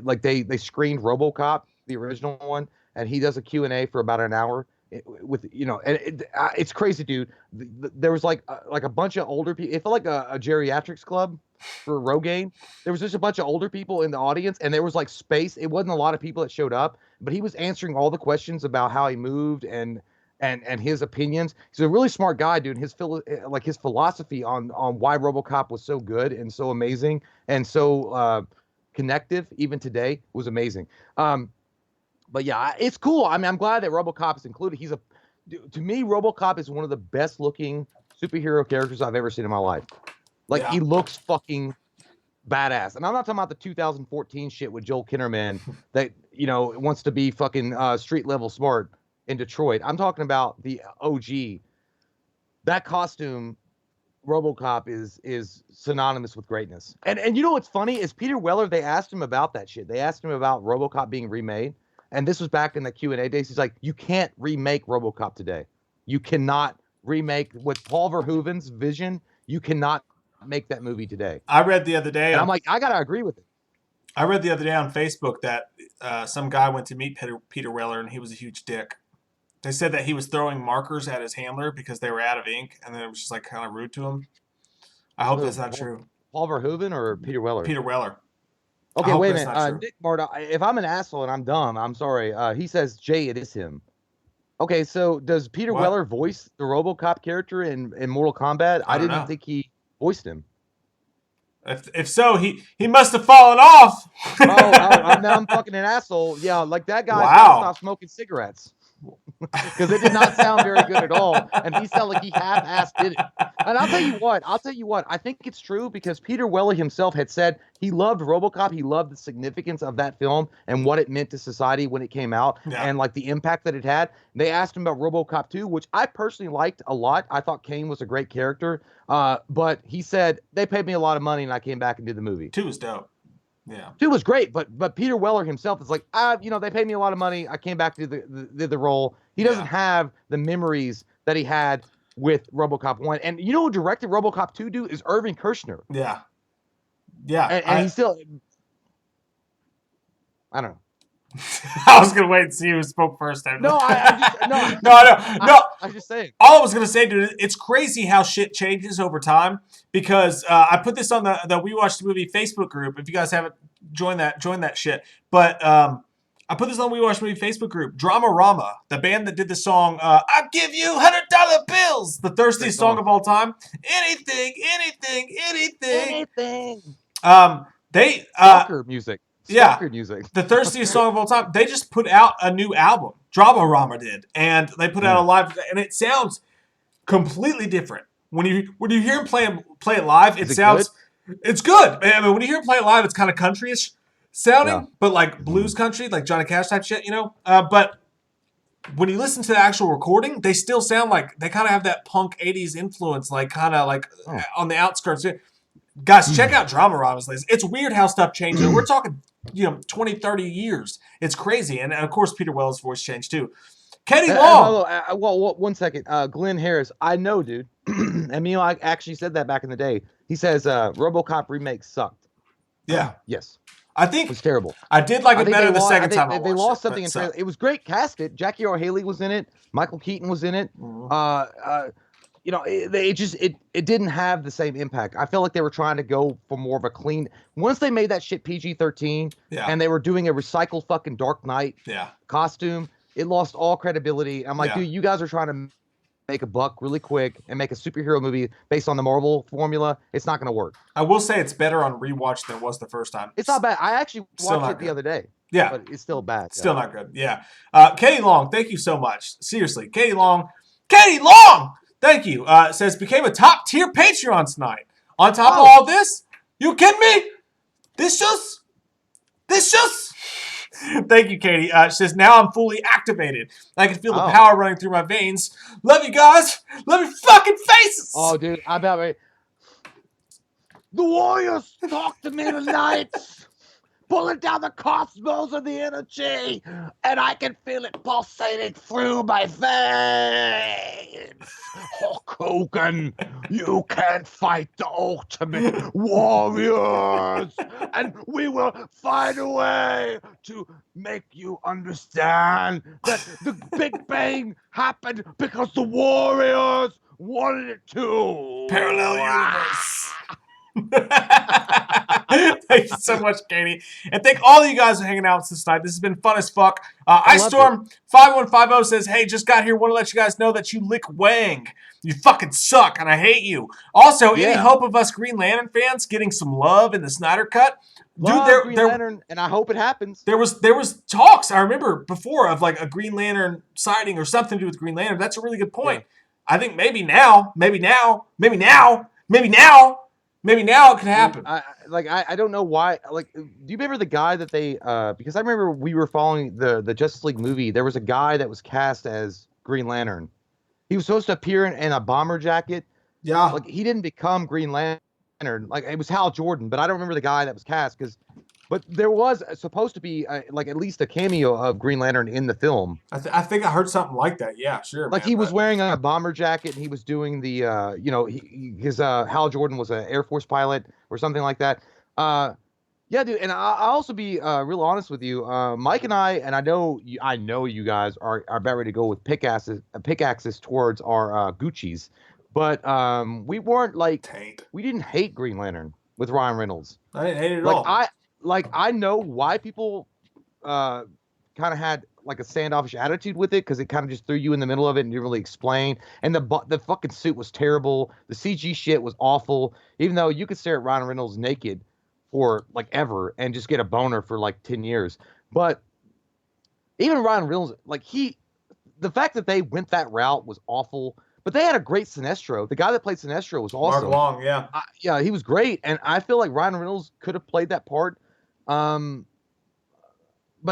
Like, they screened RoboCop, the original one, and he does a Q&A for about an hour. It's crazy, dude. There was like a bunch of older people. It felt like a geriatrics club for Rogaine. There was just a bunch of older people in the audience, and there was like space. It wasn't a lot of people that showed up, but he was answering all the questions about how he moved and his opinions. He's a really smart guy, dude. His philosophy on why RoboCop was so good and so amazing and so connective even today was amazing. But yeah, it's cool. I mean, I'm glad that RoboCop is included. To me, RoboCop is one of the best looking superhero characters I've ever seen in my life. Like, he looks fucking badass. And I'm not talking about the 2014 shit with Joel Kinnaman that, wants to be fucking street level smart in Detroit. I'm talking about the OG. That costume, RoboCop, is synonymous with greatness. And you know what's funny is Peter Weller. They asked him about that shit. They asked him about RoboCop being remade, and this was back in the Q&A days. He's like, you can't remake RoboCop today. You cannot remake with Paul Verhoeven's vision. You cannot make that movie today. I read the other day. And I'm like, I gotta agree with it. I read the other day on Facebook that some guy went to meet Peter Weller, and he was a huge dick. They said that he was throwing markers at his handler because they were out of ink, and then it was just like kind of rude to him. I hope that's not true. Paul Verhoeven or Peter Weller? Peter Weller. Okay, wait a minute. Nick Murdoch, if I'm an asshole and I'm dumb, I'm sorry. He says, Jay, it is him. Okay, so does Peter Weller voice the RoboCop character in Mortal Kombat? I didn't think he voiced him. If so, he must have fallen off. Now I'm fucking an asshole. Yeah, like that guy stopped smoking cigarettes. Because it did not sound very good at all, and he sounded like he half-assed did it. And I'll tell you what, I think it's true because Peter Weller himself had said he loved RoboCop, he loved the significance of that film and what it meant to society when it came out, and like the impact that it had. And they asked him about RoboCop 2, which I personally liked a lot. I thought Kane was a great character, but he said they paid me a lot of money and I came back and did the movie. 2 was dope. Yeah, 2 was great, but Peter Weller himself is like, they paid me a lot of money. I came back to the role. He doesn't have the memories that he had with RoboCop 1. And you know who directed RoboCop 2, dude, is Irving Kershner. Yeah. And he's still, I don't know. I was gonna wait and see who spoke first. No. I'm just saying. All I was gonna say, dude, it's crazy how shit changes over time. Because I put this on the We Watched the Movie Facebook group. If you guys haven't joined that shit. But I put this on the We Watched the Movie Facebook group. Dramarama, the band that did the song "I Give You $100 Bills," the thirstiest song of all time. Anything. They soccer music. Music. The thirstiest song of all time. They just put out a new album. Dramarama did, and they put out a live, and it sounds completely different. When you hear him play it live, it's good. I mean, when you hear him play it live, it's kind of countryish sounding, but like blues country, like Johnny Cash type shit, But when you listen to the actual recording, they still sound like they kind of have that punk '80s influence, like kind of like on the outskirts. Guys, check out Dramarama's list. It's weird how stuff changes. We're talking, 20, 30 years. It's crazy. And of course, Peter Weller's voice changed too. Kenny Long. Well, 1 second. Glenn Harris. I know, dude. And I actually said that back in the day. He says RoboCop remake sucked. Yeah. Yes. I think it was terrible. I did like it better the second time. They lost something in trailer. It was great casted. Jackie Earle Haley was in it. Michael Keaton was in it. It didn't have the same impact. I felt like they were trying to go for more of a clean. Once they made that shit PG-13, and they were doing a recycled fucking Dark Knight costume, it lost all credibility. I'm like, dude, you guys are trying to make a buck really quick and make a superhero movie based on the Marvel formula. It's not going to work. I will say it's better on rewatch than it was the first time. It's not bad. I actually watched it the other day. Yeah. But it's still bad. Still not good. Yeah. Katie Long, thank you so much. Seriously, Katie Long, thank you. Says, became a top tier Patreon tonight. On top of all this, you kidding me? This just. Thank you, Katie. She says, now I'm fully activated. I can feel the power running through my veins. Love you guys. Love your fucking faces. Oh, dude, I'm about ready. The Warriors talk to me tonight. Pulling down the cosmos of the energy, and I can feel it pulsating through my veins. Hulk Hogan, you can't fight the ultimate warriors, and we will find a way to make you understand that the Big Bang happened because the warriors wanted it to. Parallel universe. Thank you so much, Katie. And thank all of you guys for hanging out with us tonight. This has been fun as fuck. IceStorm5150 says, hey, just got here. Want to let you guys know that you lick Wang. You fucking suck, and I hate you. Also, any hope of us Green Lantern fans getting some love in the Snyder Cut? Green Lantern, and I hope it happens. There was talks, I remember, before of like a Green Lantern sighting or something to do with Green Lantern. That's a really good point. Yeah. I think maybe now, Maybe now it could happen. I don't know why. Like, do you remember the guy that they? Because I remember we were following the Justice League movie. There was a guy that was cast as Green Lantern. He was supposed to appear in a bomber jacket. Yeah. Like, he didn't become Green Lantern. Like, it was Hal Jordan, but I don't remember the guy that was cast but there was supposed to be like at least a cameo of Green Lantern in the film. I think I heard something like that. Yeah, sure. Like, man, he was wearing a bomber jacket and he was doing the his Hal Jordan was an Air Force pilot or something like that. Yeah, dude, and I'll also be real honest with you. Mike and I know you guys are about ready to go with pickaxes towards our Gucci's, but we weren't like we didn't hate Green Lantern with Ryan Reynolds. I didn't hate it at all. I know why people kind of had like a standoffish attitude with it, because it kind of just threw you in the middle of it and didn't really explain. And the fucking suit was terrible. The CG shit was awful. Even though you could stare at Ryan Reynolds naked for like ever and just get a boner for like 10 years. But even Ryan Reynolds, like the fact that they went that route was awful. But they had a great Sinestro. The guy that played Sinestro was awesome. Mark Long, yeah. Yeah, he was great. And I feel like Ryan Reynolds could have played that part. But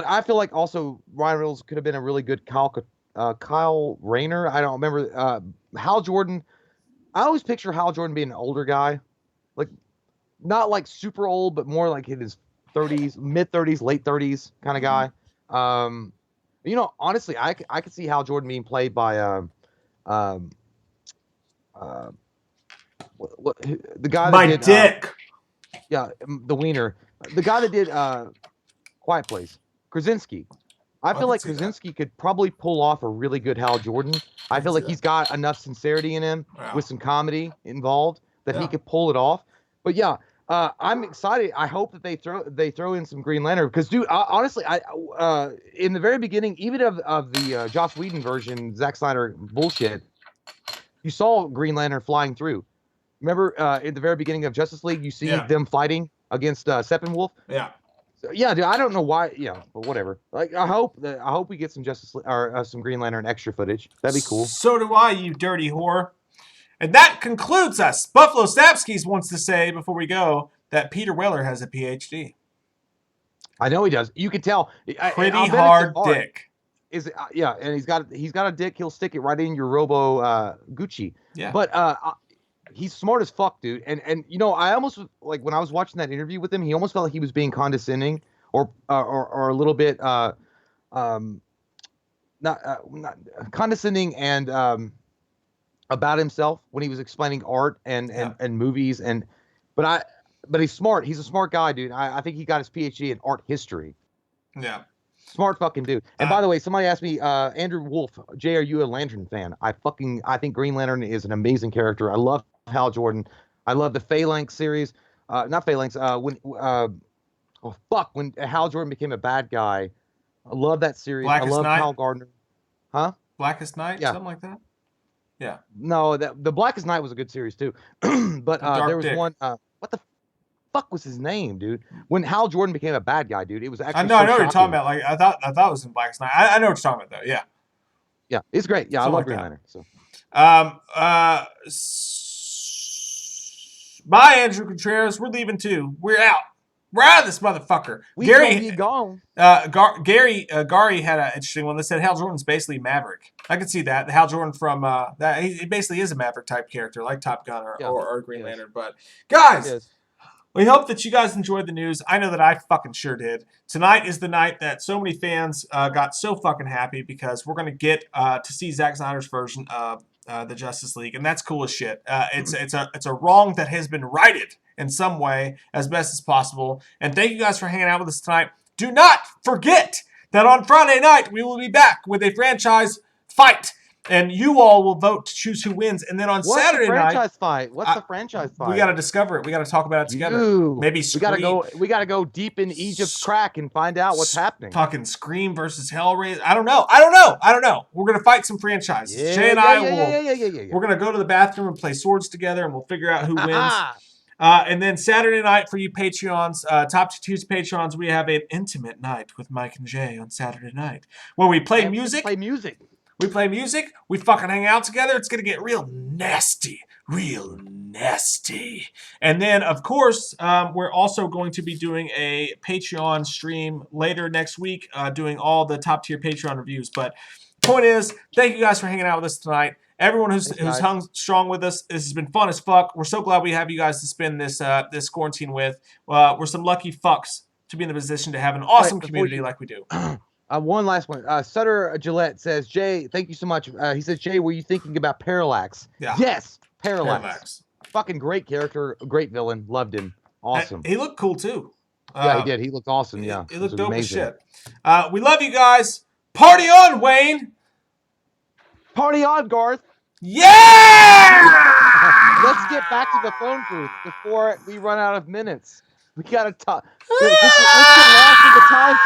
I feel like also Ryan Reynolds could have been a really good Kyle Rayner. I don't remember. Hal Jordan. I always picture Hal Jordan being an older guy. Like, not like super old, but more like in his 30s, mid 30s, late 30s kind of guy. Honestly, I could see Hal Jordan being played by the guy that did Dick. The wiener, the guy that did Quiet Place, Krasinski. I feel like Krasinski could probably pull off a really good Hal Jordan. I feel like he's got enough sincerity in him with some comedy involved that he could pull it off. But yeah, I'm excited. I hope that they throw in some Green Lantern, because, dude, honestly, in the very beginning, even of the Joss Whedon version, Zack Snyder bullshit, you saw Green Lantern flying through. Remember in the very beginning of Justice League, you see them fighting against Steppenwolf. Yeah. So, yeah, dude, I don't know why. Yeah, but whatever. Like, I hope we get some some Green Lantern extra footage. That'd be cool. So do I, you dirty whore. And that concludes us. Buffalo Snapskis wants to say before we go that Peter Weller has a PhD. I know he does. You can tell. Pretty hard dick. Is and he's got a dick. He'll stick it right in your Robo Gucci. Yeah. But he's smart as fuck, dude. And I almost, like, when I was watching that interview with him, he almost felt like he was being condescending or a little bit not condescending and about himself when he was explaining art and movies but he's smart. He's a smart guy, dude. I think he got his PhD in art history. Yeah. Smart fucking dude. And by the way, somebody asked me, Andrew Wolf, Jay, are you a Lantern fan? I think Green Lantern is an amazing character. I love Hal Jordan. I love the Phalanx series. Not Phalanx. When Hal Jordan became a bad guy. I love that series. Blackest I love Night? Hal Gardner. Huh? Blackest Night? Yeah. Something like that? Yeah. No, the Blackest Night was a good series too. But there was one. What the fuck was his name, dude? When Hal Jordan became a bad guy, dude, it was actually. I know what you're talking about. Like, I thought it was in Blackest Night. I know what you're talking about though. Yeah. Yeah, it's great. Yeah, I love Green Lantern. So. Bye, Andrew Contreras. We're leaving too. We're out. We're out of this motherfucker. Gary gone. Gary had an interesting one that said Hal Jordan's basically Maverick. I can see that. Hal Jordan from that he basically is a Maverick type character, like Top Gun or Green Lantern. But guys, we hope that you guys enjoyed the news. I know that I fucking sure did. Tonight is the night that so many fans got so fucking happy because we're gonna get to see Zack Snyder's version of the Justice League, and that's cool as shit. It's a wrong that has been righted in some way as best as possible. And thank you guys for hanging out with us tonight. Do not forget that on Friday night we will be back with a franchise fight, and you all will vote to choose who wins. And then on Saturday night, what's the franchise fight? We got to discover it. We got to talk about it together. Maybe Scream. We gotta go deep in Egypt's crack and find out what's happening. Talking Scream versus Hellraiser. I don't know. We're gonna fight some franchises. Shay and I will. We're gonna go to the bathroom and play swords together, and we'll figure out who wins. And then Saturday night for you Patreons, Top 2 Tuesday Patreons, we have an intimate night with Mike and Jay on Saturday night where we play music. We play music. We fucking hang out together. It's going to get real nasty. real nasty. And then, of course, we're also going to be doing a Patreon stream later next week, doing all the top tier Patreon reviews. But point is, thank you guys for hanging out with us tonight. Everyone who's hung strong with us, this has been fun as fuck. We're so glad we have you guys to spend this this quarantine with. We're some lucky fucks to be in the position to have an awesome community like we do. One last one. Sutter Gillette says, Jay, thank you so much. He says, Jay, were you thinking about Parallax? Yeah. Yes, Parallax. Fucking great character, great villain. Loved him. Awesome. He looked cool too. Yeah, he did. He looked awesome. Yeah. He looked dope as shit. We love you guys. Party on, Wayne. Party on, Garth. Yeah! Let's get back to the phone booth before we run out of minutes. We gotta talk. Let's get lost in the time.